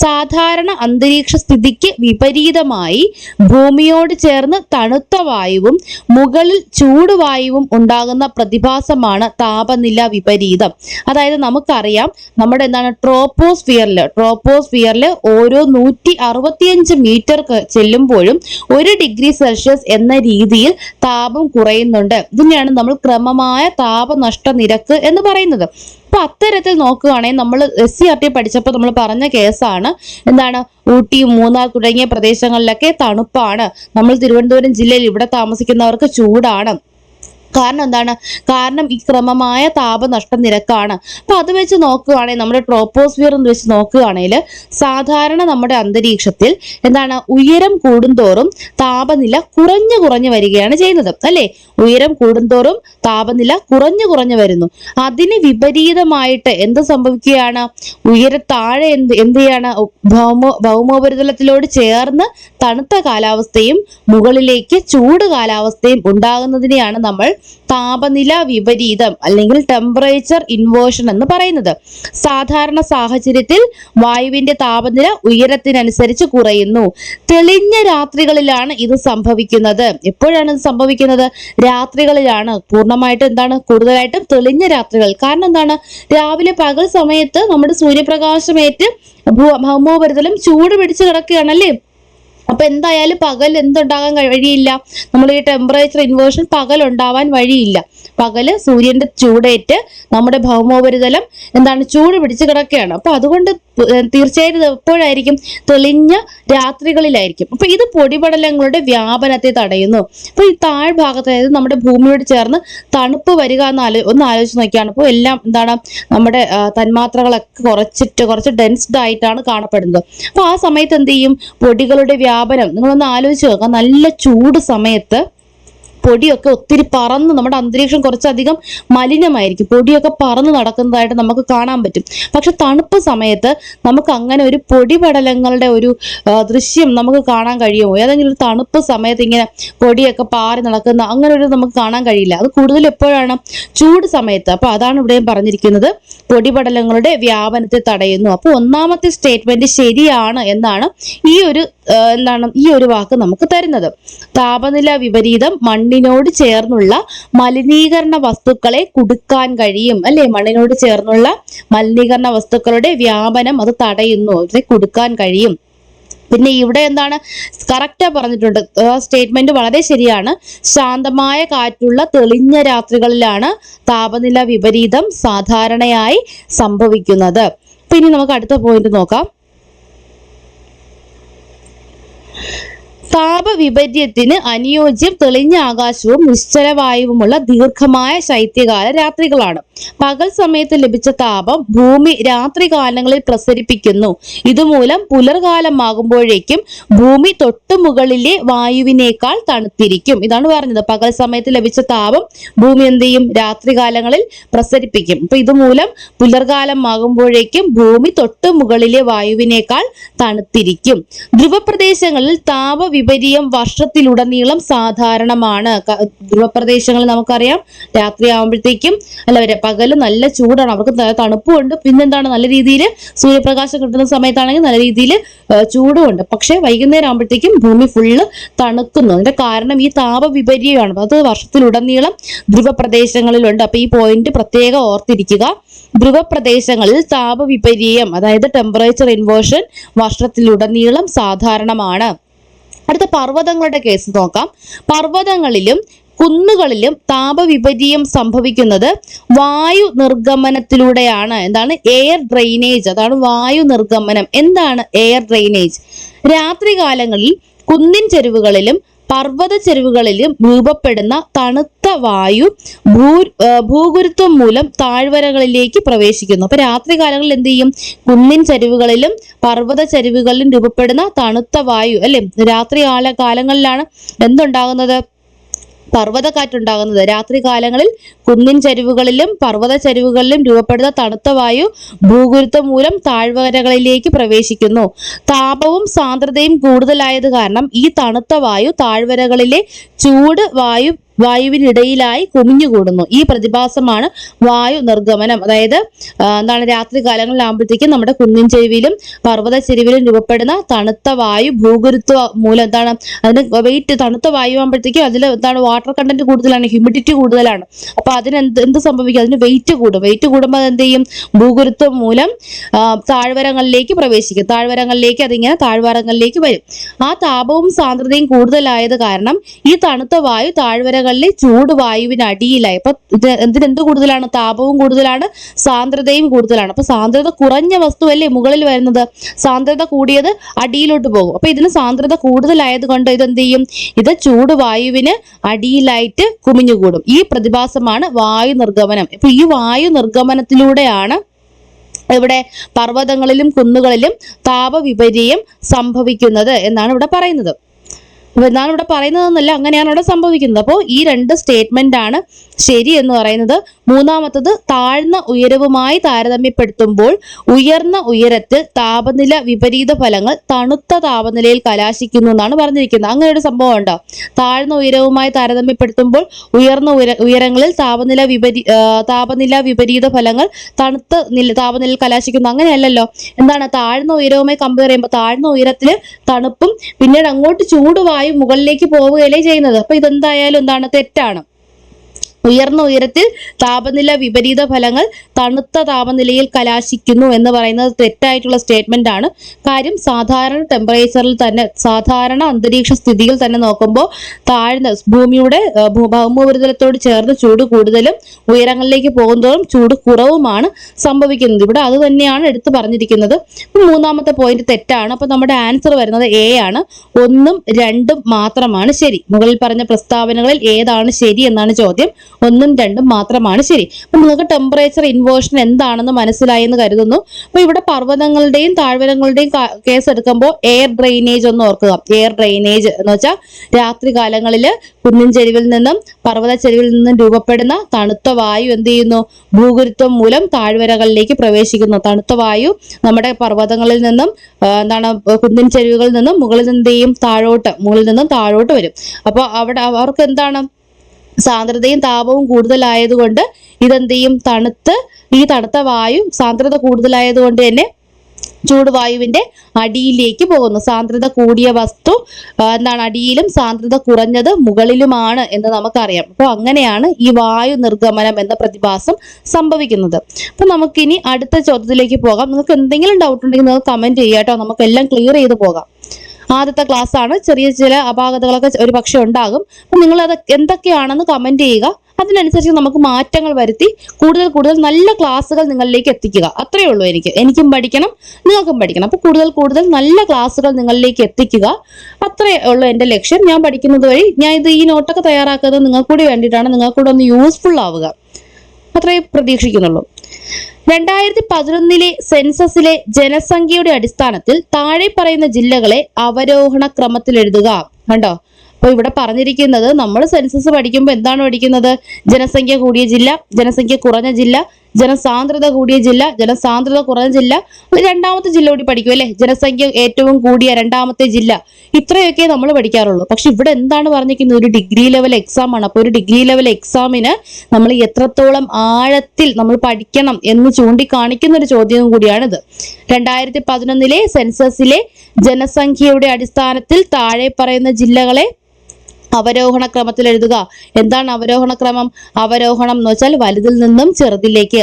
സാധാരണ അന്തരീക്ഷ സ്ഥിതിക്ക് വിപരീതമായി ഭൂമിയോട് ചേർന്ന് തണുത്ത വായുവും മുകളിൽ ചൂടുവായുവും ഉണ്ടാകുന്ന പ്രതിഭാസമാണ് താപനില വിപരീതം. അതായത് നമുക്കറിയാം നമ്മുടെ എന്താണ് ട്രോപ്പോസ്ഫിയറിൽ ഓരോ 165 മീറ്റർ ചെല്ലുമ്പോഴും 1 ഡിഗ്രി സെൽഷ്യസ് എന്ന രീതിയിൽ താപം കുറയുന്നുണ്ട്. ഇതിനെയാണ് നമ്മൾ ക്രമമായ താപനഷ്ട നിരക്ക് എന്ന് പറയുന്നത്. അപ്പൊ അത്തരത്തിൽ നോക്കുകയാണെങ്കിൽ നമ്മൾ SCRT പഠിച്ചപ്പോൾ നമ്മൾ പറഞ്ഞ കേസാണ്. എന്താണ് ഊട്ടി, മൂന്നാർ തുടങ്ങിയ പ്രദേശങ്ങളിലൊക്കെ തണുപ്പാണ്. നമ്മൾ തിരുവനന്തപുരം ജില്ലയിൽ ഇവിടെ താമസിക്കുന്നവർക്ക് ചൂടാണ്. കാരണം എന്താണ്? കാരണം ഈ ക്രമമായ താപനഷ്ട നിരക്കാണ്. അപ്പൊ അത് വെച്ച് നോക്കുകയാണെങ്കിൽ നമ്മുടെ ട്രോപ്പോസ്ഫിയർ എന്ന് വെച്ച് നോക്കുകയാണെങ്കിൽ സാധാരണ നമ്മുടെ അന്തരീക്ഷത്തിൽ എന്താണ് ഉയരം കൂടുന്തോറും താപനില കുറഞ്ഞു വരികയാണ് ചെയ്യുന്നത്, അല്ലെ? ഉയരം കൂടുന്തോറും താപനില കുറഞ്ഞു വരുന്നു. അതിന് വിപരീതമായിട്ട് എന്ത് സംഭവിക്കുകയാണ്? താഴെ എന്ത് ചെയ്യാണ്? ഭൗമോപരിതലത്തിലോട് ചേർന്ന് തണുത്ത കാലാവസ്ഥയും മുകളിലേക്ക് ചൂട് കാലാവസ്ഥയും ഉണ്ടാകുന്നതിനെയാണ് നമ്മൾ താപനില വിപരീതം അല്ലെങ്കിൽ ടെമ്പറേച്ചർ ഇൻവേർഷൻ എന്ന് പറയുന്നത്. സാധാരണ സാഹചര്യത്തിൽ വായുവിന്റെ താപനില ഉയരത്തിനനുസരിച്ച് കുറയുന്നു. തെളിഞ്ഞ രാത്രികളിലാണ് ഇത് സംഭവിക്കുന്നത്. എപ്പോഴാണ് ഇത് സംഭവിക്കുന്നത്? രാത്രികളിലാണ്. പൂർണ്ണമായിട്ട് എന്താണ് കൂടുതലായിട്ടും തെളിഞ്ഞ രാത്രികൾ. കാരണം എന്താണ്? രാവിലെ പകൽ സമയത്ത് നമ്മുടെ സൂര്യപ്രകാശമേറ്റ് ഭൗമോപരിതലം ചൂട് പിടിച്ച് കിടക്കുകയാണല്ലേ. അപ്പൊ എന്തായാലും പകൽ എന്തുണ്ടാകാൻ വഴിയില്ല? നമ്മൾ ഈ ടെമ്പറേച്ചർ ഇൻവേർഷൻ പകൽ ഉണ്ടാവാൻ വഴിയില്ല. പകല് സൂര്യന്റെ ചൂടേറ്റ് നമ്മുടെ ഭൗമോപരിതലം എന്താണ് ചൂട് പിടിച്ച് കിടക്കുകയാണ്. അപ്പൊ അതുകൊണ്ട് തീർച്ചയായിട്ടും എപ്പോഴായിരിക്കും? തെളിഞ്ഞ രാത്രികളിലായിരിക്കും. അപ്പൊ ഇത് പൊടിപടലങ്ങളുടെ വ്യാപനത്തെ തടയുന്നു. അപ്പൊ ഈ താഴ്ഭാഗത്ത്, അതായത് നമ്മുടെ ഭൂമിയോട് ചേർന്ന് തണുപ്പ് വരിക ഒന്ന് ആലോചിച്ച് നോക്കിയാണ്. അപ്പോൾ എല്ലാം എന്താണ് നമ്മുടെ തന്മാത്രകളൊക്കെ കുറച്ച് ഡെൻസ്ഡ് ആയിട്ടാണ് കാണപ്പെടുന്നത്. അപ്പൊ ആ സമയത്ത് എന്ത് ചെയ്യും? പൊടികളുടെ വ്യാപനം നിങ്ങളൊന്ന് ആലോചിച്ച് നോക്കുക. നല്ല ചൂട് സമയത്ത് പൊടിയൊക്കെ ഒത്തിരി പറന്ന് നമ്മുടെ അന്തരീക്ഷം കുറച്ചധികം മലിനമായിരിക്കും. പൊടിയൊക്കെ പറന്ന് നടക്കുന്നതായിട്ട് നമുക്ക് കാണാൻ പറ്റും. പക്ഷെ തണുപ്പ് സമയത്ത് നമുക്ക് അങ്ങനെ ഒരു പൊടിപടലങ്ങളുടെ ഒരു ദൃശ്യം നമുക്ക് കാണാൻ കഴിയുമോ? ഏതെങ്കിലും ഒരു തണുപ്പ് സമയത്ത് ഇങ്ങനെ പൊടിയൊക്കെ പാറി നടക്കുന്ന അങ്ങനെ ഒരു നമുക്ക് കാണാൻ കഴിയില്ല. അത് കൂടുതൽ എപ്പോഴാണ്? ചൂട് സമയത്ത്. അപ്പൊ അതാണ് ഇവിടെയും പറഞ്ഞിരിക്കുന്നത്, പൊടിപടലങ്ങളുടെ വ്യാപനത്തെ തടയുന്നു. അപ്പൊ ഒന്നാമത്തെ സ്റ്റേറ്റ്മെന്റ് ശരിയാണ് എന്നാണ് ഈ ഒരു വാക്ക് നമുക്ക് തരുന്നത്. താപനില വിപരീതം മണ്ണിനോട് ചേർന്നുള്ള മലിനീകരണ വസ്തുക്കളെ കുടുക്കാൻ കഴിയും, അല്ലെ? മണ്ണിനോട് ചേർന്നുള്ള മലിനീകരണ വസ്തുക്കളുടെ വ്യാപനം അത് തടയുന്നു, അവരെ കുടുക്കാൻ കഴിയും. പിന്നെ ഇവിടെ എന്താണ് കറക്റ്റാ പറഞ്ഞിട്ടുണ്ട്. സ്റ്റേറ്റ്മെന്റ് വളരെ ശരിയാണ്. ശാന്തമായ കാറ്റുള്ള തെളിഞ്ഞ രാത്രികളിലാണ് താപനില വിപരീതം സാധാരണയായി സംഭവിക്കുന്നത്. പിന്നെ നമുക്ക് അടുത്ത പോയിന്റ് നോക്കാം. താപവിപര്യത്തിന് അനുയോജ്യം തെളിഞ്ഞ ആകാശവും നിശ്ചലവായുവുമുള്ള ദീർഘമായ ശൈത്യകാല രാത്രികളാണ്. പകൽ സമയത്ത് ലഭിച്ച താപം ഭൂമി രാത്രി കാലങ്ങളിൽ പ്രസരിപ്പിക്കുന്നു. ഇതുമൂലം പുലർകാലമാകുമ്പോഴേക്കും ഭൂമി തൊട്ടു മുകളിലെ വായുവിനേക്കാൾ തണുത്തിരിക്കും. ഇതാണ് പറഞ്ഞത്, പകൽ സമയത്ത് ലഭിച്ച താപം ഭൂമി എന്ത് ചെയ്യും? രാത്രി കാലങ്ങളിൽ പ്രസരിപ്പിക്കും. അപ്പൊ ഇതുമൂലം പുലർകാലമാകുമ്പോഴേക്കും ഭൂമി തൊട്ടു മുകളിലെ വായുവിനേക്കാൾ തണുത്തിരിക്കും. ധ്രുവപ്രദേശങ്ങളിൽ താപവിപര്യം വർഷത്തിലുടനീളം സാധാരണമാണ്. ധ്രുവപ്രദേശങ്ങളിൽ നമുക്കറിയാം രാത്രി ആകുമ്പോഴത്തേക്കും പകല് നല്ല ചൂടാണ്, അവർക്ക് തണുപ്പുണ്ട്, പിന്നെന്താണ് നല്ല രീതിയിൽ സൂര്യപ്രകാശം കിട്ടുന്ന സമയത്താണെങ്കിൽ നല്ല രീതിയിൽ ചൂടുമുണ്ട്. പക്ഷെ വൈകുന്നേരം ആകുമ്പോഴത്തേക്കും ഭൂമി ഫുള്ള് തണുക്കുന്നു. അതിന്റെ കാരണം ഈ താപവിപര്യമാണ്. അത് വർഷത്തിലുടനീളം ധ്രുവപ്രദേശങ്ങളിലുണ്ട്. അപ്പൊ ഈ പോയിന്റ് പ്രത്യേകം ഓർത്തിരിക്കുക. ധ്രുവപ്രദേശങ്ങളിൽ താപവിപര്യം, അതായത് ടെമ്പറേച്ചർ ഇൻവേർഷൻ വർഷത്തിലുടനീളം സാധാരണമാണ്. അടുത്ത പർവ്വതങ്ങളുടെ കേസ് നോക്കാം. പർവ്വതങ്ങളിലും കുന്നുകളിലും താപവിപര്യം സംഭവിക്കുന്നത് വായു നിർഗമനത്തിലൂടെയാണ്. എന്താണ്? Air drainage. അതാണ് വായു നിർഗമനം. എന്താണ് എയർ ഡ്രെയിനേജ്? രാത്രികാലങ്ങളിൽ കുന്നിൻ ചെരുവുകളിലും പർവ്വത ചെരുവുകളിലും രൂപപ്പെടുന്ന തണുത്ത വായു ഭൂഗുരുത്വം മൂലം താഴ്വരകളിലേക്ക് പ്രവേശിക്കുന്നു. അപ്പൊ രാത്രി കാലങ്ങളിൽ എന്ത് ചെയ്യും? കുന്നിൻ ചരിവുകളിലും പർവ്വത ചരിവുകളിലും രൂപപ്പെടുന്ന തണുത്ത വായു അല്ലെ, രാത്രി കാലങ്ങളിലാണ് എന്തുണ്ടാകുന്നത്? പർവ്വതക്കാറ്റുണ്ടാകുന്നത്. രാത്രി കാലങ്ങളിൽ കുന്നിൻ ചരിവുകളിലും പർവ്വത ചരിവുകളിലും രൂപപ്പെടുന്ന തണുത്ത വായു ഭൂഗുരുത്വം മൂലം താഴ്വരകളിലേക്ക് പ്രവേശിക്കുന്നു. താപവും സാന്ദ്രതയും കൂടുതലായത് കാരണം ഈ തണുത്ത വായു താഴ്വരകളിലെ ചൂട് വായുവിനിടയിലായി കുമിഞ്ഞുകൂടുന്നു. ഈ പ്രതിഭാസമാണ് വായു നിർഗമനം. അതായത് എന്താണ്? രാത്രി കാലങ്ങളിലാകുമ്പോഴത്തേക്കും നമ്മുടെ കുന്നിൻ ചെരുവിലും പർവ്വത ചെരുവിലും രൂപപ്പെടുന്ന തണുത്ത വായു ഭൂഗുരുത്വ മൂലം എന്താണ്? അതിന് വെയിറ്റ്, തണുത്ത വായു ആകുമ്പോഴത്തേക്കും അതിൽ എന്താണ്? വാട്ടർ കണ്ടന്റ് കൂടുതലാണ്, ഹ്യൂമിഡിറ്റി കൂടുതലാണ്. അപ്പൊ അതിന് എന്ത് സംഭവിക്കും? അതിന് വെയിറ്റ് കൂടും. വെയിറ്റ് കൂടുമ്പോൾ അത് എന്ത് ചെയ്യും? ഭൂഗുരുത്വം മൂലം താഴ്വരങ്ങളിലേക്ക് പ്രവേശിക്കും. താഴ്വരങ്ങളിലേക്ക് അതിങ്ങനെ താഴ്വാരങ്ങളിലേക്ക് വരും. ആ താപവും സാന്ദ്രതയും കൂടുതലായത് കാരണം ഈ തണുത്ത വായു താഴ്വരകളിലെ ചൂട് വായുവിന് അടിയിലായി. അപ്പൊ എന്ത് കൂടുതലാണ്? താപവും കൂടുതലാണ്, സാന്ദ്രതയും കൂടുതലാണ്. അപ്പൊ സാന്ദ്രത കുറഞ്ഞ വസ്തു അല്ലേ മുകളിൽ വരുന്നത്, സാന്ദ്രത കൂടിയത് അടിയിലോട്ട് പോകും. അപ്പൊ ഇതിന് സാന്ദ്രത കൂടുതലായത് കൊണ്ട് ഇതെന്ത് ചെയ്യും? ഇത് ചൂട് വായുവിന് അടിയിലായിട്ട് കുമിഞ്ഞുകൂടും. ഈ പ്രതിഭാസമാണ് വായു നിർഗമനം. ഇപ്പൊ ഈ വായു നിർഗമനത്തിലൂടെയാണ് ഇവിടെ പർവ്വതങ്ങളിലും കുന്നുകളിലും താപവിപര്യം സംഭവിക്കുന്നത് എന്നാണ് ഇവിടെ പറയുന്നത്. എന്നാണ് ഇവിടെ പറയുന്നതെന്നല്ല, അങ്ങനെയാണ് ഇവിടെ സംഭവിക്കുന്നത്. അപ്പോൾ ഈ രണ്ട് സ്റ്റേറ്റ്മെന്റ് ആണ് ശരി എന്ന് പറയുന്നത്. മൂന്നാമത്തത്, താഴ്ന്ന ഉയരവുമായി താരതമ്യപ്പെടുത്തുമ്പോൾ ഉയർന്ന ഉയരത്തിൽ താപനില വിപരീത ഫലങ്ങൾ തണുത്ത താപനിലയിൽ കലാശിക്കുന്നു എന്നാണ് പറഞ്ഞിരിക്കുന്നത്. അങ്ങനെ ഒരു സംഭവം ഉണ്ടോ? താഴ്ന്ന ഉയരവുമായി താരതമ്യപ്പെടുത്തുമ്പോൾ ഉയർന്ന ഉയരങ്ങളിൽ താപനില വിപരീത ഫലങ്ങൾ തണുത്ത താപനിലയിൽ കലാശിക്കുന്നു. അങ്ങനെയല്ലല്ലോ. എന്താണ്? താഴ്ന്ന ഉയരവുമായി കമ്പയർ ചെയ്യുമ്പോൾ താഴ്ന്ന ഉയരത്തില് തണുപ്പും പിന്നീട് അങ്ങോട്ട് ചൂടുവായും മുകളിലേക്ക് പോവുകയല്ലേ ചെയ്യുന്നത്. അപ്പൊ ഇതെന്തായാലും എന്താണ്? തെറ്റാണ്. ഉയർന്ന ഉയരത്തിൽ താപനില വിപരീത ഫലങ്ങൾ തണുത്ത താപനിലയിൽ കലാശിക്കുന്നു എന്ന് പറയുന്നത് തെറ്റായിട്ടുള്ള സ്റ്റേറ്റ്മെന്റ് ആണ്. കാര്യം സാധാരണ ടെമ്പറേച്ചറിൽ തന്നെ, സാധാരണ അന്തരീക്ഷ സ്ഥിതിയിൽ തന്നെ നോക്കുമ്പോൾ താഴ്ന്ന ഭൂമിയുടെ ഭൗമോപരിതലത്തോട് ചേർന്ന് ചൂട് കൂടുതലും ഉയരങ്ങളിലേക്ക് പോകുന്നതോറും ചൂട് കുറവുമാണ് സംഭവിക്കുന്നത്. ഇവിടെ അത് തന്നെയാണ് എടുത്തു പറഞ്ഞിരിക്കുന്നത്. മൂന്നാമത്തെ പോയിന്റ് തെറ്റാണ്. അപ്പൊ നമ്മുടെ ആൻസർ വരുന്നത് എ ആണ്. 1ഉം 2ഉം മാത്രമാണ് ശരി. മുകളിൽ പറഞ്ഞ പ്രസ്താവനകളിൽ ഏതാണ് ശരി എന്നാണ് ചോദ്യം. 1ഉം 2ഉം മാത്രമാണ് ശരി. അപ്പൊ നിങ്ങൾക്ക് ടെമ്പറേച്ചർ ഇൻവേർഷൻ എന്താണെന്ന് മനസ്സിലായി എന്ന് കരുതുന്നു. അപ്പൊ ഇവിടെ പർവ്വതങ്ങളുടെയും താഴ്വരങ്ങളുടെയും കേസ് എടുക്കുമ്പോൾ എയർ ഡ്രെയിനേജ് ഒന്ന് ഓർക്കുക. എയർ ഡ്രെയിനേജ് എന്ന് വെച്ചാൽ രാത്രി കാലങ്ങളിൽ കുന്നിൻ ചെരുവിൽ നിന്നും പർവ്വത ചെരുവിൽ നിന്നും രൂപപ്പെടുന്ന തണുത്ത വായു എന്ത് ചെയ്യുന്നു? ഭൂഗുരുത്വം മൂലം താഴ്വരകളിലേക്ക് പ്രവേശിക്കുന്നു. തണുത്ത വായു നമ്മുടെ പർവ്വതങ്ങളിൽ നിന്നും കുന്നിൻ ചെരുവുകളിൽ നിന്നും മുകളിൽ നിന്നും താഴോട്ട് വരും. അപ്പോൾ അവിടെ അവർക്ക് എന്താണ്? സാന്ദ്രതയും താപവും കൂടുതലായതുകൊണ്ട് ഇതെന്ത് ചെയ്യും? ഈ തണുത്ത വായു സാന്ദ്രത കൂടുതലായതുകൊണ്ട് തന്നെ ചൂടുവായുവിന്റെ അടിയിലേക്ക് പോകുന്നു. സാന്ദ്രത കൂടിയ വസ്തു അടിയിലും സാന്ദ്രത കുറഞ്ഞത് മുകളിലുമാണ് എന്ന് നമുക്കറിയാം. അപ്പോൾ അങ്ങനെയാണ് ഈ വായു നിർഗമനം എന്ന പ്രതിഭാസം സംഭവിക്കുന്നത്. അപ്പൊ നമുക്കിനി അടുത്ത ചോദ്യത്തിലേക്ക് പോകാം. നിങ്ങൾക്ക് എന്തെങ്കിലും ഡൗട്ട് ഉണ്ടെങ്കിൽ നിങ്ങൾക്ക് കമന്റ് ചെയ്യാട്ടോ, നമുക്കെല്ലാം ക്ലിയർ ചെയ്ത് പോകാം. ആദ്യത്തെ ക്ലാസ് ആണ്, ചെറിയ ചില അപാകതകളൊക്കെ ഒരു പക്ഷെ ഉണ്ടാകും. അപ്പം നിങ്ങൾ അത് എന്തൊക്കെയാണെന്ന് കമന്റ് ചെയ്യുക. അതിനനുസരിച്ച് നമുക്ക് മാറ്റങ്ങൾ വരുത്തി കൂടുതൽ നല്ല ക്ലാസ്സുകൾ നിങ്ങളിലേക്ക് എത്തിക്കുക. അത്രയേ ഉള്ളൂ. എനിക്കും പഠിക്കണം, നിങ്ങൾക്കും പഠിക്കണം. അപ്പൊ കൂടുതൽ നല്ല ക്ലാസ്സുകൾ നിങ്ങളിലേക്ക് എത്തിക്കുക. അത്രയേ ഉള്ളൂ എൻ്റെ ലക്ഷ്യം. ഞാൻ പഠിക്കുന്നത് വഴി ഈ നോട്ടൊക്കെ തയ്യാറാക്കുന്നത് നിങ്ങൾക്ക് കൂടി വേണ്ടിയിട്ടാണ്, നിങ്ങൾക്ക് കൂടെ ഒന്ന് യൂസ്ഫുൾ ആവുക. അത്രേ പ്രതീക്ഷിക്കുന്നുള്ളൂ. 2011 സെൻസസിലെ ജനസംഖ്യയുടെ അടിസ്ഥാനത്തിൽ താഴെ പറയുന്ന ജില്ലകളെ അവരോഹണ ക്രമത്തിൽ എഴുതുക. കണ്ടോ? അപ്പൊ ഇവിടെ പറഞ്ഞിരിക്കുന്നത് നമ്മൾ സെൻസസ് പഠിക്കുമ്പോൾ എന്താണ് പഠിക്കുന്നത്? ജനസംഖ്യ കൂടിയ ജില്ല, ജനസംഖ്യ കുറഞ്ഞ ജില്ല, ജനസാന്ദ്രത കൂടിയ ജില്ല, ജനസാന്ദ്രത കുറഞ്ഞ ജില്ല, രണ്ടാമത്തെ ജില്ല കൂടി പഠിക്കും അല്ലെ? ജനസംഖ്യ ഏറ്റവും കൂടിയ രണ്ടാമത്തെ ജില്ല, ഇത്രയൊക്കെ നമ്മൾ പഠിക്കാറുള്ളൂ. പക്ഷെ ഇവിടെ എന്താണ് പറഞ്ഞിരിക്കുന്നത്? ഒരു ഡിഗ്രി ലെവൽ എക്സാം ആണ്. അപ്പൊ ഒരു ഡിഗ്രി ലെവൽ എക്സാമിന് നമ്മൾ എത്രത്തോളം ആഴത്തിൽ നമ്മൾ പഠിക്കണം എന്ന് ചൂണ്ടിക്കാണിക്കുന്ന ഒരു ചോദ്യവും കൂടിയാണിത്. 2011 സെൻസസിലെ ജനസംഖ്യയുടെ അടിസ്ഥാനത്തിൽ താഴെ പറയുന്ന ജില്ലകളെ അവരോഹണ ക്രമത്തിൽ എഴുതുക. എന്താണ് അവരോഹണ ക്രമം? അവരോഹണം എന്ന് വെച്ചാൽ വലുതിൽ നിന്നും ചെറുതിലേക്ക്.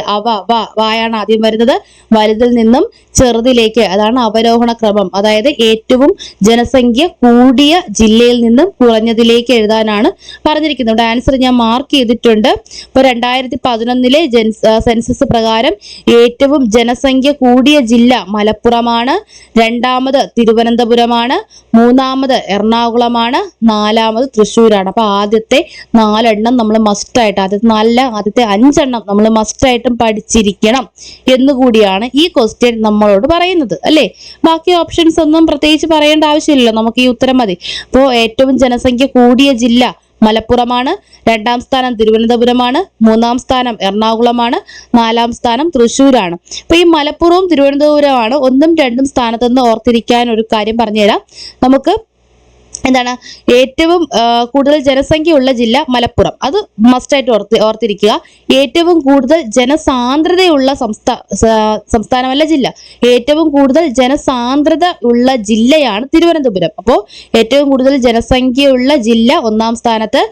വായാണ് ആദ്യം വരുന്നത്, വലുതിൽ നിന്നും ചെറുതിലേക്ക്, അതാണ് അവരോഹണ ക്രമം. അതായത് ഏറ്റവും ജനസംഖ്യ കൂടിയ ജില്ലയിൽ നിന്നും കുറഞ്ഞതിലേക്ക് എഴുതാനാണ് പറഞ്ഞിരിക്കുന്നത്. ഇവിടെ ആൻസർ ഞാൻ മാർക്ക് ചെയ്തിട്ടുണ്ട്. ഇപ്പൊ 2011 സെൻസസ് പ്രകാരം ഏറ്റവും ജനസംഖ്യ കൂടിയ ജില്ല മലപ്പുറമാണ്, രണ്ടാമത് തിരുവനന്തപുരമാണ്, മൂന്നാമത് എറണാകുളമാണ്, നാലാമത് തൃശ്ശൂരാണ്. അപ്പൊ ആദ്യത്തെ 4 നമ്മൾ മസ്റ്റായിട്ട്, ആദ്യത്തെ 5 നമ്മൾ മസ്റ്റായിട്ടും പഠിച്ചിരിക്കണം എന്നുകൂടിയാണ് ഈ ക്വസ്റ്റ്യൻ നമ്മളോട് പറയുന്നത് അല്ലേ. ബാക്കി ഓപ്ഷൻസ് ഒന്നും പ്രത്യേകിച്ച് പറയേണ്ട ആവശ്യമില്ലല്ലോ, നമുക്ക് ഈ ഉത്തരം മതി. അപ്പോൾ ഏറ്റവും ജനസംഖ്യ കൂടിയ ജില്ല മലപ്പുറമാണ്, രണ്ടാം സ്ഥാനം തിരുവനന്തപുരമാണ്, മൂന്നാം സ്ഥാനം എറണാകുളമാണ്, നാലാം സ്ഥാനം തൃശ്ശൂരാണ്. അപ്പൊ ഈ മലപ്പുറവും തിരുവനന്തപുരമാണ് 1ഉം 2ഉം സ്ഥാനത്തെന്ന് ഓർത്തിരിക്കാൻ ഒരു കാര്യം പറഞ്ഞുതരാം. നമുക്ക് എന്താണ് ഏറ്റവും കൂടുതൽ ജനസംഖ്യയുള്ള ജില്ല മലപ്പുറം, അത് മസ്റ്റായിട്ട് ഓർത്തിരിക്കുക. ഏറ്റവും കൂടുതൽ ജനസാന്ദ്രതയുള്ള സംസ്ഥാനമല്ല ജില്ല, ഏറ്റവും കൂടുതൽ ജനസാന്ദ്രത ഉള്ള ജില്ലയാണ് തിരുവനന്തപുരം. അപ്പോൾ ഏറ്റവും കൂടുതൽ ജനസംഖ്യയുള്ള ജില്ല 1ആം സ്ഥാനത്ത്,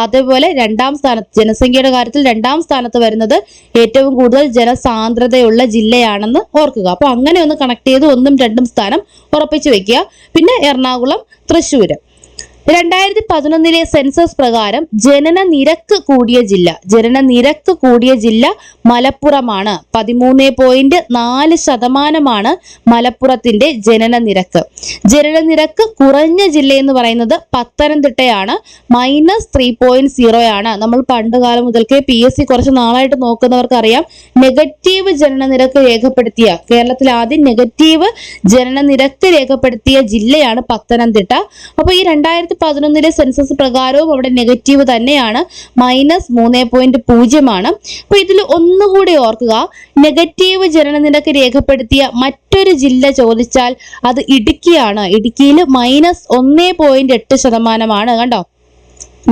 അതേപോലെ 2ആം സ്ഥാനത്ത് ജനസംഖ്യയുടെ കാര്യത്തിൽ 2ആം സ്ഥാനത്ത് വരുന്നത് ഏറ്റവും കൂടുതൽ ജനസാന്ദ്രതയുള്ള ജില്ലയാണെന്ന് ഓർക്കുക. അപ്പൊ അങ്ങനെ ഒന്ന് കണക്ട് ചെയ്ത് 1ഉം 2ഉം സ്ഥാനം ഉറപ്പിച്ചു വെക്കുക. പിന്നെ എറണാകുളം, തൃശ്ശൂര്. 2011 സെൻസസ് പ്രകാരം ജനന നിരക്ക് കൂടിയ ജില്ല മലപ്പുറമാണ്. 13.4% മലപ്പുറത്തിന്റെ ജനന നിരക്ക്. ജനനനിരക്ക് കുറഞ്ഞ ജില്ല എന്ന് പറയുന്നത് പത്തനംതിട്ടയാണ്, -3.0 ആണ്. നമ്മൾ പണ്ട് കാലം മുതൽക്കേ PSC കുറച്ച് നാളായിട്ട് നോക്കുന്നവർക്ക് അറിയാം, നെഗറ്റീവ് ജനനനിരക്ക് രേഖപ്പെടുത്തിയ, കേരളത്തിൽ ആദ്യം നെഗറ്റീവ് ജനനനിരക്ക് രേഖപ്പെടുത്തിയ ജില്ലയാണ് പത്തനംതിട്ട. അപ്പൊ ഈ 2011 സെൻസസ് പ്രകാരവും അവിടെ നെഗറ്റീവ് തന്നെയാണ്, -3.0 ആണ്. അപ്പൊ ഇതിൽ ഒന്നുകൂടി ഓർക്കുക, നെഗറ്റീവ് ജനനനിരക്ക് രേഖപ്പെടുത്തിയ മറ്റൊരു ജില്ല ചോദിച്ചാൽ അത് ഇടുക്കിയാണ്. ഇടുക്കിയിൽ -1.8% കണ്ടോ.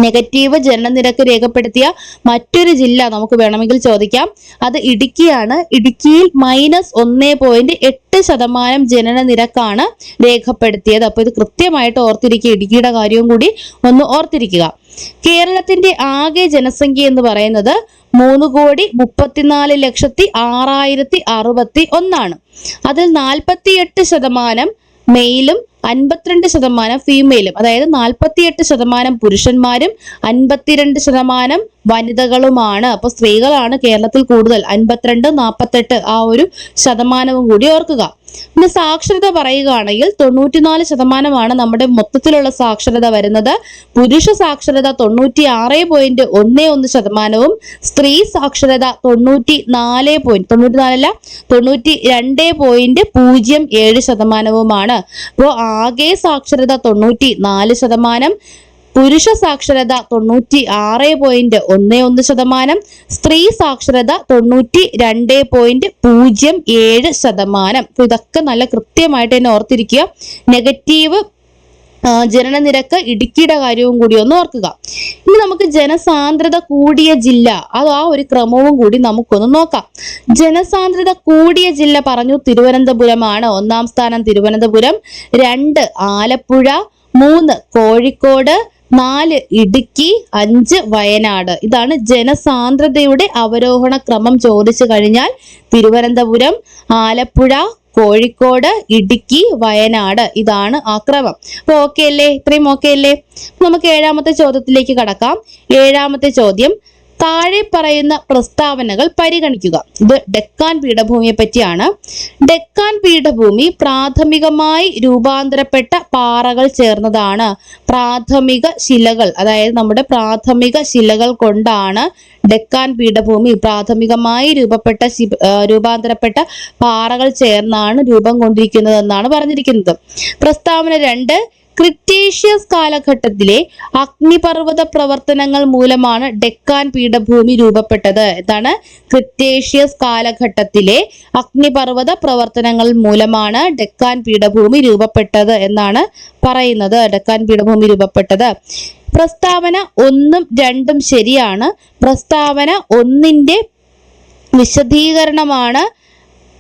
നെഗറ്റീവ് ജനനനിരക്ക് രേഖപ്പെടുത്തിയ മറ്റൊരു ജില്ല നമുക്ക് വേണമെങ്കിൽ ചോദിക്കാം, അത് ഇടുക്കിയാണ്. ഇടുക്കിയിൽ -1.8% ജനനനിരക്കാണ് രേഖപ്പെടുത്തിയത്. അപ്പൊ ഇത് കൃത്യമായിട്ട് ഓർത്തിരിക്കുക, ഇടുക്കിയുടെ കാര്യവും കൂടി ഒന്ന് ഓർത്തിരിക്കുക. കേരളത്തിന്റെ ആകെ ജനസംഖ്യ എന്ന് പറയുന്നത് 3,34,06,061 അതിൽ 48% മെയിലും 52% ഫീമെയിലും, അതായത് 48% പുരുഷന്മാരും 52% വനിതകളുമാണ്. അപ്പൊ സ്ത്രീകളാണ് കേരളത്തിൽ കൂടുതൽ, 52, 48 ആ ഒരു ശതമാനവും കൂടി ഓർക്കുക. പിന്നെ സാക്ഷരത പറയുകയാണെങ്കിൽ 94% നമ്മുടെ മൊത്തത്തിലുള്ള സാക്ഷരത വരുന്നത്. പുരുഷ സാക്ഷരത 96.11%, സ്ത്രീ സാക്ഷരത 92.07%. അപ്പോൾ ആകെ സാക്ഷരത 94%, പുരുഷ സാക്ഷരത 96.11%, സ്ത്രീ സാക്ഷരത 92.07%. അപ്പൊ ഇതൊക്കെ നല്ല കൃത്യമായിട്ട് തന്നെ ഓർത്തിരിക്കുക. നെഗറ്റീവ് ജനനനിരക്ക് ഇടുക്കിയുടെ കാര്യവും കൂടി ഒന്ന് ഓർക്കുക. ഇനി നമുക്ക് ജനസാന്ദ്രത കൂടിയ ജില്ല, അത് ആ ഒരു ക്രമവും കൂടി നമുക്കൊന്ന് നോക്കാം. ജനസാന്ദ്രത കൂടിയ ജില്ല പറഞ്ഞു, തിരുവനന്തപുരമാണ്. 1ആം സ്ഥാനം തിരുവനന്തപുരം, 2 ആലപ്പുഴ, 3 കോഴിക്കോട്, 4 ഇടുക്കി, 5 വയനാട്. ഇതാണ് ജനസാന്ദ്രതയുടെ അവരോഹണ ക്രമം ചോദിച്ചു കഴിഞ്ഞാൽ തിരുവനന്തപുരം, ആലപ്പുഴ, കോഴിക്കോട്, ഇടുക്കി, വയനാട്, ഇതാണ് ആ ക്രമം. അപ്പൊ ഇത്രയും ഓക്കെ അല്ലേ? നമുക്ക് 7ാമത്തെ ചോദ്യത്തിലേക്ക് കടക്കാം. 7ാമത്തെ ചോദ്യം, താഴെ പറയുന്ന പ്രസ്താവനകൾ പരിഗണിക്കുക. ഇത് ഡെക്കാൻ പീഠഭൂമിയെ പറ്റിയാണ്. ഡെക്കാൻ പീഠഭൂമി പ്രാഥമികമായി രൂപാന്തരപ്പെട്ട പാറകൾ ചേർന്നതാണ്. പ്രാഥമിക ശിലകൾ, അതായത് നമ്മുടെ പ്രാഥമിക ശിലകൾ കൊണ്ടാണ് ഡെക്കാൻ പീഠഭൂമി പ്രാഥമികമായി രൂപാന്തരപ്പെട്ട പാറകൾ ചേർന്നാണ് രൂപം കൊണ്ടിരിക്കുന്നത് എന്നാണ് പറഞ്ഞിരിക്കുന്നത്. പ്രസ്താവന 2, ക്രിട്ടേഷ്യസ് കാലഘട്ടത്തിലെ അഗ്നിപർവ്വത പ്രവർത്തനങ്ങൾ മൂലമാണ് ഡെക്കാൻ പീഠഭൂമി രൂപപ്പെട്ടത്. എന്താണ്? ക്രിട്ടേഷ്യസ് കാലഘട്ടത്തിലെ അഗ്നിപർവ്വത പ്രവർത്തനങ്ങൾ മൂലമാണ് ഡെക്കാൻ പീഠഭൂമി രൂപപ്പെട്ടത് എന്നാണ് പറയുന്നത്. ഡെക്കാൻ പീഠഭൂമി രൂപപ്പെട്ടത്. പ്രസ്താവന 1ഉം 2ഉം ശരിയാണ്. പ്രസ്താവന 1ന്റെ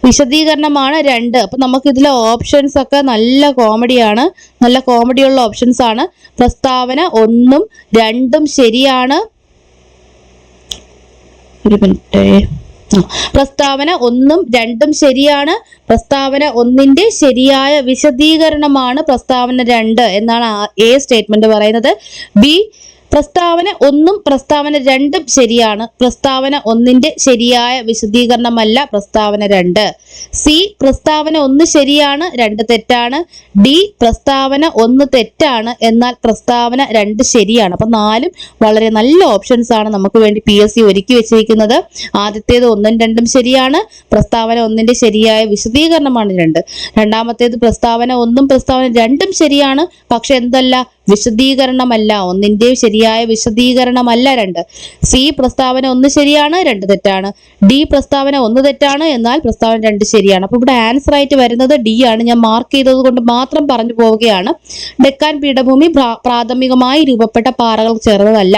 വിശദീകരണമാണ് 2. അപ്പൊ നമുക്ക് ഇതിലെ ഓപ്ഷൻസ് ഒക്കെ നല്ല കോമഡിയാണ്, നല്ല കോമഡിയുള്ള ഓപ്ഷൻസ് ആണ്. പ്രസ്താവന 1ഉം 2ഉം ശരിയാണ്. ഒരു മിനിറ്റ്. പ്രസ്താവന 1ഉം 2ഉം ശരിയാണ്. പ്രസ്താവന 1ന്റെ ശരിയായ വിശദീകരണമാണ് പ്രസ്താവന 2 എന്നാണ് എ സ്റ്റേറ്റ്മെന്റ് പറയുന്നത്. ബി, പ്രസ്താവന 1ഉം പ്രസ്താവന 2ഉം ശരിയാണ്. പ്രസ്താവന 1ന്റെ ശരിയായ വിശദീകരണമല്ല പ്രസ്താവന 2. സി, പ്രസ്താവന 1 ശരിയാണ്, 2 തെറ്റാണ്. ഡി, പ്രസ്താവന 1 തെറ്റാണ്, എന്നാൽ പ്രസ്താവന 2 ശരിയാണ്. അപ്പൊ 4ഉം വളരെ നല്ല ഓപ്ഷൻസ് ആണ് നമുക്ക് വേണ്ടി PSC ഒരുക്കി വെച്ചിരിക്കുന്നത്. ആദ്യത്തേത് 1ഉം 2ഉം ശരിയാണ്. പ്രസ്താവന 1ന്റെ ശരിയായ വിശദീകരണമാണ് 2. രണ്ടാമത്തേത് പ്രസ്താവന 1ഉം പ്രസ്താവന 2ഉം ശരിയാണ്, പക്ഷെ എന്തല്ല? വിശദീകരണമല്ല. 1ന്റെ ശരിയായ വിശദീകരണമല്ല 2. സി, പ്രസ്താവന 1 ശരിയാണ്, 2 തെറ്റാണ്. ഡി, പ്രസ്താവന 1 തെറ്റാണ്, എന്നാൽ പ്രസ്താവന 2 ശരിയാണ്. അപ്പൊ ഇവിടെ ആൻസർ ആയിട്ട് വരുന്നത് ഡി ആണ്. ഞാൻ മാർക്ക് ചെയ്തത് കൊണ്ട് മാത്രം പറഞ്ഞു പോവുകയാണ്. ഡെക്കാൻ പീഠഭൂമി പ്രാഥമികമായി രൂപപ്പെട്ട പാറകൾ ചേർന്നതല്ല,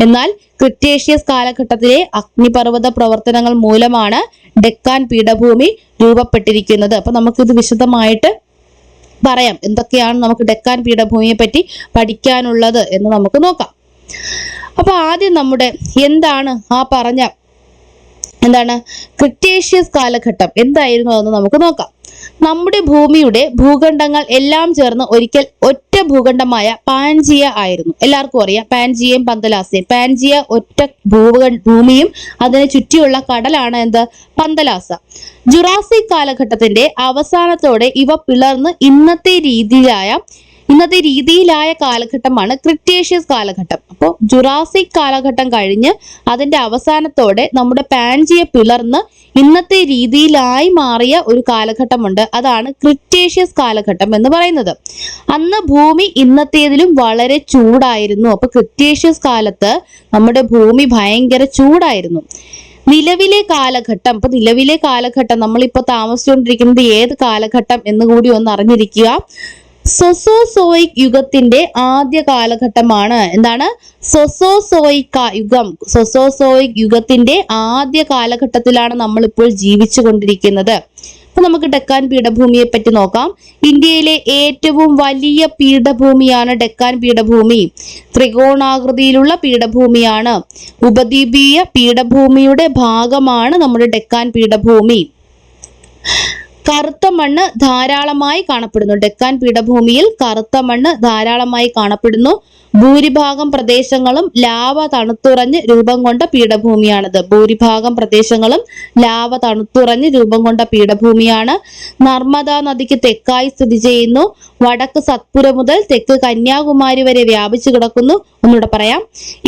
എന്നാൽ ക്രിട്ടേഷ്യസ് കാലഘട്ടത്തിലെ അഗ്നിപർവ്വത പ്രവർത്തനങ്ങൾ മൂലമാണ് ഡെക്കാൻ പീഠഭൂമി രൂപപ്പെട്ടിരിക്കുന്നത്. അപ്പൊ നമുക്കിത് വിശദമായിട്ട് പറയാം. എന്തൊക്കെയാണ് നമുക്ക് ഡെക്കാൻ പീഠഭൂമിയെ പറ്റി പഠിക്കാനുള്ളത് എന്ന് നമുക്ക് നോക്കാം. അപ്പൊ ആദ്യം നമ്മുടെ എന്താണ് ക്രിട്ടേഷ്യസ് കാലഘട്ടം എന്തായിരുന്നു എന്ന് നമുക്ക് നോക്കാം. നമ്മുടെ ഭൂമിയുടെ ഭൂഖണ്ഡങ്ങൾ എല്ലാം ചേർന്ന് ഒരിക്കൽ ഒറ്റ ഭൂഖണ്ഡമായ പാൻജിയ ആയിരുന്നു. എല്ലാവർക്കും അറിയാം പാൻജിയയും പന്തലാസയും. പാൻജിയ ഒറ്റ ഭൂമിയും അതിനെ ചുറ്റിയുള്ള കടലാണ് പന്തലാസ. ജുറാസിക് കാലഘട്ടത്തിന്റെ അവസാനത്തോടെ ഇവ പിളർന്ന് ഇന്നത്തെ രീതിയിലായ കാലഘട്ടമാണ് ക്രിട്ടേഷ്യസ് കാലഘട്ടം. അപ്പോൾ ജുറാസിക് കാലഘട്ടം കഴിഞ്ഞ് അതിന്റെ അവസാനത്തോടെ നമ്മുടെ പാൻജിയ പിളർന്ന് ഇന്നത്തെ രീതിയിലായി മാറിയ ഒരു കാലഘട്ടമുണ്ട്. അതാണ് ക്രിട്ടേഷ്യസ് കാലഘട്ടം എന്ന് പറയുന്നത്. അന്ന് ഭൂമി ഇന്നത്തേതിലും വളരെ ചൂടായിരുന്നു. അപ്പൊ ക്രിട്ടേഷ്യസ് കാലത്ത് നമ്മുടെ ഭൂമി ഭയങ്കര ചൂടായിരുന്നു. നിലവിലെ കാലഘട്ടം നമ്മളിപ്പോ താമസിച്ചുകൊണ്ടിരിക്കുന്നത് ഏത് കാലഘട്ടം എന്ന് കൂടി ഒന്ന് അറിഞ്ഞിരിക്കുക. സൊസോസോയിക് യുഗത്തിന്റെ ആദ്യ കാലഘട്ടമാണ്. എന്താണ്? സൊസോസോയിക് യുഗത്തിന്റെ ആദ്യ കാലഘട്ടത്തിലാണ് നമ്മൾ ഇപ്പോൾ ജീവിച്ചു കൊണ്ടിരിക്കുന്നത്. അപ്പൊ നമുക്ക് ഡെക്കാൻ പീഠഭൂമിയെ പറ്റി നോക്കാം. ഇന്ത്യയിലെ ഏറ്റവും വലിയ പീഠഭൂമിയാണ് ഡെക്കാൻ പീഠഭൂമി. ത്രികോണാകൃതിയിലുള്ള പീഠഭൂമിയാണ്. ഉപദ്വീപീയ പീഠഭൂമിയുടെ ഭാഗമാണ് നമ്മുടെ ഡെക്കാൻ പീഠഭൂമി. കറുത്ത മണ്ണ് ധാരാളമായി കാണപ്പെടുന്നു. ഡെക്കാൻ പീഠഭൂമിയിൽ കറുത്ത മണ്ണ് ധാരാളമായി കാണപ്പെടുന്നു. ഭൂരിഭാഗം പ്രദേശങ്ങളും ലാവ തണുത്തുറഞ്ഞ് രൂപം കൊണ്ട പീഠഭൂമിയാണിത്. നർമ്മദാ നദിക്ക് തെക്കായി സ്ഥിതി ചെയ്യുന്നു. വടക്ക് സത്പുര മുതൽ തെക്ക് കന്യാകുമാരി വരെ വ്യാപിച്ചു കിടക്കുന്നു. ഒന്നുകൂടെ പറയാം.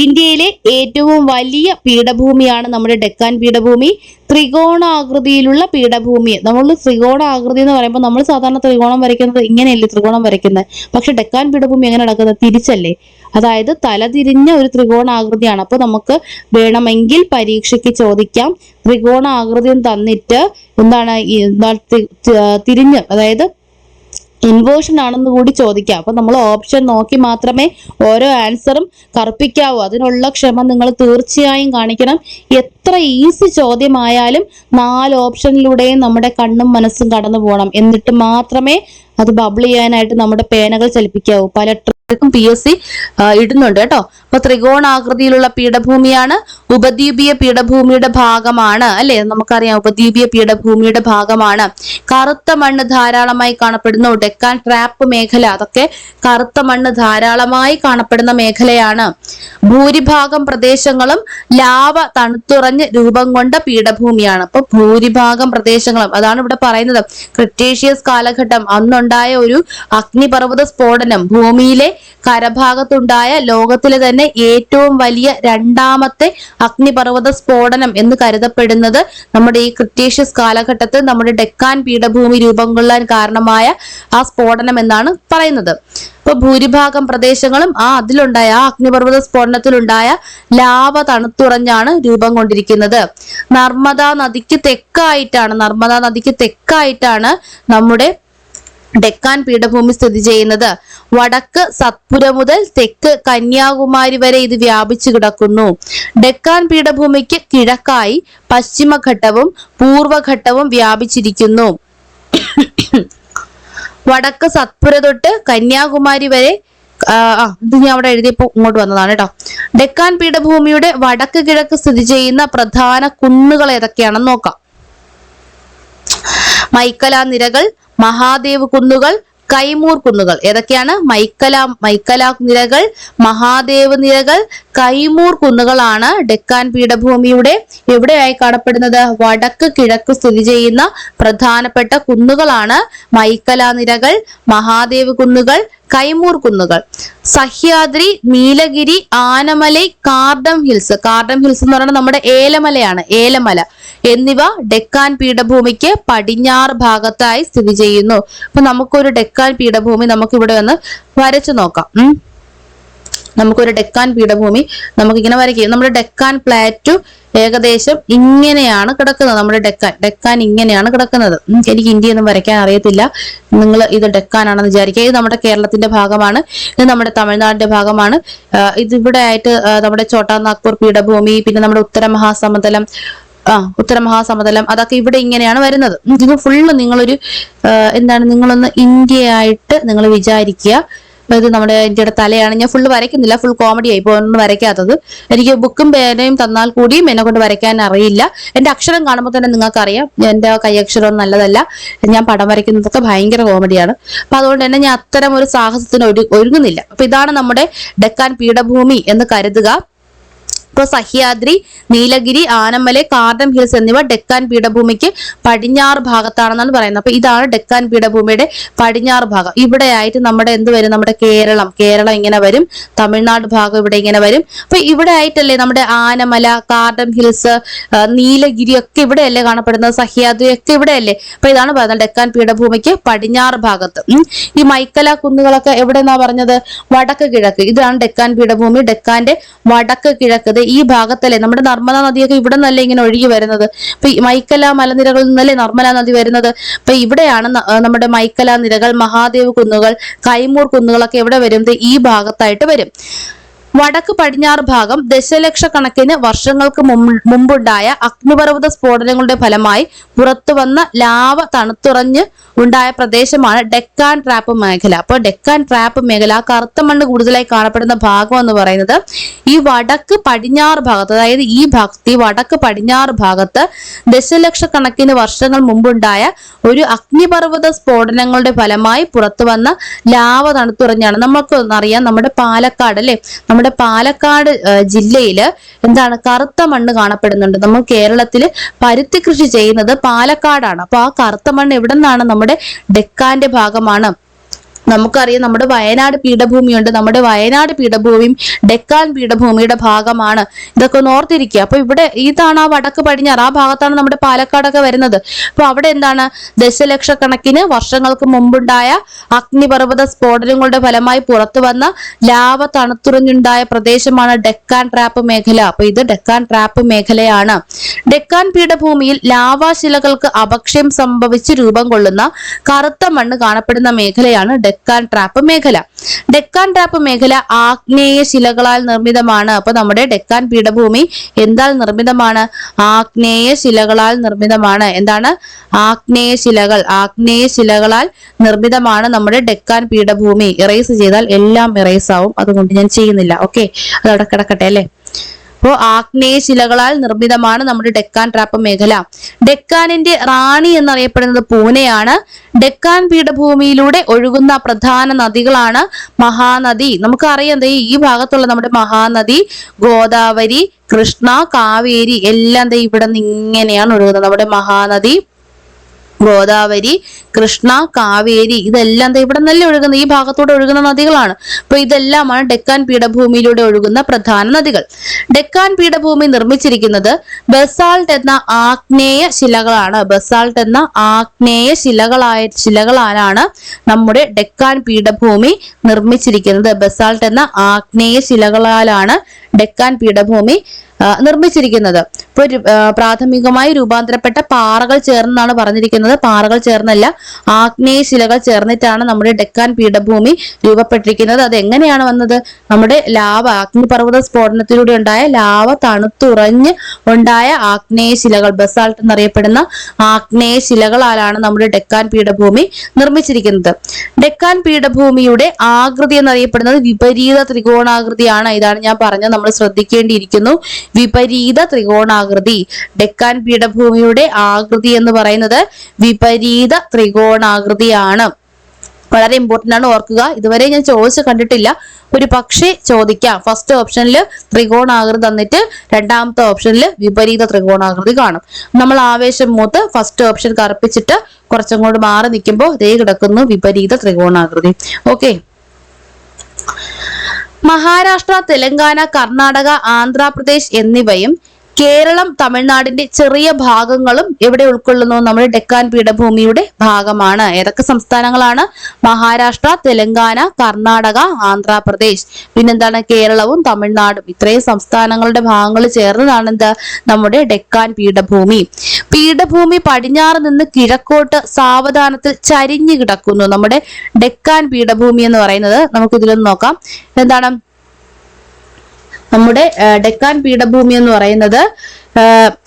ഇന്ത്യയിലെ ഏറ്റവും വലിയ പീഠഭൂമിയാണ് നമ്മുടെ ഡെക്കാൻ പീഠഭൂമി. ത്രികോണാകൃതിയിലുള്ള പീഠഭൂമി. നമ്മൾ ത്രികോണാകൃതി എന്ന് പറയുമ്പോൾ നമ്മൾ സാധാരണ ത്രികോണം വരയ്ക്കുന്നത് ഇങ്ങനെയല്ലേ ത്രികോണം വരയ്ക്കുന്നത്. പക്ഷെ ഡെക്കാൻ പീഠഭൂമി എങ്ങനെ നടക്കുന്നത്? തിരിച്ചല്ലേ. അതായത് തലതിരിഞ്ഞ ഒരു ത്രികോണാകൃതിയാണ്. അപ്പൊ നമുക്ക് വേണമെങ്കിൽ പരീക്ഷയ്ക്ക് ചോദിക്കാം, ത്രികോണാകൃതി തന്നിട്ട് തിരിഞ്ഞ്, അതായത് ഇൻവേർഷൻ ആണെന്ന് കൂടി ചോദിക്കാം. അപ്പൊ നമ്മൾ ഓപ്ഷൻ നോക്കി മാത്രമേ ഓരോ ആൻസറും കറുപ്പിക്കാവൂ. അതിനുള്ള ക്ഷമ നിങ്ങൾ തീർച്ചയായും കാണിക്കണം. എത്ര ഈസി ചോദ്യമായാലും 4 ഓപ്ഷനിലൂടെയും നമ്മുടെ കണ്ണും മനസ്സും കടന്നു പോകണം. എന്നിട്ട് മാത്രമേ അത് ബബിൾ ചെയ്യാനായിട്ട് നമ്മുടെ പേനകൾ ചലിപ്പിക്കാവൂ. പല PSC ഇടുന്നുണ്ട് കേട്ടോ. അപ്പൊ ത്രികോണാകൃതിയിലുള്ള പീഠഭൂമിയാണ്, ഉപദ്വീപീയ പീഠഭൂമിയുടെ ഭാഗമാണ് അല്ലെ, നമുക്കറിയാം ഉപദ്വീപീയ പീഠഭൂമിയുടെ ഭാഗമാണ്. കറുത്ത മണ്ണ് ധാരാളമായി കാണപ്പെടുന്നു. ഡെക്കാൻ ട്രാപ്പ് മേഖല, അതൊക്കെ കറുത്ത മണ്ണ് ധാരാളമായി കാണപ്പെടുന്ന മേഖലയാണ്. ഭൂരിഭാഗം പ്രദേശങ്ങളും ലാവ തണുത്തുറഞ്ഞ് രൂപം കൊണ്ട പീഠഭൂമിയാണ്. അപ്പൊ ഭൂരിഭാഗം പ്രദേശങ്ങളും, അതാണ് ഇവിടെ പറയുന്നത്. ക്രിട്ടേഷ്യസ് കാലഘട്ടം, അന്നുണ്ടായ ഒരു അഗ്നിപർവ്വത സ്ഫോടനം, ഭൂമിയിലെ കരഭാഗത്തുണ്ടായ ലോകത്തിലെ തന്നെ ഏറ്റവും വലിയ രണ്ടാമത്തെ അഗ്നിപർവ്വത സ്ഫോടനം എന്ന് കരുതപ്പെടുന്നത് നമ്മുടെ ഈ ക്രിട്ടേഷ്യസ് കാലഘട്ടത്തിൽ നമ്മുടെ ഡെക്കാൻ പീഠഭൂമി രൂപം കൊള്ളാൻ കാരണമായ ആ സ്ഫോടനം എന്നാണ് പറയുന്നത്. അപ്പൊ ഭൂരിഭാഗം പ്രദേശങ്ങളും അതിലുണ്ടായ ആ അഗ്നിപർവ്വത സ്ഫോടനത്തിലുണ്ടായ ലാവ തണുത്തുറഞ്ഞാണ് രൂപം കൊണ്ടിരിക്കുന്നത്. നർമ്മദാ നദിക്ക് തെക്കായിട്ടാണ് നമ്മുടെ ഡെക്കാൻ പീഠഭൂമി സ്ഥിതി ചെയ്യുന്നത്. വടക്ക് സത്പുര മുതൽ തെക്ക് കന്യാകുമാരി വരെ ഇത് വ്യാപിച്ചു കിടക്കുന്നു. ഡെക്കാൻ പീഠഭൂമിക്ക് കിഴക്കായി പശ്ചിമഘട്ടവും പൂർവഘട്ടവും വ്യാപിച്ചിരിക്കുന്നു. വടക്ക് സത്പുര തൊട്ട് കന്യാകുമാരി വരെ, ഇത് ഞാൻ അവിടെ എഴുതിയപ്പോ ഇങ്ങോട്ട് വന്നതാണ് കേട്ടോ. ഡെക്കാൻ പീഠഭൂമിയുടെ വടക്ക് കിഴക്ക് സ്ഥിതി ചെയ്യുന്ന പ്രധാന കുന്നുകൾ ഏതൊക്കെയാണെന്ന് നോക്കാം. മൈക്കല നിരകൾ, മഹാദേവ് കുന്നുകൾ, കൈമൂർ കുന്നുകൾ. ഏതൊക്കെയാണ്? മൈക്കല നിരകൾ, മഹാദേവ് നിരകൾ, കൈമൂർ കുന്നുകളാണ് ഡെക്കാൻ പീഠഭൂമിയുടെ എവിടെയായി കാണപ്പെടുന്നത്? വടക്ക് കിഴക്ക് സ്ഥിതി ചെയ്യുന്ന പ്രധാനപ്പെട്ട കുന്നുകളാണ് മൈക്കല നിരകൾ, മഹാദേവ് കുന്നുകൾ, കൈമൂർ കുന്നുകൾ. സഹ്യാദ്രി, നീലഗിരി, ആനമലൈ, കാർഡം ഹിൽസ് എന്ന് പറയുന്നത് നമ്മുടെ ഏലമല എന്നിവ ഡെക്കാൻ പീഠഭൂമിക്ക് പടിഞ്ഞാറ് ഭാഗത്തായി സ്ഥിതി ചെയ്യുന്നു. അപ്പൊ നമുക്കൊരു ഡെക്കാൻ പീഠഭൂമി നമുക്ക് ഇവിടെ ഒന്ന് വരച്ചു നോക്കാം. നമുക്കൊരു ഡെക്കാൻ പീഠഭൂമി നമുക്കിങ്ങനെ വരയ്ക്കാം. നമ്മുടെ ഡെക്കാൻ പ്ലാറ്റു ഏകദേശം ഇങ്ങനെയാണ് കിടക്കുന്നത്. നമ്മുടെ ഡെക്കാൻ ഇങ്ങനെയാണ് കിടക്കുന്നത്. എനിക്ക് ഇന്ത്യയൊന്നും വരയ്ക്കാൻ അറിയത്തില്ല, നിങ്ങൾ ഇത് ഡെക്കാനാണെന്ന് വിചാരിക്കുക. ഇത് നമ്മുടെ കേരളത്തിന്റെ ഭാഗമാണ്, ഇത് നമ്മുടെ തമിഴ്നാടിന്റെ ഭാഗമാണ്. ഇതിവിടെ ആയിട്ട് നമ്മുടെ ഛോട്ടാ നാഗ്പൂർ പീഠഭൂമി, പിന്നെ നമ്മുടെ ഉത്തരമഹാസമതലം അതൊക്കെ ഇവിടെ ഇങ്ങനെയാണ് വരുന്നത്. ഇത് ഫുള്ള് നിങ്ങളൊരു നിങ്ങളൊന്ന് ഇന്ത്യയായിട്ട് നിങ്ങൾ വിചാരിക്കുക. ഇത് നമ്മുടെ ഇന്ത്യയുടെ തലയാണ്. ഞാൻ ഫുള്ള് വരയ്ക്കുന്നില്ല, ഫുൾ കോമഡി ആയി പോയൊന്നും വരയ്ക്കാത്തത്. എനിക്ക് ബുക്കും പേനയും തന്നാൽ കൂടിയും എന്നെ കൊണ്ട് വരയ്ക്കാൻ അറിയില്ല. എന്റെ അക്ഷരം കാണുമ്പോൾ തന്നെ നിങ്ങൾക്ക് അറിയാം എന്റെ കൈയക്ഷരം നല്ലതല്ല. ഞാൻ പടം വരയ്ക്കുന്നതൊക്കെ ഭയങ്കര കോമഡിയാണ്. അപ്പൊ അതുകൊണ്ട് തന്നെ ഞാൻ അത്തരം ഒരു സാഹസത്തിന് ഒരുങ്ങുന്നില്ല. അപ്പൊ ഇതാണ് നമ്മുടെ ഡെക്കാൻ പീഠഭൂമി എന്ന് കരുതുക. ഇപ്പൊ സഹ്യാദ്രി, നീലഗിരി, ആനമലൈ, കാർഡം ഹിൽസ് എന്നിവ ഡെക്കാൻ പീഠഭൂമിക്ക് പടിഞ്ഞാറ് ഭാഗത്താണെന്നാണ് പറയുന്നത്. അപ്പൊ ഇതാണ് ഡെക്കാൻ പീഠഭൂമിയുടെ പടിഞ്ഞാറ് ഭാഗം. ഇവിടെ ആയിട്ട് നമ്മുടെ എന്ത് വരും? നമ്മുടെ കേരളം ഇങ്ങനെ വരും, തമിഴ്നാട് ഭാഗം ഇവിടെ ഇങ്ങനെ വരും. അപ്പൊ ഇവിടെ ആയിട്ടല്ലേ നമ്മുടെ ആനമല, കാർഡം ഹിൽസ്, നീലഗിരി ഒക്കെ ഇവിടെയല്ലേ കാണപ്പെടുന്നത്, സഹ്യാദ്രി ഒക്കെ ഇവിടെയല്ലേ. അപ്പൊ ഇതാണ് പറയുന്നത് ഡെക്കാൻ പീഠഭൂമിക്ക് പടിഞ്ഞാറ് ഭാഗത്ത്. ഈ മൈക്കല കുന്നുകളൊക്കെ എവിടെന്നാ പറഞ്ഞത്? വടക്ക് കിഴക്ക്. ഇതാണ് ഡെക്കാൻ പീഠഭൂമി, ഡെക്കാന്റെ വടക്ക് കിഴക്ക്. ഈ ഭാഗത്തല്ലേ നമ്മുടെ നർമ്മദാ നദിയൊക്കെ ഇവിടെ നിന്നല്ലേ ഇങ്ങനെ ഒഴുകി വരുന്നത്. അപ്പൊ മൈക്കല മലനിരകളിൽ നിന്നല്ലേ നർമ്മദാ നദി വരുന്നത്. അപ്പൊ ഇവിടെയാണ് നമ്മുടെ മൈക്കല നിരകൾ, മഹാദേവ് കുന്നുകൾ, കൈമൂർ കുന്നുകളൊക്കെ എവിടെ വരും? ഈ ഭാഗത്തായിട്ട് വരും. വടക്ക് പടിഞ്ഞാറ് ഭാഗം ദശലക്ഷക്കണക്കിന് വർഷങ്ങൾക്ക് മുമ്പുണ്ടായ അഗ്നിപർവ്വത സ്ഫോടനങ്ങളുടെ ഫലമായി പുറത്തു വന്ന ലാവ തണുത്തുറഞ്ഞ് ഉണ്ടായ പ്രദേശമാണ് ഡെക്കാൻ ട്രാപ്പ് മേഖല. അപ്പോൾ ഡെക്കാൻ ട്രാപ്പ് മേഖല, കറുത്ത മണ്ണ് കൂടുതലായി കാണപ്പെടുന്ന ഭാഗം എന്ന് പറയുന്നത് ഈ വടക്ക് പടിഞ്ഞാറ് ഭാഗത്ത്, അതായത് ഈ വടക്ക് പടിഞ്ഞാറ് ഭാഗത്ത് ദശലക്ഷക്കണക്കിന് വർഷങ്ങൾ മുമ്പുണ്ടായ ഒരു അഗ്നിപർവ്വത സ്ഫോടനങ്ങളുടെ ഫലമായി പുറത്തു വന്ന ലാവ തണുത്തുറഞ്ഞാണ്. നമുക്ക് അറിയാം നമ്മുടെ പാലക്കാട് അല്ലെ, നമ്മുടെ പാലക്കാട് ജില്ലയില് കറുത്ത മണ്ണ് കാണപ്പെടുന്നുണ്ട്. നമ്മൾ കേരളത്തില് പരുത്തി കൃഷി ചെയ്യുന്നത് പാലക്കാടാണ്. അപ്പൊ ആ കറുത്ത മണ്ണ് എവിടെ നിന്നാണ്? നമ്മുടെ ഡെക്കാന്റെ ഭാഗമാണ്. നമുക്കറിയാം നമ്മുടെ വയനാട് പീഠഭൂമിയുണ്ട്. നമ്മുടെ വയനാട് പീഠഭൂമിയും ഡെക്കാൻ പീഠഭൂമിയുടെ ഭാഗമാണ്. ഇതൊക്കെ ഒന്ന് ഓർത്തിരിക്കുക. അപ്പൊ ഇവിടെ ഇതാണ് ആ വടക്ക് പടിഞ്ഞാറ്, ആ ഭാഗത്താണ് നമ്മുടെ പാലക്കാടൊക്കെ വരുന്നത്. അപ്പൊ അവിടെ ദശലക്ഷക്കണക്കിന് വർഷങ്ങൾക്ക് മുമ്പുണ്ടായ അഗ്നിപർവ്വത സ്ഫോടനങ്ങളുടെ ഫലമായി പുറത്തു വന്ന ലാവ തണുത്തുറഞ്ഞുണ്ടായ പ്രദേശമാണ് ഡെക്കാൻ ട്രാപ്പ് മേഖല. അപ്പൊ ഇത് ഡെക്കാൻ ട്രാപ്പ് മേഖലയാണ്. ഡെക്കാൻ പീഠഭൂമിയിൽ ലാവാശിലകൾക്ക് അപക്ഷയം സംഭവിച്ച് രൂപം കൊള്ളുന്ന കറുത്ത മണ്ണ് കാണപ്പെടുന്ന മേഖലയാണ് ഡെക്കാൻ ട്രാപ്പ് മേഖല. ഡെക്കാൻ ട്രാപ്പ് മേഖല ആഗ്നേയ ശിലകളാൽ നിർമ്മിതമാണ്. അപ്പൊ നമ്മുടെ ഡെക്കാൻ പീഠഭൂമി എന്താൽ നിർമ്മിതമാണ്? ആഗ്നേയ ശിലകളാൽ നിർമ്മിതമാണ്. എന്താണ്? ആഗ്നേയ ശിലകളാൽ നിർമ്മിതമാണ് നമ്മുടെ ഡെക്കാൻ പീഠഭൂമി. ഇറേസ് ചെയ്താൽ എല്ലാം ഇറേസ് ആവും, അതുകൊണ്ട് ഞാൻ ചെയ്യുന്നില്ല. ഓക്കെ, അതവിടെ കിടക്കട്ടെ അല്ലെ. അപ്പോൾ ആഗ്നേയ ശിലകളാൽ നിർമ്മിതമാണ് നമ്മുടെ ഡെക്കാൻ ട്രാപ്പ് മേഖല. ഡെക്കാനിന്റെ റാണി എന്നറിയപ്പെടുന്നത് പൂനെയാണ്. ഡെക്കാൻ പീഠഭൂമിയിലൂടെ ഒഴുകുന്ന പ്രധാന നദികളാണ് മഹാനദി. നമുക്കറിയാം ഈ ഭാഗത്തുള്ള നമ്മുടെ മഹാനദി, ഗോദാവരി, കൃഷ്ണ, കാവേരി എല്ലാം ഇവിടെ നിന്ന് ഇങ്ങനെയാണ് ഒഴുകുന്നത്. നമ്മുടെ മഹാനദി, ഗോദാവരി, കൃഷ്ണ, കാവേരി ഇതെല്ലാം ഇവിടെ നല്ല ഒഴുകുന്ന, ഈ ഭാഗത്തൂടെ ഒഴുകുന്ന നദികളാണ്. അപ്പൊ ഇതെല്ലാമാണ് ഡെക്കാൻ പീഠഭൂമിയിലൂടെ ഒഴുകുന്ന പ്രധാന നദികൾ. ഡെക്കാൻ പീഠഭൂമി നിർമ്മിച്ചിരിക്കുന്നത് ബസാൾട്ട് എന്ന ആഗ്നേയ ശിലകളാണ്. ബസാൾട്ട് എന്ന ആഗ്നേയ ശിലകളാലാണ് നമ്മുടെ ഡെക്കാൻ പീഠഭൂമി നിർമ്മിച്ചിരിക്കുന്നത്. ബസാൾട്ട് എന്ന ആഗ്നേയ ശിലകളാലാണ് ഡെക്കാൻ പീഠഭൂമി നിർമ്മിച്ചിരിക്കുന്നത്. ഇപ്പൊ പ്രാഥമികമായി രൂപാന്തരപ്പെട്ട പാറകൾ ചേർന്നാണ് പറഞ്ഞിരിക്കുന്നത്. പാറകൾ ചേർന്നല്ല, ആഗ്നേയ ശിലകൾ ചേർന്നിട്ടാണ് നമ്മുടെ ഡെക്കാൻ പീഠഭൂമി രൂപപ്പെട്ടിരിക്കുന്നത്. അത് എങ്ങനെയാണ് വന്നത്? നമ്മുടെ ലാവ, അഗ്നിപർവ്വത സ്ഫോടനത്തിലൂടെ ഉണ്ടായ ലാവ തണുത്തുറഞ്ഞ് ഉണ്ടായ ആഗ്നേയ ശിലകൾ, ബസാൾട്ട് എന്നറിയപ്പെടുന്ന ആഗ്നേയ ശിലകളാലാണ് നമ്മുടെ ഡെക്കാൻ പീഠഭൂമി നിർമ്മിച്ചിരിക്കുന്നത്. ഡെക്കാൻ പീഠഭൂമിയുടെ ആകൃതി എന്നറിയപ്പെടുന്നത് വിപരീത ത്രികോണാകൃതിയാണ്. ഇതാണ് ഞാൻ പറഞ്ഞത്, നമ്മൾ ശ്രദ്ധിക്കേണ്ടിയിരിക്കുന്നു. വിപരീത ത്രികോണാകൃതി. ഡെക്കാൻ പീഠഭൂമിയുടെ ആകൃതി എന്ന് പറയുന്നത് വിപരീത ത്രികോണാകൃതിയാണ്. വളരെ ഇമ്പോർട്ടന്റ് ആണ്, ഓർക്കുക. ഇതുവരെ ഞാൻ ചോദിച്ചു കണ്ടിട്ടില്ല, ഒരു പക്ഷേ ചോദിക്കാം. ഫസ്റ്റ് ഓപ്ഷനിൽ ത്രികോണാകൃതി തന്നിട്ട് രണ്ടാമത്തെ ഓപ്ഷനിൽ വിപരീത ത്രികോണാകൃതി കാണും. നമ്മൾ ആവേശം മൂത്ത് ഫസ്റ്റ് ഓപ്ഷൻ കറുപ്പിച്ചിട്ട് കുറച്ചും കൂടി മാറി നിൽക്കുമ്പോൾ ദേ കിടക്കുന്നു വിപരീത ത്രികോണാകൃതി. ഓക്കെ. മഹാരാഷ്ട്ര, തെലങ്കാന, കർണാടക, ആന്ധ്രാപ്രദേശ് എന്നിവയും കേരളം, തമിഴ്നാടിന്റെ ചെറിയ ഭാഗങ്ങളും എവിടെ ഉൾക്കൊള്ളുന്നു? നമ്മുടെ ഡെക്കാൻ പീഠഭൂമിയുടെ ഭാഗമാണ്. ഏതൊക്കെ സംസ്ഥാനങ്ങളാണ്? മഹാരാഷ്ട്ര, തെലങ്കാന, കർണാടക, ആന്ധ്രാപ്രദേശ്, പിന്നെന്താണ്? കേരളവും തമിഴ്നാടും. ഇത്രയും സംസ്ഥാനങ്ങളുടെ ഭാഗങ്ങൾ ചേർന്നതാണ് എന്താ? നമ്മുടെ ഡെക്കാൻ പീഠഭൂമി. പീഠഭൂമി പടിഞ്ഞാറ് നിന്ന് കിഴക്കോട്ട് സാവധാനത്തിൽ ചരിഞ്ഞു കിടക്കുന്നു. നമ്മുടെ ഡെക്കാൻ പീഠഭൂമി എന്ന് പറയുന്നത് നമുക്ക് ഇതിലൊന്ന് നോക്കാം. എന്താണ് നമ്മുടെ ഡെക്കാൻ പീഠഭൂമി എന്ന് പറയുന്നത്?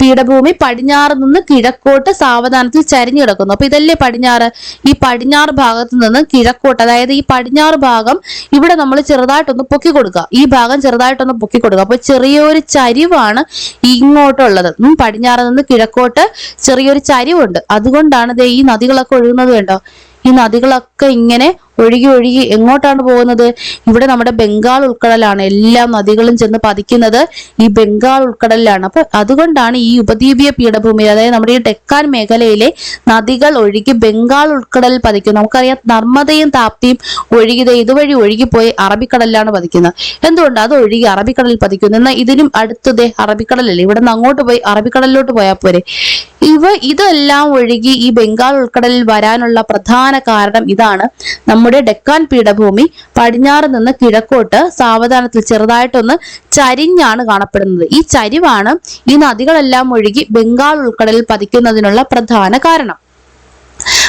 പീഠഭൂമി പടിഞ്ഞാറ് നിന്ന് കിഴക്കോട്ട് സാവധാനത്തിൽ ചരിഞ്ഞു കിടക്കുന്നു. അപ്പൊ ഇതല്ലേ പടിഞ്ഞാറ്? ഈ പടിഞ്ഞാറ് ഭാഗത്ത് നിന്ന് കിഴക്കോട്ട്, അതായത് ഈ പടിഞ്ഞാറ് ഭാഗം ഇവിടെ നമ്മൾ ചെറുതായിട്ടൊന്ന് പൊക്കി കൊടുക്കുക. ഈ ഭാഗം ചെറുതായിട്ടൊന്ന് പൊക്കി കൊടുക്കുക. അപ്പൊ ചെറിയൊരു ചരിവാണ് ഇങ്ങോട്ടുള്ളത്. പടിഞ്ഞാറ് നിന്ന് കിഴക്കോട്ട് ചെറിയൊരു ചരിവുണ്ട്. അതുകൊണ്ടാണ് ഈ നദികളൊക്കെ ഒഴുകുന്നത്. കണ്ടോ? ഈ നദികളൊക്കെ ഇങ്ങനെ ഒഴുകി ഒഴുകി എങ്ങോട്ടാണ് പോകുന്നത്? ഇവിടെ നമ്മുടെ ബംഗാൾ ഉൾക്കടലാണ്. എല്ലാ നദികളും ചെന്ന് പതിക്കുന്നത് ഈ ബംഗാൾ ഉൾക്കടലിലാണ്. അപ്പൊ അതുകൊണ്ടാണ് ഈ ഉപദ്വീപീയ പീഠഭൂമി, അതായത് നമ്മുടെ ഈ ഡെക്കാൻ മേഖലയിലെ നദികൾ ഒഴുകി ബംഗാൾ ഉൾക്കടലിൽ പതിക്കും. നമുക്കറിയാം നർമ്മദയും താപ്തിയും ഒഴുകിയത് ഇതുവഴി ഒഴുകിപ്പോയി അറബിക്കടലിലാണ് പതിക്കുന്നത്. എന്തുകൊണ്ട്? അത് ഒഴുകി അറബിക്കടലിൽ പതിക്കുന്നു. എന്നാൽ ഇതിനും അടുത്തതേ അറബിക്കടലല്ലേ, ഇവിടെ നിന്ന് അങ്ങോട്ട് പോയി അറബിക്കടലിലോട്ട് പോയാൽ പോരെ. ഇതെല്ലാം ഒഴുകി ഈ ബംഗാൾ ഉൾക്കടലിൽ വരാനുള്ള പ്രധാന കാരണം ഇതാണ്. നമ്മുടെ ഡെക്കാൻ പീഠഭൂമി പടിഞ്ഞാറ് നിന്ന് കിഴക്കോട്ട് സാവധാനത്തിൽ ചെറുതായിട്ടൊന്ന് ചരിഞ്ഞാണ് കാണപ്പെടുന്നത്. ഈ ചരിവാണ് ഈ നദികളെല്ലാം ഒഴുകി ബംഗാൾ ഉൾക്കടലിൽ പതിക്കുന്നതിനുള്ള പ്രധാന കാരണം.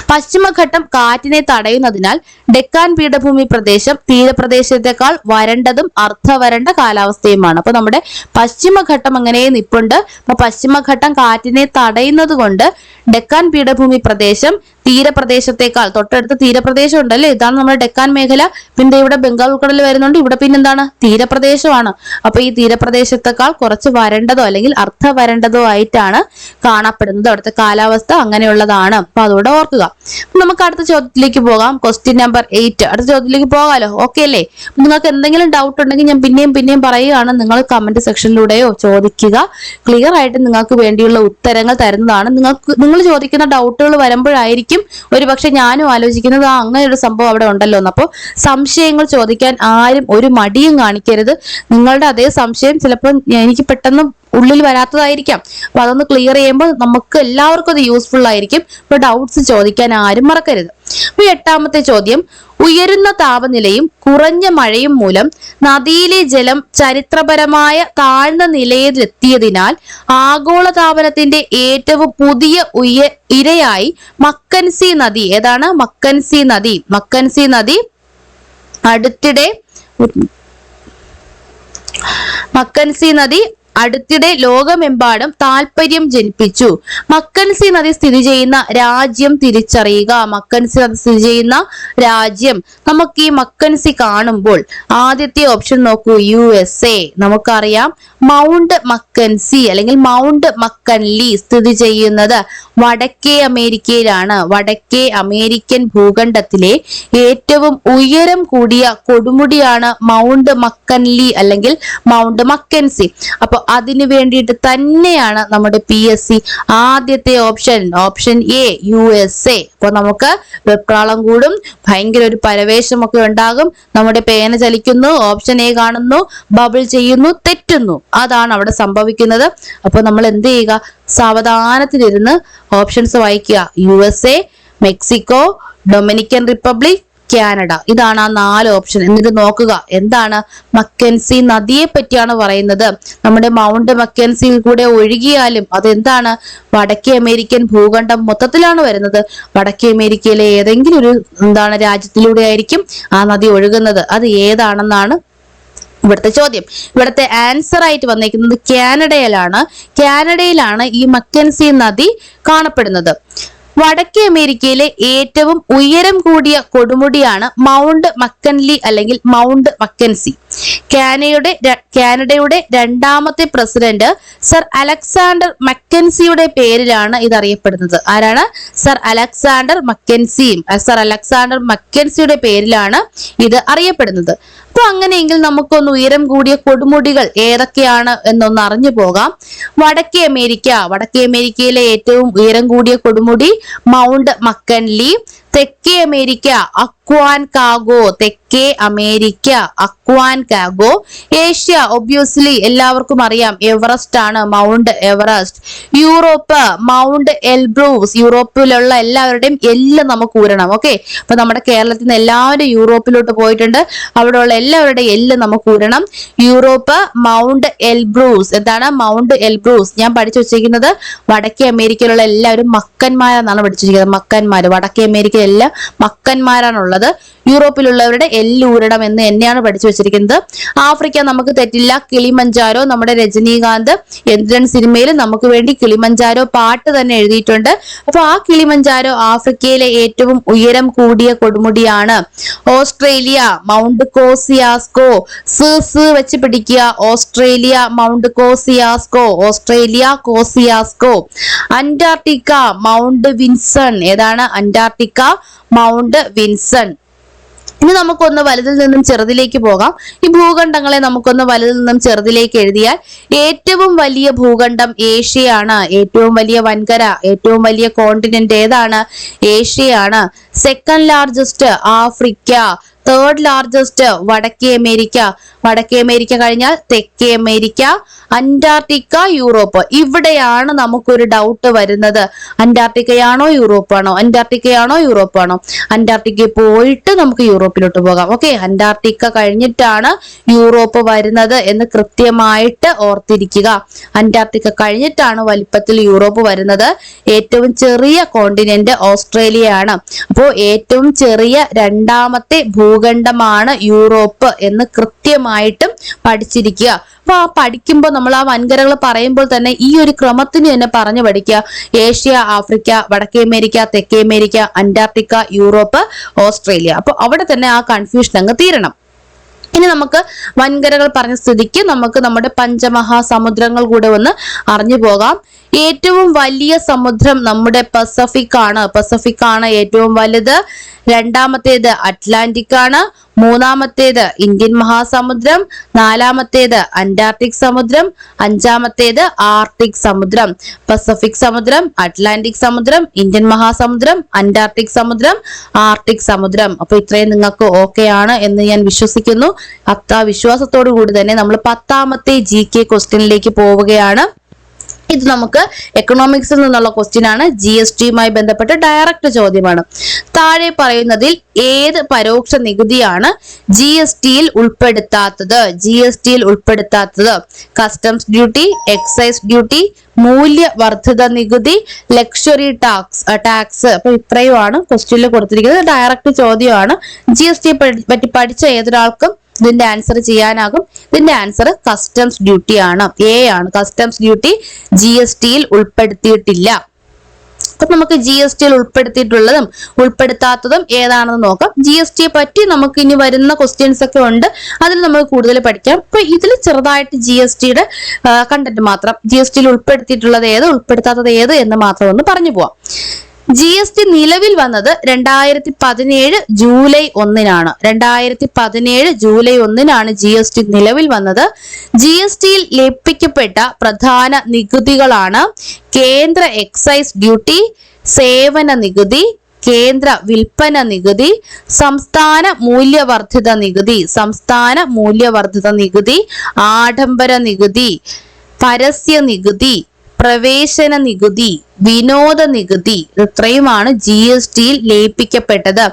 പശ്ചിമഘട്ടം കാറ്റിനെ തടയുന്നതിനാൽ ഡെക്കാൻ പീഠഭൂമി പ്രദേശം തീരപ്രദേശത്തേക്കാൾ വരണ്ടതും അർദ്ധവരണ്ട കാലാവസ്ഥയുമാണ്. അപ്പൊ നമ്മുടെ പശ്ചിമഘട്ടം അങ്ങനെ നിപ്പുണ്ട്. അപ്പൊ പശ്ചിമഘട്ടം കാറ്റിനെ തടയുന്നത് കൊണ്ട് ഡെക്കാൻ പീഠഭൂമി പ്രദേശം തീരപ്രദേശത്തേക്കാൾ, തൊട്ടടുത്ത് തീരപ്രദേശം ഉണ്ടല്ലേ, ഇതാണ് നമ്മുടെ ഡെക്കാൻ മേഖല. പിന്നെ ഇവിടെ ബംഗാൾ ഉൾക്കടൽ വരുന്നുണ്ട്. ഇവിടെ പിന്നെന്താണ്? തീരപ്രദേശമാണ്. അപ്പൊ ഈ തീരപ്രദേശത്തേക്കാൾ കുറച്ച് വരണ്ടതോ അല്ലെങ്കിൽ അർദ്ധവരണ്ടതോ ആയിട്ടാണ് കാണപ്പെടുന്നത്. അവിടുത്തെ കാലാവസ്ഥ അങ്ങനെയുള്ളതാണ്. അപ്പൊ അതോടെ ഓർക്കുക. നമുക്ക് അടുത്ത ചോദ്യത്തിലേക്ക് പോകാം. Question number 8. അടുത്ത ചോദ്യത്തിലേക്ക് പോകാലോ? ഓക്കെ അല്ലേ? നിങ്ങൾക്ക് എന്തെങ്കിലും ഡൗട്ട് ഉണ്ടെങ്കിൽ ഞാൻ പിന്നെയും പറയുകയാണ്. നിങ്ങൾ കമന്റ് സെക്ഷനിലൂടെയോ ചോദിക്കുക. ക്ലിയർ ആയിട്ട് നിങ്ങൾക്ക് വേണ്ടിയുള്ള ഉത്തരങ്ങൾ തരുന്നതാണ്. നിങ്ങൾ ചോദിക്കുന്ന ഡൗട്ടുകൾ വരുമ്പോഴായിരിക്കും ഒരു പക്ഷെ ഞാനും ആലോചിക്കുന്നത് അങ്ങനെ ഒരു സംഭവം അവിടെ ഉണ്ടല്ലോ എന്ന്. അപ്പോൾ സംശയങ്ങൾ ചോദിക്കാൻ ആരും ഒരു മടിയും കാണിക്കരുത്. നിങ്ങളുടെ അതേ സംശയം ചിലപ്പോൾ എനിക്ക് പെട്ടെന്ന് ഉള്ളിൽ വരാത്തതായിരിക്കാം. അപ്പൊ അതൊന്ന് ക്ലിയർ ചെയ്യുമ്പോൾ നമുക്ക് എല്ലാവർക്കും അത് യൂസ്ഫുൾ ആയിരിക്കും. ഇപ്പൊ ഡൗട്ട്സ് ചോദിക്കാൻ ആരും മറക്കരുത്. അപ്പൊ 8ാമത്തെ ചോദ്യം, ഉയരുന്ന താപനിലയും കുറഞ്ഞ മഴയും മൂലം നദിയിലെ ജലം ചരിത്രപരമായ താഴ്ന്ന നിലയിലെത്തിയതിനാൽ ആഗോളതാപനത്തിന്റെ ഏറ്റവും പുതിയ ഇരയായി മക്കൻസി നദി, ഏതാണ് മക്കൻസി നദി? മക്കൻസി നദി അടുത്തിടെ ലോകമെമ്പാടും താല്പര്യം ജനിപ്പിച്ചു. മക്കൻസി നദി സ്ഥിതി ചെയ്യുന്ന രാജ്യം തിരിച്ചറിയുക. മക്കൻസി നദി സ്ഥിതി ചെയ്യുന്ന രാജ്യം. നമുക്ക് ഈ മക്കൻസി കാണുമ്പോൾ ആദ്യത്തെ ഓപ്ഷൻ നോക്കൂ, USA. നമുക്കറിയാം മൗണ്ട് മക്കൻസി അല്ലെങ്കിൽ മൗണ്ട് മക്കൻലി സ്ഥിതി ചെയ്യുന്നത് വടക്കേ അമേരിക്കയിലാണ്. വടക്കേ അമേരിക്കൻ ഭൂഖണ്ഡത്തിലെ ഏറ്റവും ഉയരം കൂടിയ കൊടുമുടിയാണ് മൗണ്ട് മക്കൻലി അല്ലെങ്കിൽ മൗണ്ട് മക്കൻസി. അപ്പൊ അതിനു വേണ്ടിയിട്ട് തന്നെയാണ് നമ്മുടെ PSC ആദ്യത്തെ ഓപ്ഷൻ A USA. അപ്പൊ നമുക്ക് വെപ്രാളം കൂടും, ഭയങ്കര ഒരു പരവേശമൊക്കെ ഉണ്ടാകും, നമ്മുടെ പേന ചലിക്കുന്നു, ഓപ്ഷൻ A കാണുന്നു, ബബിൾ ചെയ്യുന്നു, തെറ്റുന്നു. അതാണ് അവിടെ സംഭവിക്കുന്നത്. അപ്പൊ നമ്മൾ എന്ത് ചെയ്യുക, സാവധാനത്തിലിരുന്ന് ഓപ്ഷൻസ് വായിക്കുക. USA, Mexico, Dominican republic, Canada. ഇതാണ് ആ 4 ഓപ്ഷൻ. എന്നിട്ട് നോക്കുക എന്താണ് മക്കൻസി നദിയെ പറ്റിയാണ് പറയുന്നത്. നമ്മുടെ മൗണ്ട് മക്കൻസിയിൽ കൂടെ ഒഴുകിയാലും അതെന്താണ് വടക്കേ അമേരിക്കൻ ഭൂഖണ്ഡം മൊത്തത്തിലാണ് വരുന്നത്. വടക്കേ അമേരിക്കയിലെ ഏതെങ്കിലും ഒരു രാജ്യത്തിലൂടെ ആയിരിക്കും ആ നദി ഒഴുകുന്നത്. അത് ഏതാണെന്നാണ് ഇവിടുത്തെ ചോദ്യം. ഇവിടുത്തെ ആൻസർ ആയിട്ട് വന്നിരിക്കുന്നത് കാനഡയിലാണ് ഈ മക്കൻസി നദി കാണപ്പെടുന്നത്. വടക്കേ അമേരിക്കയിലെ ഏറ്റവും ഉയരം കൂടിയ കൊടുമുടിയാണ് മൗണ്ട് മക്കൻലി അല്ലെങ്കിൽ മൗണ്ട് മക്കൻസി. കാനഡയുടെ 2ാമത്തെ പ്രസിഡന്റ് സർ അലക്സാണ്ടർ മക്കൻസിയുടെ പേരിലാണ് ഇത് അറിയപ്പെടുന്നത്. ആരാണ്? സർ അലക്സാണ്ടർ മക്കൻസിയുടെ പേരിലാണ് ഇത് അറിയപ്പെടുന്നത്. അപ്പൊ അങ്ങനെയെങ്കിൽ നമുക്കൊന്ന് ഉയരം കൂടിയ കൊടുമുടികൾ ഏതൊക്കെയാണ് എന്നൊന്ന് അറിഞ്ഞു പോകാം. വടക്കേ അമേരിക്കയിലെ ഏറ്റവും ഉയരം കൂടിയ കൊടുമുടി മൗണ്ട് മക്കൻലി. തെക്കേ അമേരിക്ക അക്വാൻകാഗോ. ഏഷ്യ ഒബ്വിയസ്ലി എല്ലാവർക്കും അറിയാം എവറസ്റ്റ് ആണ്, Mount Everest. Europe Mount Elbrus. യൂറോപ്പിലുള്ള എല്ലാവരുടെയും എല്ലാം നമുക്ക് ഊരണം. ഓക്കെ, അപ്പൊ നമ്മുടെ കേരളത്തിൽ നിന്ന് എല്ലാവരും യൂറോപ്പിലോട്ട് പോയിട്ടുണ്ട്. അവിടെയുള്ള എല്ലാവരുടെയും എല്ലാം നമുക്ക് ഊരണം. Europe Mount Elbrus. എന്താണ് മൗണ്ട് എൽബ്രൂസ്? ഞാൻ പഠിച്ചു വെച്ചിരിക്കുന്നത് വടക്കേ അമേരിക്കയിലുള്ള എല്ലാവരും മക്കന്മാരെന്നാണ് പഠിച്ചിരിക്കുന്നത്. മക്കന്മാര് വടക്കേ അമേരിക്ക എല്ലാം മക്കന്മാരാണുള്ളത്. യൂറോപ്പിലുള്ളവരുടെ എല്ലൂരണം എന്ന് തന്നെയാണ് പഠിച്ചു വെച്ചിരിക്കുന്നത്. ആഫ്രിക്ക നമുക്ക് തെറ്റില്ല, കിളിമഞ്ചാരോ. നമ്മുടെ രജനീകാന്ത് എന്തിരൻ സിനിമയിൽ നമുക്ക് വേണ്ടി കിളിമഞ്ചാരോ പാട്ട് തന്നെ എഴുതിയിട്ടുണ്ട്. അപ്പൊ ആ കിളിമഞ്ചാരോ ആഫ്രിക്കയിലെ ഏറ്റവും ഉയരം കൂടിയ കൊടുമുടിയാണ്. Australia Mount Kosciuszko. വെച്ച് പിടിക്കുക. Australia Mount Kosciuszko. Antarctica Mount Vinson. ഏതാണ് അന്റാർട്ടിക്ക? മൗണ്ട് വിൻസൺ. ഇനി നമുക്കൊന്ന് വലുതിൽ നിന്നും ചെറുതിലേക്ക് പോകാം. ഈ ഭൂഖണ്ഡങ്ങളെ നമുക്കൊന്ന് വലുതിൽ നിന്നും ചെറുതിലേക്ക് എഴുതിയാൽ ഏറ്റവും വലിയ ഭൂഖണ്ഡം ഏഷ്യയാണ്. ഏറ്റവും വലിയ വൻകര, ഏറ്റവും വലിയ കോണ്ടിനെന്റ് ഏതാണ്? ഏഷ്യയാണ്. Second largest Africa. Third largest വടക്കേ അമേരിക്ക കഴിഞ്ഞാൽ തെക്കേ അമേരിക്ക. Antarctica, Europe. ഇവിടെയാണ് നമുക്കൊരു ഡൗട്ട് വരുന്നത്. അന്റാർട്ടിക്കയാണോ യൂറോപ്പാണോ? അന്റാർട്ടിക്കയിൽ പോയിട്ട് നമുക്ക് യൂറോപ്പിലോട്ട് പോകാം. ഓക്കെ, അന്റാർട്ടിക്ക കഴിഞ്ഞിട്ടാണ് യൂറോപ്പ് വരുന്നത് എന്ന് കൃത്യമായിട്ട് ഓർത്തിരിക്കുക. അന്റാർട്ടിക്ക കഴിഞ്ഞിട്ടാണ് വലിപ്പത്തിൽ യൂറോപ്പ് വരുന്നത്. ഏറ്റവും ചെറിയ കോണ്ടിനെന്റ് ഓസ്ട്രേലിയയാണ്. അപ്പോൾ ഏറ്റവും ചെറിയ 2ാമത്തെ ഭൂഖണ്ഡമാണ് യൂറോപ്പ് എന്ന് കൃത്യമായിട്ടും പഠിച്ചിരിക്കുക. അപ്പൊ ആ പഠിക്കുമ്പോൾ നമ്മൾ ആ വൻകരകൾ പറയുമ്പോൾ തന്നെ ഈ ഒരു ക്രമത്തിന് തന്നെ പറഞ്ഞു പഠിക്കുക. ഏഷ്യ, ആഫ്രിക്ക, വടക്കേ അമേരിക്ക, തെക്കേ അമേരിക്ക, അന്റാർട്ടിക്ക, യൂറോപ്പ്, ഓസ്ട്രേലിയ. അപ്പൊ അവിടെ തന്നെ ആ കൺഫ്യൂഷൻ അങ്ങ് തീരണം. ഇനി നമുക്ക് വൻകരകൾ പറഞ്ഞ സ്ഥിതിക്ക് നമുക്ക് നമ്മുടെ പഞ്ചമഹാസമുദ്രങ്ങൾ കൂടെ ഒന്ന് അറിഞ്ഞു പോകാം. ഏറ്റവും വലിയ സമുദ്രം നമ്മുടെ പസഫിക് ആണ് ഏറ്റവും വലുത്. 2ാമത്തേത് അറ്റ്ലാന്റിക് ആണ്. 3ാമത്തേത് ഇന്ത്യൻ മഹാസമുദ്രം. 4ാമത്തേത് അന്റാർട്ടിക് സമുദ്രം. 5ാമത്തേത് ആർട്ടിക് സമുദ്രം. പസഫിക് സമുദ്രം, അറ്റ്ലാന്റിക് സമുദ്രം, ഇന്ത്യൻ മഹാസമുദ്രം, അന്റാർട്ടിക് സമുദ്രം, ആർട്ടിക് സമുദ്രം. അപ്പൊ ഇത്രയും നിങ്ങൾക്ക് ഓക്കെ ആണ് എന്ന് ഞാൻ വിശ്വസിക്കുന്നു. വിശ്വാസത്തോടു കൂടി തന്നെ നമ്മൾ 10ാമത്തെ GK ക്വസ്റ്റ്യനിലേക്ക് പോവുകയാണ്. ഇത് നമുക്ക് എക്കണോമിക്സിൽ നിന്നുള്ള ക്വസ്റ്റ്യൻ ആണ്. GSTയുമായി ബന്ധപ്പെട്ട് ഡയറക്റ്റ് ചോദ്യമാണ്. താഴെ പറയുന്നതിൽ ഏത് പരോക്ഷ നികുതിയാണ് GSTയിൽ ഉൾപ്പെടുത്താത്തത്? കസ്റ്റംസ് ഡ്യൂട്ടി, എക്സൈസ് ഡ്യൂട്ടി, മൂല്യവർദ്ധിത നികുതി, ലക്ഷറി ടാക്സ്. അപ്പൊ ഇത്രയുമാണ് ക്വസ്റ്റ്യനിൽ കൊടുത്തിരിക്കുന്നത്. ഡയറക്റ്റ് ചോദ്യമാണ്. GSTയെ പറ്റി പഠിച്ച ഏതൊരാൾക്കും ഇതിന്റെ ആൻസർ ചെയ്യാനാകും. ഇതിന്റെ ആൻസർ കസ്റ്റംസ് ഡ്യൂട്ടി ആണ്. എ ആണ്. കസ്റ്റംസ് ഡ്യൂട്ടി GSTയിൽ ഉൾപ്പെടുത്തിയിട്ടില്ല. അപ്പൊ നമുക്ക് GSTയിൽ ഉൾപ്പെടുത്തിയിട്ടുള്ളതും ഉൾപ്പെടുത്താത്തതും ഏതാണെന്ന് നോക്കാം. GSTയെ പറ്റി നമുക്ക് ഇനി വരുന്ന ക്വസ്റ്റ്യൻസ് ഒക്കെ ഉണ്ട്, അതിൽ നമുക്ക് കൂടുതൽ പഠിക്കാം. അപ്പൊ ഇതിൽ ചെറുതായിട്ട് GSTയുടെ കണ്ടന്റ് മാത്രം, GSTയിൽ ഉൾപ്പെടുത്തിയിട്ടുള്ളത് ഏത്, ഉൾപ്പെടുത്താത്തത് ഏത് എന്ന് മാത്രം ഒന്ന് പറഞ്ഞു പോവാം. GST നിലവിൽ വന്നത് 2017 ജൂലൈ 1-നാണ്. 2017 ജൂലൈ 1-നാണ് GST നിലവിൽ വന്നത്. GSTയിൽ ലയിപ്പിക്കപ്പെട്ട പ്രധാന നികുതികളാണ് കേന്ദ്ര എക്സൈസ് ഡ്യൂട്ടി, സേവന നികുതി, കേന്ദ്ര വിൽപ്പന നികുതി, സംസ്ഥാന മൂല്യവർദ്ധിത നികുതി, ആഡംബര നികുതി, പരസ്യ നികുതി, പ്രവേശന നികുതി, വിനോദ നികുതി. ഇത്രയുമാണ് GSTയിൽ ലയിപ്പിക്കപ്പെട്ടത്.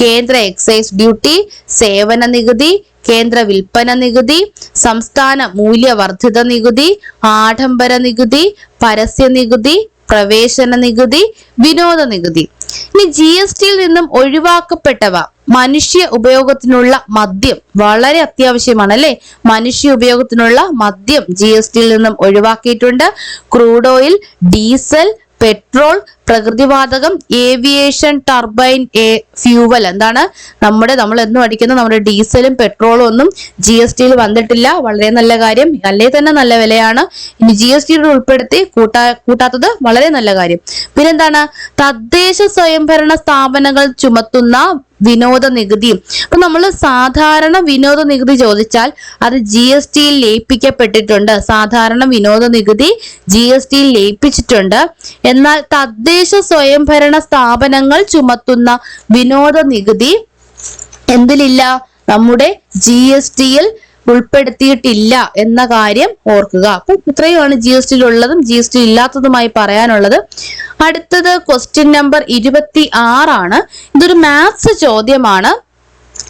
കേന്ദ്ര എക്സൈസ് ഡ്യൂട്ടി, സേവന നികുതി, കേന്ദ്ര വിൽപ്പന നികുതി, സംസ്ഥാന മൂല്യവർദ്ധിത നികുതി, ആഡംബര നികുതി, പരസ്യ നികുതി, പ്രവേശന നികുതി, വിനോദ നികുതി. ഇനി GSTയിൽ നിന്നും ഒഴിവാക്കപ്പെട്ടവ. മനുഷ്യ ഉപയോഗത്തിനുള്ള മദ്യം വളരെ അത്യാവശ്യമാണ് അല്ലെ. മനുഷ്യ ഉപയോഗത്തിനുള്ള മദ്യം GSTയിൽ നിന്നും ഒഴിവാക്കിയിട്ടുണ്ട്. ക്രൂഡ് ഓയിൽ, ഡീസൽ, പെട്രോൾ, പ്രകൃതിവാതകം, ഏവിയേഷൻ ടർബൈൻ ഫ്യൂവൽ. എന്താണ് നമ്മൾ എന്നും അടിക്കുന്ന നമ്മുടെ ഡീസലും പെട്രോളും ഒന്നും GSTയിൽ വന്നിട്ടില്ല. വളരെ നല്ല കാര്യം. അല്ലേ തന്നെ നല്ല വിലയാണ്. ഇനി GSTയിൽ ഉൾപ്പെടുത്തി കൂട്ടാത്തത് വളരെ നല്ല കാര്യം. പിന്നെന്താണ്? തദ്ദേശ സ്വയംഭരണ സ്ഥാപനങ്ങൾ ചുമത്തുന്ന വിനോദ നികുതി. അപ്പൊ നമ്മൾ സാധാരണ വിനോദ നികുതി ചോദിച്ചാൽ അത് GSTയിൽ ലയിപ്പിക്കപ്പെട്ടിട്ടുണ്ട്. സാധാരണ വിനോദ നികുതി GSTയിൽ ലയിപ്പിച്ചിട്ടുണ്ട്. എന്നാൽ തദ്ദേശ സ്വയംഭരണ സ്ഥാപനങ്ങൾ ചുമത്തുന്ന വിനോദ നികുതി എന്തിലില്ല? നമ്മുടെ GSTയിൽ ഉൾപ്പെടുത്തിയിട്ടില്ല എന്ന കാര്യം ഓർക്കുക. അപ്പൊ ഇത്രയുമാണ് GSTയിൽ ഉള്ളതും GST ഇല്ലാത്തതുമായി പറയാനുള്ളത്. അടുത്തത് ക്വസ്റ്റ്യൻ നമ്പർ 26 ആണ്. ഇതൊരു മാത്സ് ചോദ്യമാണ്.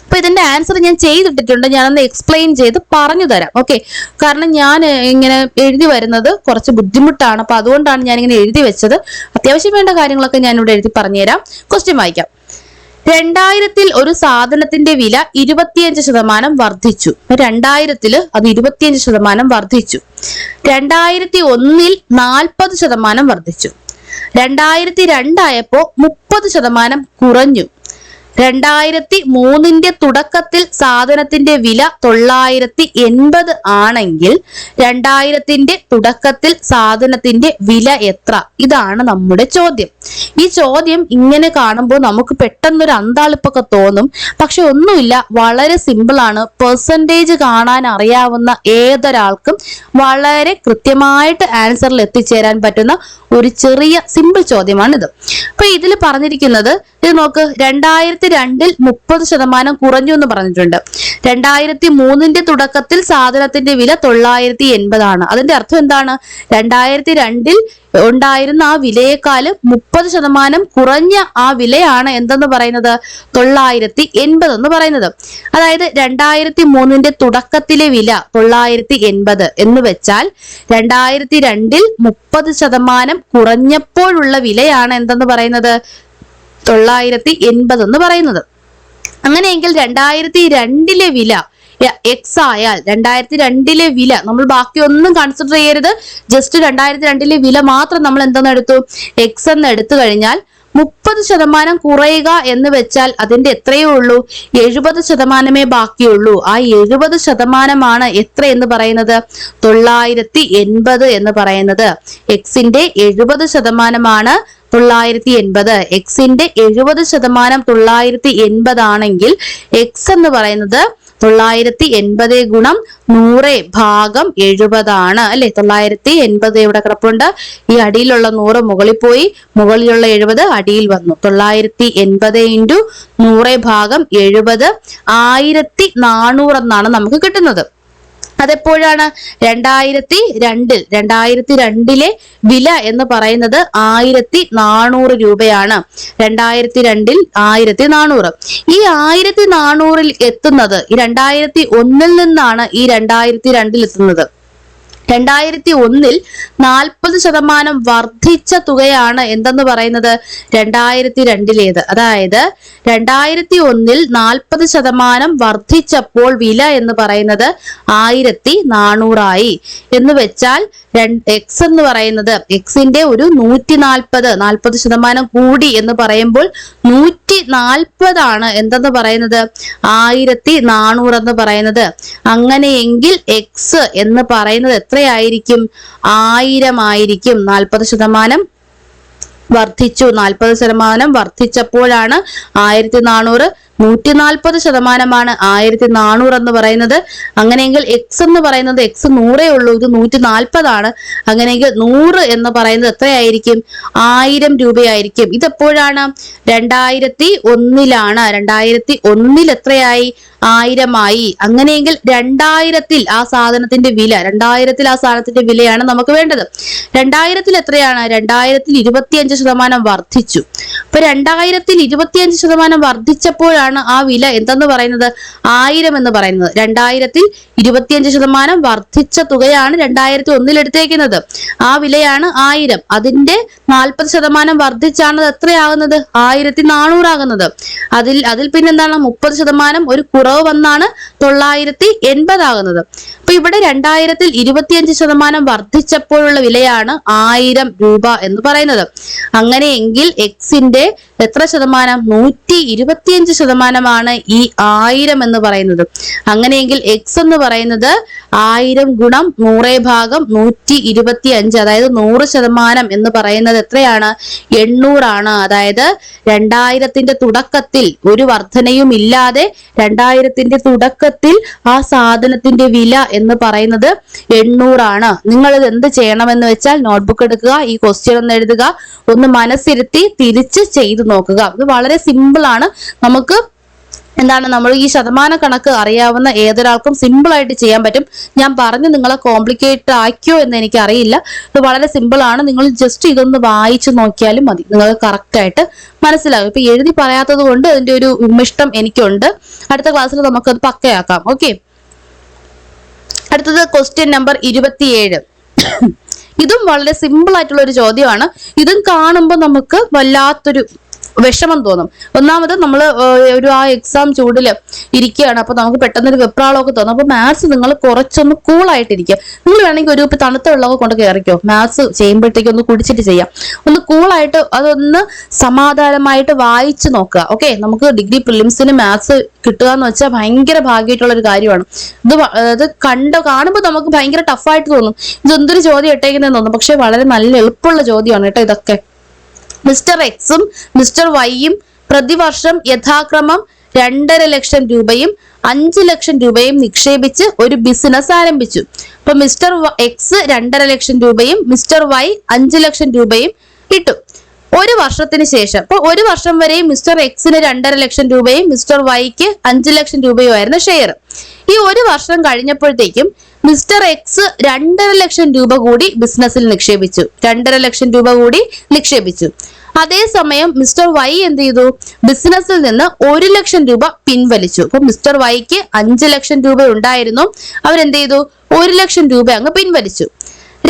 അപ്പൊ ഇതിന്റെ ആൻസർ ഞാൻ ചെയ്തിട്ടിട്ടുണ്ട്. ഞാനൊന്ന് എക്സ്പ്ലെയിൻ ചെയ്ത് പറഞ്ഞു തരാം. ഓക്കെ, കാരണം ഞാൻ ഇങ്ങനെ എഴുതി വരുന്നത് കുറച്ച് ബുദ്ധിമുട്ടാണ്. അപ്പൊ അതുകൊണ്ടാണ് ഞാൻ ഇങ്ങനെ എഴുതി വെച്ചത്. അത്യാവശ്യം വേണ്ട കാര്യങ്ങളൊക്കെ ഞാൻ ഇവിടെ എഴുതി പറഞ്ഞുതരാം. ക്വസ്റ്റ്യൻ വായിക്കാം. 2000 ഒരു സാധനത്തിന്റെ വില 25% വർദ്ധിച്ചു. 2000 അത് 25% വർദ്ധിച്ചു. 2001 40% വർദ്ധിച്ചു. 2002 ആയപ്പോ 30% കുറഞ്ഞു. 2003 തുടക്കത്തിൽ സാധനത്തിന്റെ വില 980 ആണെങ്കിൽ 2000 തുടക്കത്തിൽ സാധനത്തിന്റെ വില എത്ര? ഇതാണ് നമ്മുടെ ചോദ്യം. ഈ ചോദ്യം ഇങ്ങനെ കാണുമ്പോൾ നമുക്ക് പെട്ടെന്നൊരു അന്താളിപ്പൊക്കെ തോന്നും. പക്ഷെ ഒന്നുമില്ല, വളരെ സിമ്പിൾ ആണ്. പെർസെന്റേജ് കാണാൻ അറിയാവുന്ന ഏതൊരാൾക്കും വളരെ കൃത്യമായിട്ട് ആൻസറിൽ എത്തിച്ചേരാൻ പറ്റുന്ന ഒരു ചെറിയ സിമ്പിൾ ചോദ്യമാണിത്. അപ്പൊ ഇതിൽ പറഞ്ഞിരിക്കുന്നത് ഇത് നോക്ക്. 2002 30% കുറഞ്ഞു എന്ന് പറഞ്ഞിട്ടുണ്ട്. 2003 തുടക്കത്തിൽ സാധനത്തിന്റെ വില 980 ആണ്. അതിന്റെ അർത്ഥം എന്താണ്? 2002 ഉണ്ടായിരുന്ന ആ വിലയെക്കാളും 30% കുറഞ്ഞ ആ വിലയാണ് എന്തെന്ന് പറയുന്നത്? 980 എന്ന് പറയുന്നത്. അതായത് 2003 തുടക്കത്തിലെ വില 980 എന്ന് വെച്ചാൽ 2002 30% കുറഞ്ഞപ്പോഴുള്ള വിലയാണ് എന്തെന്ന് പറയുന്നത്? 980 എന്ന് പറയുന്നത്. അങ്ങനെയെങ്കിൽ 2002 വില എക്സ് ആയാൽ 2002 വില നമ്മൾ ബാക്കി ഒന്നും കൺസിഡർ ചെയ്യരുത്. ജസ്റ്റ് 2002 വില മാത്രം നമ്മൾ എന്തെന്ന് എടുത്തു? എക്സ് എന്ന് എടുത്തു കഴിഞ്ഞാൽ 30% കുറയുക എന്ന് വെച്ചാൽ അതിന്റെ എത്രയേ ഉള്ളൂ? 70% ബാക്കിയുള്ളൂ. ആ 70% എത്ര എന്ന് പറയുന്നത്? 980 എന്ന് പറയുന്നത്. എക്സിന്റെ 70% 980. എക്സിന്റെ 70% 980 ആണെങ്കിൽ എക്സ് എന്ന് പറയുന്നത് 980 ഗുണം 100 ഭാഗം 70 ആണ് അല്ലെ. 980 ഇവിടെ കിടപ്പുണ്ട്. ഈ അടിയിലുള്ള 100 മുകളിൽ പോയി, മുകളിലുള്ള 70 അടിയിൽ വന്നു. 980 ഇൻറ്റു 100 ഭാഗം 70 1400 എന്നാണ് നമുക്ക് കിട്ടുന്നത്. അതെപ്പോഴാണ്? 2002 വില എന്ന് പറയുന്നത് 1400 രൂപയാണ്. 2002 1400. ഈ 1400 എത്തുന്നത് ഈ 2001 നിന്നാണ് ഈ 2002 എത്തുന്നത്. 2001 40% വർദ്ധിച്ച തുകയാണ് എന്തെന്ന് പറയുന്നത്? 2002 അതായത് 2001 40% വർദ്ധിച്ചപ്പോൾ വില എന്ന് പറയുന്നത് 1400 ആയി. എന്ന് വെച്ചാൽ എക്സ് എന്ന് പറയുന്നത് എക്സിന്റെ ഒരു 40% കൂടി എന്ന് പറയുമ്പോൾ 140 ആണ് എന്തെന്ന് പറയുന്നത്? 1400 എന്ന് പറയുന്നത്. അങ്ങനെയെങ്കിൽ എക്സ് എന്ന് പറയുന്നത് എത്രയായിരിക്കും? 1000 ആയിരിക്കും. 40% വർദ്ധിച്ചു. 40% വർദ്ധിച്ചപ്പോഴാണ് 1400. 140% 1400 എന്ന് പറയുന്നത്. അങ്ങനെയെങ്കിൽ എക്സ് എന്ന് പറയുന്നത് എക്സ് 100 ഉള്ളൂ, ഇത് 140 ആണ്. അങ്ങനെയെങ്കിൽ 100 എന്ന് പറയുന്നത് എത്രയായിരിക്കും? 1000 രൂപയായിരിക്കും. ഇതെപ്പോഴാണ്? 2001 2001 എത്രയായി? 1000 ആയി. അങ്ങനെയെങ്കിൽ 2000 ആ സാധനത്തിന്റെ വില 2000 ആ സാധനത്തിന്റെ വിലയാണ് നമുക്ക് വേണ്ടത്. 2000 എത്രയാണ്? 25% വർദ്ധിച്ചു. അപ്പൊ 25% വർദ്ധിച്ചപ്പോഴാണ് ആ വില എന്തെന്ന് പറയുന്നത്? 1000 എന്ന് പറയുന്നത്. 25% വർദ്ധിച്ച തുകയാണ് 2001 എടുത്തേക്കുന്നത്. ആ വിലയാണ് 1000. അതിന്റെ 40% വർദ്ധിച്ചാണ് അത് എത്രയാകുന്നത്? 1400 ആകുന്നത്. അതിൽ പിന്നെന്താണ്? 30% ഒരു കുറവ് വന്നാണ് 980 ആകുന്നത്. അപ്പൊ ഇവിടെ 25% വർദ്ധിച്ചപ്പോഴുള്ള വിലയാണ് 1000 രൂപ എന്ന് പറയുന്നത്. അങ്ങനെയെങ്കിൽ എക്സിന്റെ എത്ര ശതമാനം? 125% ഈ 1000 എന്ന് പറയുന്നത്. അങ്ങനെയെങ്കിൽ എക്സ് എന്ന് പറയുന്നത് 1000 ഗുണം 100/125, അതായത് 100% എന്ന് പറയുന്നത് എത്രയാണ്? 800 ആണ്. അതായത് 2000 തുടക്കത്തിൽ ഒരു വർധനയും ഇല്ലാതെ 2000 തുടക്കത്തിൽ ആ സാധനത്തിന്റെ വില എന്ന് പറയുന്നത് 800 ആണ്. നിങ്ങൾ ഇത് എന്ത് ചെയ്യണമെന്ന് വെച്ചാൽ നോട്ട്ബുക്ക് എടുക്കുക, ഈ ക്വസ്റ്റ്യൻ ഒന്ന് എഴുതുക, ഒന്ന് മനസ്സിരുത്തി തിരിച്ച് ചെയ്തു നോക്കുക. ഇത് വളരെ സിമ്പിൾ ആണ്. നമുക്ക് നമ്മൾ ഈ ശതമാന കണക്ക് അറിയാവുന്ന ഏതൊരാൾക്കും സിമ്പിൾ ആയിട്ട് ചെയ്യാൻ പറ്റും. ഞാൻ പറഞ്ഞു നിങ്ങളെ കോംപ്ലിക്കേറ്റഡ് ആക്കിയോ എന്ന് എനിക്ക് അറിയില്ല. ഇത് വളരെ സിമ്പിൾ ആണ്. നിങ്ങൾ ജസ്റ്റ് ഇതൊന്ന് വായിച്ചു നോക്കിയാലും മതി, നിങ്ങൾക്ക് കറക്റ്റ് ആയിട്ട് മനസ്സിലാകും. ഇപ്പൊ എഴുതി പറയാത്തത് കൊണ്ട് അതിന്റെ ഒരു വിമിഷ്ടം എനിക്കുണ്ട്. അടുത്ത ക്ലാസ്സിൽ നമുക്കത് പക്കയാക്കാം. ഓക്കെ, അടുത്തത് ക്വസ്റ്റ്യൻ നമ്പർ 27. ഇതും വളരെ സിമ്പിൾ ആയിട്ടുള്ള ഒരു ചോദ്യമാണ്. ഇതും കാണുമ്പോൾ നമുക്ക് വല്ലാത്തൊരു വിഷമം തോന്നും. ഒന്നാമത് നമ്മൾ ആ എക്സാം ചൂടില് ഇരിക്കുകയാണ്, അപ്പൊ നമുക്ക് പെട്ടെന്നൊരു വെപ്രാളമൊക്കെ തോന്നും. അപ്പൊ മാത്സ് നിങ്ങൾ കുറച്ചൊന്ന് കൂളായിട്ടിരിക്കുക. നിങ്ങൾ വേണമെങ്കിൽ ഒരു തണുത്ത വെള്ളമൊക്കെ കൊണ്ട് കയറിക്കോ, മാത്സ് ചെയ്യുമ്പോഴത്തേക്ക് ഒന്ന് കുടിച്ചിട്ട് ചെയ്യാം. ഒന്ന് കൂളായിട്ട് അതൊന്ന് സമാധാനമായിട്ട് വായിച്ചു നോക്കുക. ഓക്കെ, നമുക്ക് ഡിഗ്രി പ്രിലിംസിന് മാത്സ് കിട്ടുക എന്ന് വെച്ചാൽ ഭയങ്കര ഭാഗ്യമായിട്ടുള്ള ഒരു കാര്യമാണ്. ഇത് കാണുമ്പോൾ നമുക്ക് ഭയങ്കര ടഫായിട്ട് തോന്നും. ഇതെന്തൊരു ചോദ്യം ഇട്ടേക്കുന്നതെന്ന് തോന്നും, പക്ഷെ വളരെ നല്ല എളുപ്പമുള്ള ചോദ്യമാണ് കേട്ടോ ഇതൊക്കെ. മിസ്റ്റർ എക്സും മിസ്റ്റർ വൈയും പ്രതിവർഷം യഥാക്രമം 2.5 ലക്ഷം രൂപയും 5 ലക്ഷം രൂപയും നിക്ഷേപിച്ച് ഒരു ബിസിനസ് ആരംഭിച്ചു. അപ്പൊ മിസ്റ്റർ എക്സ് 2.5 ലക്ഷം രൂപയും മിസ്റ്റർ വൈ 5 ലക്ഷം രൂപയും ഇട്ടു. ഒരു വർഷത്തിന് ശേഷം, അപ്പൊ ഒരു വർഷം വരെയും മിസ്റ്റർ എക്സിന് 2.5 ലക്ഷം രൂപയും മിസ്റ്റർ വൈക്ക് 5 ലക്ഷം രൂപയുമായിരുന്നു ഷെയർ. ഈ ഒരു വർഷം കഴിഞ്ഞപ്പോഴത്തേക്കും മിസ്റ്റർ എക്സ് 2.5 ലക്ഷം രൂപ കൂടി ബിസിനസ്സിൽ നിക്ഷേപിച്ചു. 2.5 ലക്ഷം രൂപ കൂടി നിക്ഷേപിച്ചു. അതേസമയം മിസ്റ്റർ വൈ എന്ത് ചെയ്തു? ബിസിനസ്സിൽ നിന്ന് 1 ലക്ഷം രൂപ പിൻവലിച്ചു. അപ്പൊ മിസ്റ്റർ വൈക്ക് 5 ലക്ഷം രൂപ ഉണ്ടായിരുന്നു, അവരെന്ത് ചെയ്തു? 1 ലക്ഷം രൂപ അങ്ങ് പിൻവലിച്ചു.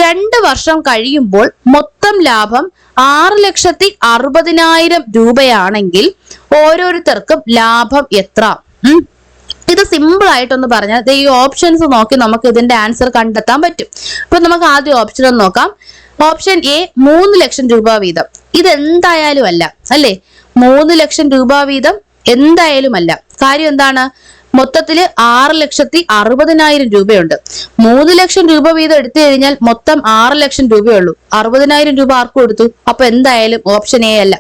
2 വർഷം കഴിയുമ്പോൾ മൊത്തം ലാഭം 6,60,000 രൂപയാണെങ്കിൽ ഓരോരുത്തർക്കും ലാഭം എത്ര? ഇത് സിമ്പിൾ ആയിട്ടൊന്ന് പറഞ്ഞാൽ ഈ ഓപ്ഷൻസ് നോക്കി നമുക്ക് ഇതിന്റെ ആൻസർ കണ്ടെത്താൻ പറ്റും. അപ്പൊ നമുക്ക് ആദ്യം ഓപ്ഷൻ ഒന്ന് നോക്കാം. ഓപ്ഷൻ എ 3 ലക്ഷം രൂപ വീതം. ഇതെന്തായാലും അല്ല, അല്ലേ? 3 ലക്ഷം രൂപ വീതം എന്തായാലും അല്ല. കാര്യം എന്താണ്? മൊത്തത്തില് 6,60,000 രൂപയുണ്ട്. 3 ലക്ഷം രൂപ വീതം എടുത്തു കഴിഞ്ഞാൽ മൊത്തം 6 ലക്ഷം രൂപയുള്ളൂ. 60,000 രൂപ ആർക്കും കൊടുത്തു. അപ്പൊ എന്തായാലും ഓപ്ഷൻ എ അല്ല.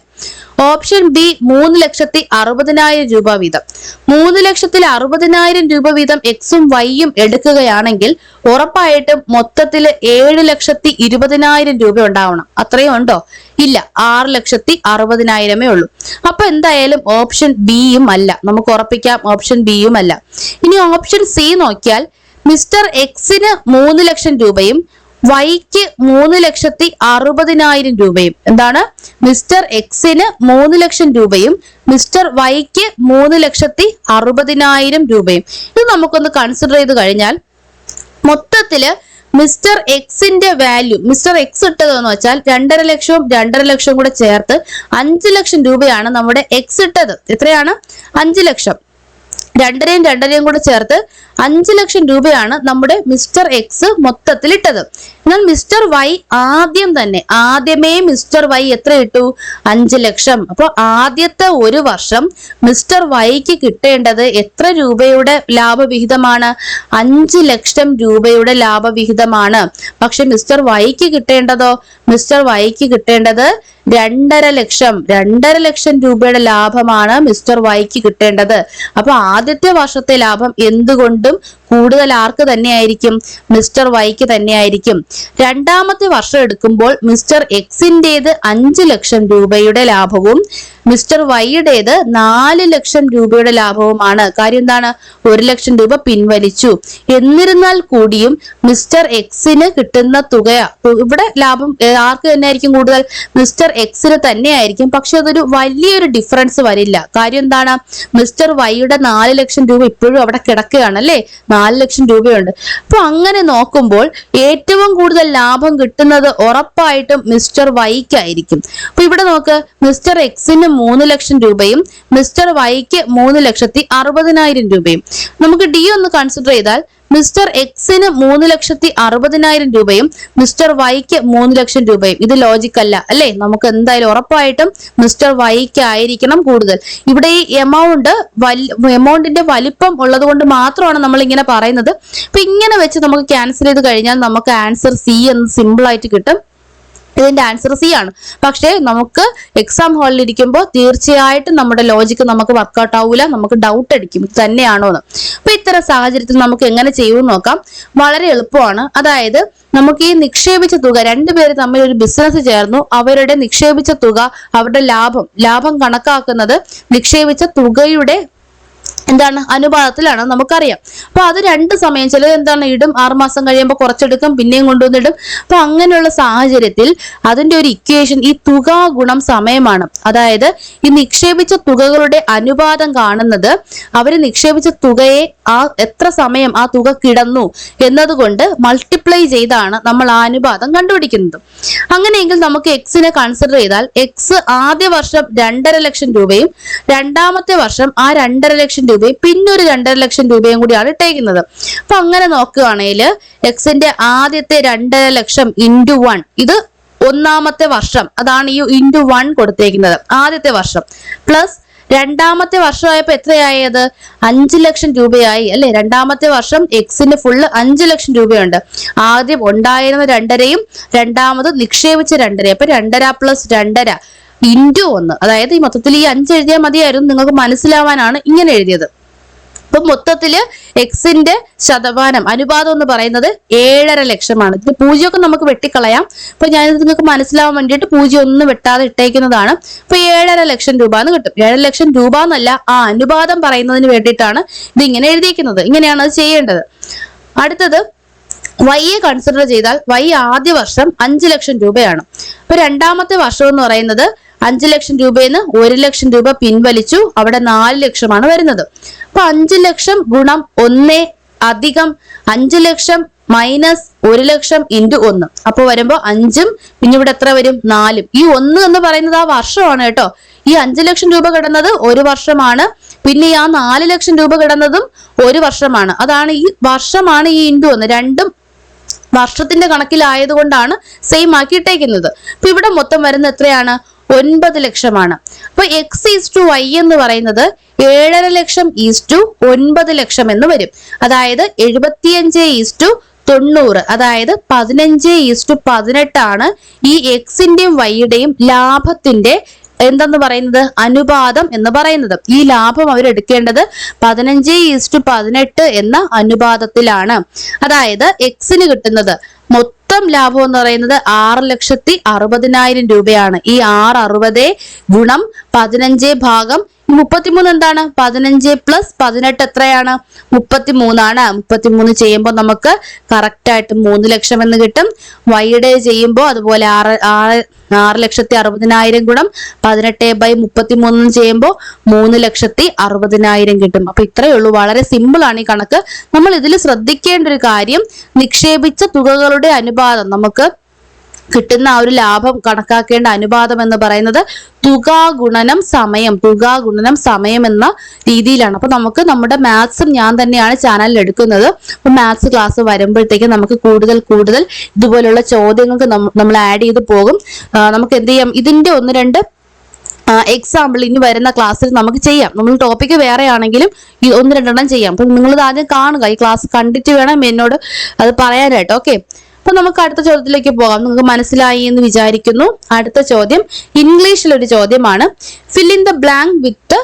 ഓപ്ഷൻ ബി 3,60,000 രൂപ വീതം. 3,60,000 രൂപ വീതം എക്സും വൈയും എടുക്കുകയാണെങ്കിൽ ഉറപ്പായിട്ടും മൊത്തത്തില് 7,20,000 രൂപ ഉണ്ടാവണം. അത്രയും ഉണ്ടോ? ഇല്ല, 6,60,000 ഉള്ളൂ. അപ്പൊ എന്തായാലും ഓപ്ഷൻ ബിയും അല്ല. നമുക്ക് ഉറപ്പിക്കാം ഓപ്ഷൻ ബിയും അല്ല. ഇനി ഓപ്ഷൻ സി നോക്കിയാൽ മിസ്റ്റർ എക്സിന് 3 ലക്ഷം രൂപയും വൈക്ക് 3,60,000 രൂപയും. എന്താണ്? മിസ്റ്റർ എക്സിന് 3 ലക്ഷം രൂപയും മിസ്റ്റർ വൈക്ക് 3,60,000 രൂപയും. ഇത് നമുക്കൊന്ന് കൺസിഡർ ചെയ്ത് കഴിഞ്ഞാൽ മൊത്തത്തില് മിസ്റ്റർ എക്സിന്റെ വാല്യൂ, മിസ്റ്റർ എക്സ് ഇട്ടതെന്ന് വെച്ചാൽ 2.5 ലക്ഷവും 2.5 ലക്ഷവും കൂടെ ചേർത്ത് 5 ലക്ഷം രൂപയാണ് നമ്മുടെ എക്സ് ഇട്ടത്. എത്രയാണ്? 5 ലക്ഷം. 2.5യും 2.5യും കൂടെ ചേർത്ത് 5 ലക്ഷം രൂപയാണ് നമ്മുടെ മിസ്റ്റർ എക്സ് മൊത്തത്തിൽ ഇട്ടത്. എന്നാൽ മിസ്റ്റർ വൈ ആദ്യമേ മിസ്റ്റർ വൈ എത്ര ഇട്ടു? 5 ലക്ഷം. അപ്പോൾ ആദ്യത്തെ ഒരു വർഷം മിസ്റ്റർ വൈക്ക് കിട്ടേണ്ടത് എത്ര രൂപയുടെ ലാഭവിഹിതമാണ്? 5 ലക്ഷം രൂപയുടെ ലാഭവിഹിതമാണ്. പക്ഷെ മിസ്റ്റർ വൈക്ക് കിട്ടേണ്ടതോ? മിസ്റ്റർ വൈക്ക് കിട്ടേണ്ടത് 2.5 ലക്ഷം. 2.5 ലക്ഷം രൂപയുടെ ലാഭമാണ് മിസ്റ്റർ വൈക്ക് കിട്ടേണ്ടത്. അപ്പൊ ആദ്യത്തെ വർഷത്തെ ലാഭം എന്തുകൊണ്ടും കൂടുതൽ ആർക്ക് തന്നെയായിരിക്കും? മിസ്റ്റർ വൈക്ക് തന്നെയായിരിക്കും. രണ്ടാമത്തെ വർഷം എടുക്കുമ്പോൾ മിസ്റ്റർ എക്സിൻ്റെത് 5 ലക്ഷം രൂപയുടെ ലാഭവും മിസ്റ്റർ വൈയുടേത് 4 ലക്ഷം രൂപയുടെ ലാഭവുമാണ്. കാര്യം എന്താണ്? 1 ലക്ഷം രൂപ പിൻവലിച്ചു. എന്നിരുന്നാൽ കൂടിയും മിസ്റ്റർ എക്സിന് കിട്ടുന്ന തുക, ഇവിടെ ലാഭം ആർക്ക് തന്നെയായിരിക്കും കൂടുതൽ? മിസ്റ്റർ എക്സിന് തന്നെയായിരിക്കും. പക്ഷെ അതൊരു വലിയൊരു ഡിഫറൻസ് വരില്ല. കാര്യം എന്താണ്? മിസ്റ്റർ വൈയുടെ 4 ലക്ഷം രൂപ ഇപ്പോഴും അവിടെ കിടക്കുകയാണ് അല്ലേ? 4 ലക്ഷം രൂപയുണ്ട്. അപ്പൊ അങ്ങനെ നോക്കുമ്പോൾ ഏറ്റവും കൂടുതൽ ലാഭം കിട്ടുന്നത് ഉറപ്പായിട്ടും മിസ്റ്റർ വൈക്കായിരിക്കും. അപ്പൊ ഇവിടെ നോക്ക്, മിസ്റ്റർ എക്സിന് 3 ലക്ഷം രൂപയും മിസ്റ്റർ വൈക്ക് 3,60,000 രൂപയും. നമുക്ക് ഡി ഒന്ന് കൺസിഡർ ചെയ്താൽ മിസ്റ്റർ എക്സിന് 3,60,000 രൂപയും മിസ്റ്റർ വൈക്ക് 3 ലക്ഷം രൂപയും. ഇത് ലോജിക് അല്ല അല്ലേ? നമുക്ക് എന്തായാലും ഉറപ്പായിട്ടും മിസ്റ്റർ വൈക്ക് ആയിരിക്കണം കൂടുതൽ. ഇവിടെ ഈ എമൗണ്ടിന്റെ വലിപ്പം ഉള്ളത് കൊണ്ട് മാത്രമാണ് നമ്മൾ ഇങ്ങനെ പറയുന്നത്. അപ്പൊ ഇങ്ങനെ വെച്ച് നമുക്ക് ക്യാൻസൽ ചെയ്ത് കഴിഞ്ഞാൽ നമുക്ക് ആൻസർ സി എന്ന് സിമ്പിൾ ആയിട്ട് കിട്ടും. ഇതിന്റെ ആൻസർ സി ആണ്. പക്ഷേ നമുക്ക് എക്സാം ഹാളിൽ ഇരിക്കുമ്പോൾ തീർച്ചയായിട്ടും നമ്മുടെ ലോജിക്ക് നമുക്ക് വർക്ക്ഔട്ട് ആവൂല. നമുക്ക് ഡൗട്ട് അടിക്കും ഇത് തന്നെയാണോ എന്ന്. അപ്പൊ ഇത്തരം സാഹചര്യത്തിൽ നമുക്ക് എങ്ങനെ ചെയ്യുമെന്ന് നോക്കാം. വളരെ എളുപ്പമാണ്. അതായത് നമുക്ക് ഈ നിക്ഷേപിച്ച തുക, രണ്ടുപേര് തമ്മിൽ ഒരു ബിസിനസ് ചേർന്നു. അവരുടെ നിക്ഷേപിച്ച തുക, അവരുടെ ലാഭം കണക്കാക്കുന്നത് നിക്ഷേപിച്ച തുകയുടെ അനുപാതത്തിലാണ് നമുക്കറിയാം. അപ്പൊ അത് 2 സമയം ചിലത് ഇടും, 6 മാസം കഴിയുമ്പോൾ കുറച്ചെടുക്കും, പിന്നെയും കൊണ്ടുവന്നിടും. അപ്പൊ അങ്ങനെയുള്ള സാഹചര്യത്തിൽ അതിന്റെ ഒരു ഇക്വേഷൻ ഈ തുക ഗുണം സമയമാണ്. അതായത് ഈ നിക്ഷേപിച്ച തുകകളുടെ അനുപാതം കാണുന്നത് അവര് നിക്ഷേപിച്ച തുകയെ എത്ര സമയം ആ തുക കിടന്നു എന്നതുകൊണ്ട് മൾട്ടിപ്ലൈ ചെയ്താണ് നമ്മൾ ആ അനുപാതം കണ്ടുപിടിക്കുന്നത്. അങ്ങനെയെങ്കിൽ നമുക്ക് എക്സിനെ കൺസിഡർ ചെയ്താൽ എക്സ് ആദ്യ വർഷം 2.5 ലക്ഷം രൂപയും രണ്ടാമത്തെ വർഷം ആ 2.5 ലക്ഷം രൂപയും പിന്നെ ഒരു 2.5 ലക്ഷം രൂപയും കൂടിയാണ് ഇട്ടേക്കുന്നത്. അപ്പൊ അങ്ങനെ നോക്കുകയാണെങ്കിൽ എക്സിന്റെ ആദ്യത്തെ 2.5 ലക്ഷം ഇൻറ്റു 1, ഇത് ഒന്നാമത്തെ വർഷം, അതാണ് ഈ ഇൻറ്റു 1 കൊടുത്തേക്കുന്നത്. ആദ്യത്തെ വർഷം പ്ലസ് രണ്ടാമത്തെ വർഷമായപ്പോ എത്രയായത്? 5 ലക്ഷം രൂപയായി അല്ലെ? രണ്ടാമത്തെ വർഷം എക്സിന് ഫുള്ള് 5 ലക്ഷം രൂപയുണ്ട്. ആദ്യം ഉണ്ടായിരുന്ന 2.5യും രണ്ടാമത് നിക്ഷേപിച്ച 2.5, അപ്പൊ 2.5 പ്ലസ് 2.5 ഇൻറ്റു 1. അതായത് ഈ മൊത്തത്തിൽ ഈ 5 എഴുതിയാൽ മതിയായിരുന്നു, നിങ്ങൾക്ക് മനസ്സിലാവാനാണ് ഇങ്ങനെ എഴുതിയത്. അപ്പൊ മൊത്തത്തില് എക്സിന്റെ ശതമാനം അനുപാതം എന്ന് പറയുന്നത് 7.5 ലക്ഷമാണ്. ഇത് 0 നമുക്ക് വെട്ടിക്കളയാം. അപ്പൊ ഞാനിത് നിങ്ങൾക്ക് മനസ്സിലാവാൻ വേണ്ടിയിട്ട് 0 ഒന്നും വെട്ടാതെ ഇട്ടേക്കുന്നതാണ്. അപ്പൊ 7.5 ലക്ഷം രൂപ എന്ന് കിട്ടും. 7 ലക്ഷം രൂപ എന്നല്ല, ആ അനുപാതം പറയുന്നതിന് വേണ്ടിയിട്ടാണ് ഇത് ഇങ്ങനെ എഴുതിയിരിക്കുന്നത്. ഇങ്ങനെയാണ് അത് ചെയ്യേണ്ടത്. അടുത്തത് വൈയെ കൺസിഡർ ചെയ്താൽ വൈ ആദ്യ വർഷം 5 ലക്ഷം രൂപയാണ്. അപ്പൊ രണ്ടാമത്തെ വർഷം എന്ന് പറയുന്നത് 5 ലക്ഷം രൂപയിൽ നിന്ന് 1 ലക്ഷം രൂപ പിൻവലിച്ചു. അവിടെ 4 ലക്ഷമാണ് വരുന്നത്. അപ്പൊ 5 ലക്ഷം ഗുണം 1 അധികം 5 ലക്ഷം മൈനസ് 1 ലക്ഷം ഇൻറ്റു 1. അപ്പൊ വരുമ്പോ 5ഉം പിന്നെ ഇവിടെ എത്ര വരും? 4ഉം. ഈ 1 എന്ന് പറയുന്നത് ആ വർഷമാണ് കേട്ടോ. ഈ 5 ലക്ഷം രൂപ കിടന്നത് ഒരു വർഷമാണ്. പിന്നെ ആ 4 ലക്ഷം രൂപ കിടന്നതും ഒരു വർഷമാണ്. അതാണ് ഈ വർഷമാണ് ഈ ഇൻറ്റു 1. രണ്ടും വർഷത്തിന്റെ കണക്കിലായതുകൊണ്ടാണ് സെയിം ആക്കിയിട്ടേക്കുന്നത്. അപ്പൊ ഇവിടെ മൊത്തം വരുന്നത് എത്രയാണ്? 9 ലക്ഷമാണ്. അപ്പൊ എക്സ് ഈസ് ടു വൈ എന്ന് പറയുന്നത് 7.5 ലക്ഷം ഈസ് ടു 9 ലക്ഷം എന്ന് വരും. അതായത് 75:90, അതായത് 15:18 ആണ് ഈ എക്സിന്റെയും വൈയുടെയും ലാഭത്തിന്റെ എന്തെന്ന് പറയുന്നത്? അനുപാതം എന്ന് പറയുന്നത്. ഈ ലാഭം അവരെടുക്കേണ്ടത് 15:18 എന്ന അനുപാതത്തിലാണ്. അതായത് എക്സിന് കിട്ടുന്നത് മൊത്തം ലാഭം എന്ന് പറയുന്നത് 6,60,000 രൂപയാണ്. ഈ 660 ഗുണം 15 ഭാഗം 33 എന്താണ്? 15 പ്ലസ് 18 എത്രയാണ്? 33 ആണ്. 33 ചെയ്യുമ്പോൾ നമുക്ക് കറക്റ്റ് ആയിട്ട് 3 ലക്ഷം എന്ന് കിട്ടും. വൈയുടെ ചെയ്യുമ്പോൾ അതുപോലെ 6,60,000 ഗുണം 18/33 ചെയ്യുമ്പോൾ 3,60,60,000 കിട്ടും. അപ്പൊ ഇത്രയേ ഉള്ളൂ. വളരെ സിമ്പിൾ ആണ് ഈ കണക്ക്. നമ്മൾ ഇതിൽ ശ്രദ്ധിക്കേണ്ട ഒരു കാര്യം, നിക്ഷേപിച്ച തുകകളുടെ അനുപാതം, നമുക്ക് കിട്ടുന്ന ആ ഒരു ലാഭം കണക്കാക്കേണ്ട അനുപാതം എന്ന് പറയുന്നത് തുക ഗുണനം സമയം എന്ന രീതിയിലാണ്. അപ്പൊ നമുക്ക് നമ്മുടെ മാത്സും ഞാൻ തന്നെയാണ് ചാനലിൽ എടുക്കുന്നത്. അപ്പൊ മാത്സ് ക്ലാസ് വരുമ്പോഴത്തേക്ക് നമുക്ക് കൂടുതൽ ഇതുപോലുള്ള ചോദ്യങ്ങൾക്ക് നമ്മൾ ആഡ് ചെയ്ത് പോകും. നമുക്ക് എന്ത് ചെയ്യാം, ഇതിന്റെ 1-2 എക്സാമ്പിൾ ഇനി വരുന്ന ക്ലാസ്സിൽ നമുക്ക് ചെയ്യാം. നമ്മൾ ടോപ്പിക്ക് വേറെ ആണെങ്കിലും 1-2 ചെയ്യാം. അപ്പൊ നിങ്ങളിത് ആദ്യം കാണുക, ഈ ക്ലാസ് കണ്ടിട്ട് വേണം എന്നോട് അത് പറയാനായിട്ട്. ഓക്കെ, അപ്പൊ നമുക്ക് അടുത്ത ചോദ്യത്തിലേക്ക് പോകാം. നിങ്ങൾക്ക് മനസ്സിലായി എന്ന് വിചാരിക്കുന്നു. അടുത്ത ചോദ്യം ഇംഗ്ലീഷിലൊരു ചോദ്യമാണ്. fill in the blank with the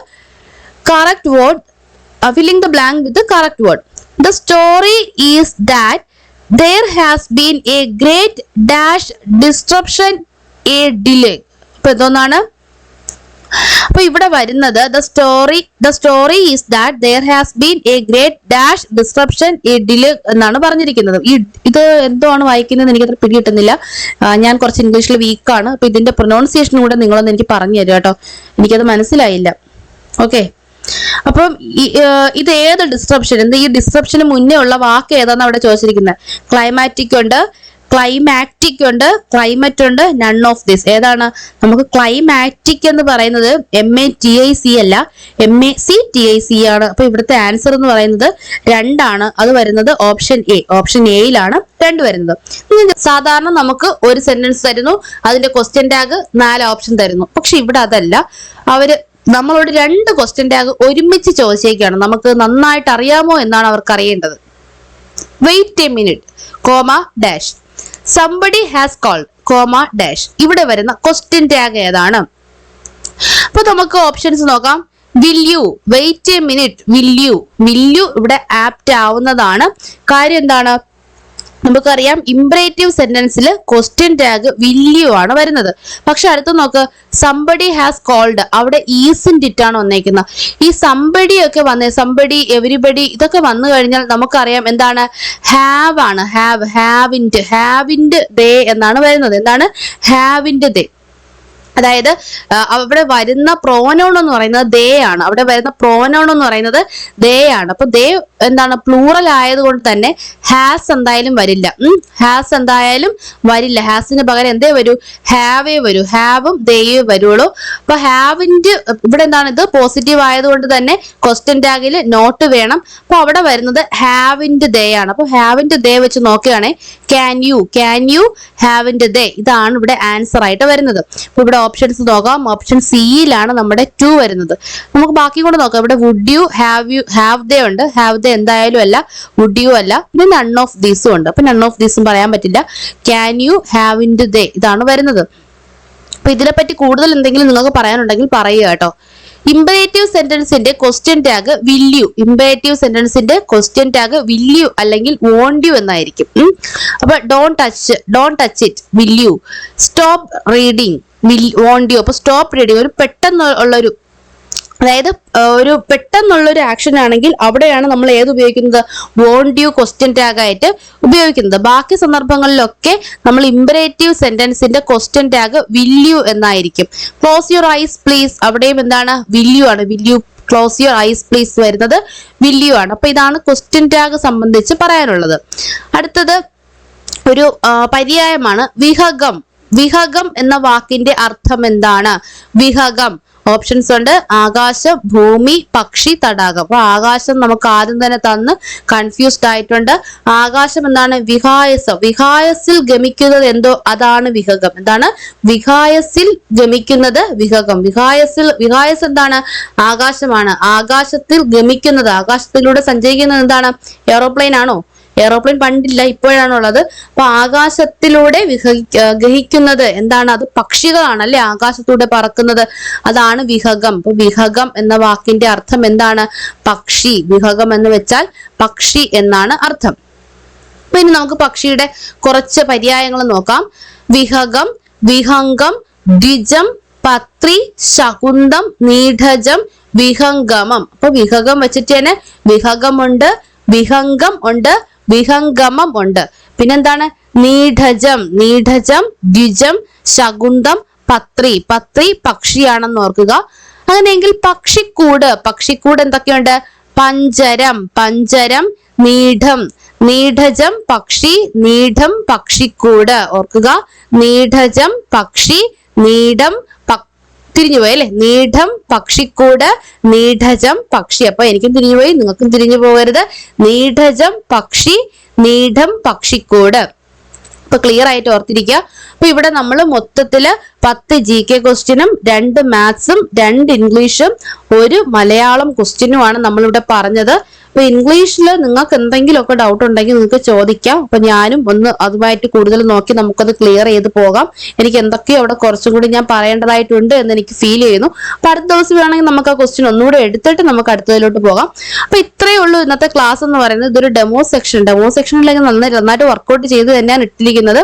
correct word. The story is that there has been a great dash disruption, a delay. അപ്പൊ എന്തോന്നാണ്? അപ്പൊ ഇവിടെ വരുന്നത് the story is that there has been a great dash disruption, a delay എന്നാണ് പറഞ്ഞിരിക്കുന്നത്. ഇത് എന്താണ് വായിക്കുന്നത് എനിക്കത്ര പിടികിട്ടുന്നില്ല. ഞാൻ കുറച്ച് ഇംഗ്ലീഷിൽ വീക്കാണ്. അപ്പൊ ഇതിന്റെ പ്രൊനൗൺസിയേഷൻ കൂടെ നിങ്ങളൊന്ന് എനിക്ക് പറഞ്ഞു തരും കേട്ടോ, എനിക്കത് മനസ്സിലായില്ല. ഓക്കെ, അപ്പം ഇത് ഏത് ഡിസ്ട്രപ്ഷൻ, ഈ ഡിസ്ട്രപ്ഷന് മുന്നേ ഉള്ള വാക്ക് ഏതാന്ന് അവിടെ ചോദിച്ചിരിക്കുന്നത്. ക്ലൈമാറ്റിക് ഉണ്ട്, ക്ലൈമാറ്റിക് ഉണ്ട്, ക്ലൈമറ്റ് ഉണ്ട്, നൺ ഓഫ് ദിസ്. ഏതാണ്? നമുക്ക് ക്ലൈമാറ്റിക് എന്ന് പറയുന്നത് MATIC അല്ല, MACTIC ആണ്. അപ്പൊ ഇവിടുത്തെ ആൻസർ എന്ന് പറയുന്നത് 2 ആണ്. അത് വരുന്നത് ഓപ്ഷൻ എയിലാണ് 2 വരുന്നത്. സാധാരണ നമുക്ക് ഒരു സെന്റൻസ് തരുന്നു, അതിന്റെ ക്വസ്റ്റ്യൻ ടാഗ് 4 ഓപ്ഷൻ തരുന്നു. പക്ഷെ ഇവിടെ അതല്ല, നമ്മളോട് 2 ക്വസ്റ്റ്യൻ ടാഗ് ഒരുമിച്ച് ചോദിച്ചേക്കാണ്. നമുക്ക് നന്നായിട്ട് അറിയാമോ എന്നാണ് അവർക്ക് അറിയേണ്ടത്. Wait a minute, comma dash, somebody has called, comma dash. ഇവിടെ വരുന്ന ക്വസ്റ്റ്യൻ ടാഗ് ഏതാണ്? അപ്പൊ നമുക്ക് ഓപ്ഷൻസ് നോക്കാം. will you, wait a minute, will you ഇവിടെ ആപ്റ്റ് ആവുന്നതാണ്. കാര്യം എന്താണ്? നമുക്കറിയാം ഇംപറേറ്റീവ് സെന്റൻസിൽ ക്വസ്റ്റ്യൻ ടാഗ് വില്യു ആണ് വരുന്നത്. പക്ഷെ അടുത്ത് നോക്ക്, സംബഡി ഹാസ് കോൾഡ്, അവിടെ ഈസിന്റെ ഇറ്റാണ് വന്നേക്കുന്നത്. ഈ സംബഡി ഒക്കെ സംബഡി, എവരിബഡി ഇതൊക്കെ വന്നു കഴിഞ്ഞാൽ നമുക്കറിയാം എന്താണ്? ഹാവ് ആണ്. ഹാവിന്റെ ദേ എന്നാണ് വരുന്നത്. എന്താണ്? ഹാവിന്റെ ദേ. അതായത് അവിടെ വരുന്ന പ്രോനൗൺ എന്ന് പറയുന്നത് ദേ ആണ്. അപ്പൊ ദേ എന്താണ്? പ്ലൂറൽ ആയതുകൊണ്ട് തന്നെ ഹാസ് എന്തായാലും വരില്ല. ഹാസിന് പകരം എന്തേ വരൂ? ഹാവേ വരൂ. ഹാവും ദേയേ വരുള്ളൂ. അപ്പൊ ഹാവിന്റെ ഇവിടെ എന്താണ്? ഇത് പോസിറ്റീവ് ആയതുകൊണ്ട് തന്നെ ക്വസ്റ്റ്യൻ ടാഗിൽ നോട്ട് വേണം. അപ്പൊ അവിടെ വരുന്നത് ഹാവിന്റെ ദേ ആണ്. അപ്പൊ ഹാവിന്റെ ദേ വെച്ച് നോക്കുകയാണെങ്കിൽ ക്യാൻ യു ഹാവിന്റെ ദേ, ഇതാണ് ഇവിടെ ആൻസർ ആയിട്ട് വരുന്നത്. അപ്പൊ ഇവിടെ ഓപ്ഷൻസ് നോക്കാം. ഓപ്ഷൻ സിയിലാണ് നമ്മുടെ 2 വരുന്നത്. നമുക്ക് ബാക്കി കൂടെ നോക്കാം. ഇവിടെ വുഡ് യു, ഹാവ് ദേ ഉണ്ട്. ഹാവ് ദേ എന്തായാലും അല്ല, വുഡ് യു അല്ല. പിന്നെ നൺ ഓഫ് ദീസും ഉണ്ട്. അപ്പൊ നൺ ഓഫ് ദീസും പറയാൻ പറ്റില്ല. ക്യാൻ യു ഹാവിന്റെ ദേ, ഇതാണ് വരുന്നത്. അപ്പൊ ഇതിനെപ്പറ്റി കൂടുതൽ എന്തെങ്കിലും നിങ്ങൾക്ക് പറയാനുണ്ടെങ്കിൽ പറയുക കേട്ടോ. ഇംപറേറ്റീവ് സെന്റൻസിന്റെ ക്വസ്റ്റ്യൻ ടാഗ് വില്യു. അല്ലെങ്കിൽ വോണ്ട് യു എന്നായിരിക്കും. അപ്പൊ don't touch it, will you. Stop reading, won't you. അപ്പൊ സ്റ്റോപ്പ് റീഡിങ് ഒരു പെട്ടെന്നുള്ളൊരു, അതായത് ഒരു പെട്ടെന്നുള്ളൊരു ആക്ഷൻ ആണെങ്കിൽ അവിടെയാണ് നമ്മൾ ഏത് ഉപയോഗിക്കുന്നത്? വോണ്ട് യു ക്വസ്റ്റ്യൻ ടാഗ് ആയിട്ട് ഉപയോഗിക്കുന്നത്. ബാക്കി സന്ദർഭങ്ങളിലൊക്കെ നമ്മൾ ഇംപറേറ്റീവ് സെന്റൻസിന്റെ ക്വസ്റ്റ്യൻ ടാഗ് വില്യു എന്നായിരിക്കും. ക്ലോസ് യുവർ ഐസ് പ്ലീസ്, അവിടെയും എന്താണ്? വില്യു ആണ്. ക്ലോസ് യുവർ ഐസ് പ്ലീസ് വരുന്നത് വില്യു ആണ്. അപ്പൊ ഇതാണ് ക്വസ്റ്റ്യൻ ടാഗ് സംബന്ധിച്ച് പറയാനുള്ളത്. അടുത്തത് ഒരു പര്യായമാണ് വിഹഗം എന്ന വാക്കിന്റെ അർത്ഥം എന്താണ്? വിഹഗം ഓപ്ഷൻസ് ഉണ്ട്. ആകാശം, ഭൂമി, പക്ഷി, തടാകം. അപ്പൊ ആകാശം നമുക്ക് ആദ്യം തന്നെ തന്ന് കൺഫ്യൂസ്ഡ് ആയിട്ടുണ്ട്. ആകാശം എന്താണ്? വിഹായസിൽ ഗമിക്കുന്നത് എന്തോ, അതാണ് വിഹഗം. എന്താണ്? വിഹായസിൽ ഗമിക്കുന്നത് വിഹഗം. വിഹായസ് എന്താണ്? ആകാശമാണ്. ആകാശത്തിൽ ഗമിക്കുന്നത്, ആകാശത്തിലൂടെ സഞ്ചരിക്കുന്നത് എന്താണ്? എയറോപ്ലെയിൻ ആണോ? എയറോപ്ലെയിൻ പണ്ടില്ല, ഇപ്പോഴാണുള്ളത്. അപ്പൊ ആകാശത്തിലൂടെ ഗഹിക്കുന്നത് എന്താണ്? അത് പക്ഷികളാണ് അല്ലെ, ആകാശത്തൂടെ പറക്കുന്നത്. അതാണ് വിഹഗം. അപ്പൊ വിഹഗം എന്ന വാക്കിന്റെ അർത്ഥം എന്താണ്? പക്ഷി. വിഹഗം എന്ന് വെച്ചാൽ പക്ഷി എന്നാണ് അർത്ഥം. അപ്പൊ ഇനി നമുക്ക് പക്ഷിയുടെ കുറച്ച് പര്യായങ്ങൾ നോക്കാം. വിഹഗം, വിഹംഗം, ദ്വിജം, പത്രി, ശകുന്തം, നീഢജം, വിഹംഗമം. അപ്പൊ വിഹഗം വെച്ചിട്ട് തന്നെ വിഹഗമുണ്ട്, വിഹംഗം ഉണ്ട്, വിഹംഗമം ഉണ്ട്. പിന്നെന്താണ്? നീഢജം, നീഢജം, ദ്വിജം, ശകുന്തം, പത്രി. പത്രി പക്ഷിയാണെന്ന് ഓർക്കുക. അങ്ങനെയെങ്കിൽ പക്ഷിക്കൂട്, പക്ഷിക്കൂട് എന്തൊക്കെയുണ്ട്? പഞ്ചരം, പഞ്ചരം, നീഢം, നീഢജം പക്ഷി, നീഢം പക്ഷിക്കൂട്. ഓർക്കുക, നീഢജം പക്ഷി, നീഢം തിരിഞ്ഞുപോയി അല്ലെ, നീഢം പക്ഷിക്കൂട്, നീഢജം പക്ഷി. അപ്പൊ എനിക്കും തിരിഞ്ഞുപോയി, നിങ്ങൾക്കും തിരിഞ്ഞു പോകരുത്. നീഢജം പക്ഷി, നീഢം പക്ഷിക്കൂട്. അപ്പൊ ക്ലിയർ ആയിട്ട് ഓർത്തിരിക്കുക. അപ്പൊ ഇവിടെ നമ്മൾ മൊത്തത്തില് 10 GK ക്വസ്റ്റ്യനും 2 മാത്സും 2 ഇംഗ്ലീഷും 1 മലയാളം ക്വസ്റ്റ്യനുമാണ് നമ്മളിവിടെ പറഞ്ഞത്. അപ്പൊ ഇംഗ്ലീഷിൽ നിങ്ങൾക്ക് എന്തെങ്കിലുമൊക്കെ ഡൗട്ട് ഉണ്ടെങ്കിൽ നിങ്ങൾക്ക് ചോദിക്കാം. അപ്പൊ ഞാനും ഒന്ന് അതുമായിട്ട് കൂടുതൽ നോക്കി നമുക്കത് ക്ലിയർ ചെയ്ത് പോകാം. എനിക്ക് എന്തൊക്കെയോ അവിടെ കുറച്ചും കൂടി ഞാൻ പറയേണ്ടതായിട്ടുണ്ട് എന്ന് എനിക്ക് ഫീൽ ചെയ്യുന്നു. അപ്പൊ അടുത്ത ദിവസം വേണമെങ്കിൽ നമുക്ക് ആ ക്വസ്റ്റ്യൻ ഒന്നുകൂടെ എടുത്തിട്ട് നമുക്ക് അടുത്തതിലോട്ട് പോകാം. അപ്പൊ ഇത്രയേ ഉള്ളൂ ഇന്നത്തെ ക്ലാസ് എന്ന് പറയുന്നത്. ഇതൊരു ഡെമോ സെക്ഷൻ, ഡെമോ സെക്ഷനിലേക്ക് നന്നായിട്ട് വർക്ക്ഔട്ട് ചെയ്ത് തന്നെയാണ് ഇട്ടിരിക്കുന്നത്.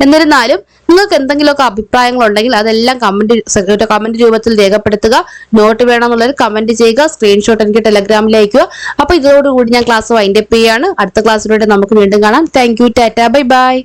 എന്നിരുന്നാലും നിങ്ങൾക്ക് എന്തെങ്കിലുമൊക്കെ അഭിപ്രായങ്ങൾ ഉണ്ടെങ്കിൽ അതെല്ലാം കമന്റ് രൂപത്തിൽ രേഖപ്പെടുത്തുക. നോട്ട് വേണമെന്നുള്ളവർ കമന്റ് ചെയ്യുക, സ്ക്രീൻഷോട്ട് എനിക്ക് ടെലഗ്രാമിൽ അയക്കുക. അപ്പൊ ഇതോടുകൂടി ഞാൻ ക്ലാസ് വൈൻഡപ്പ് ചെയ്യാണ്. അടുത്ത ക്ലാസ്സിലൂടെ നമുക്ക് വീണ്ടും കാണാം. Thank you, Tata, bye bye.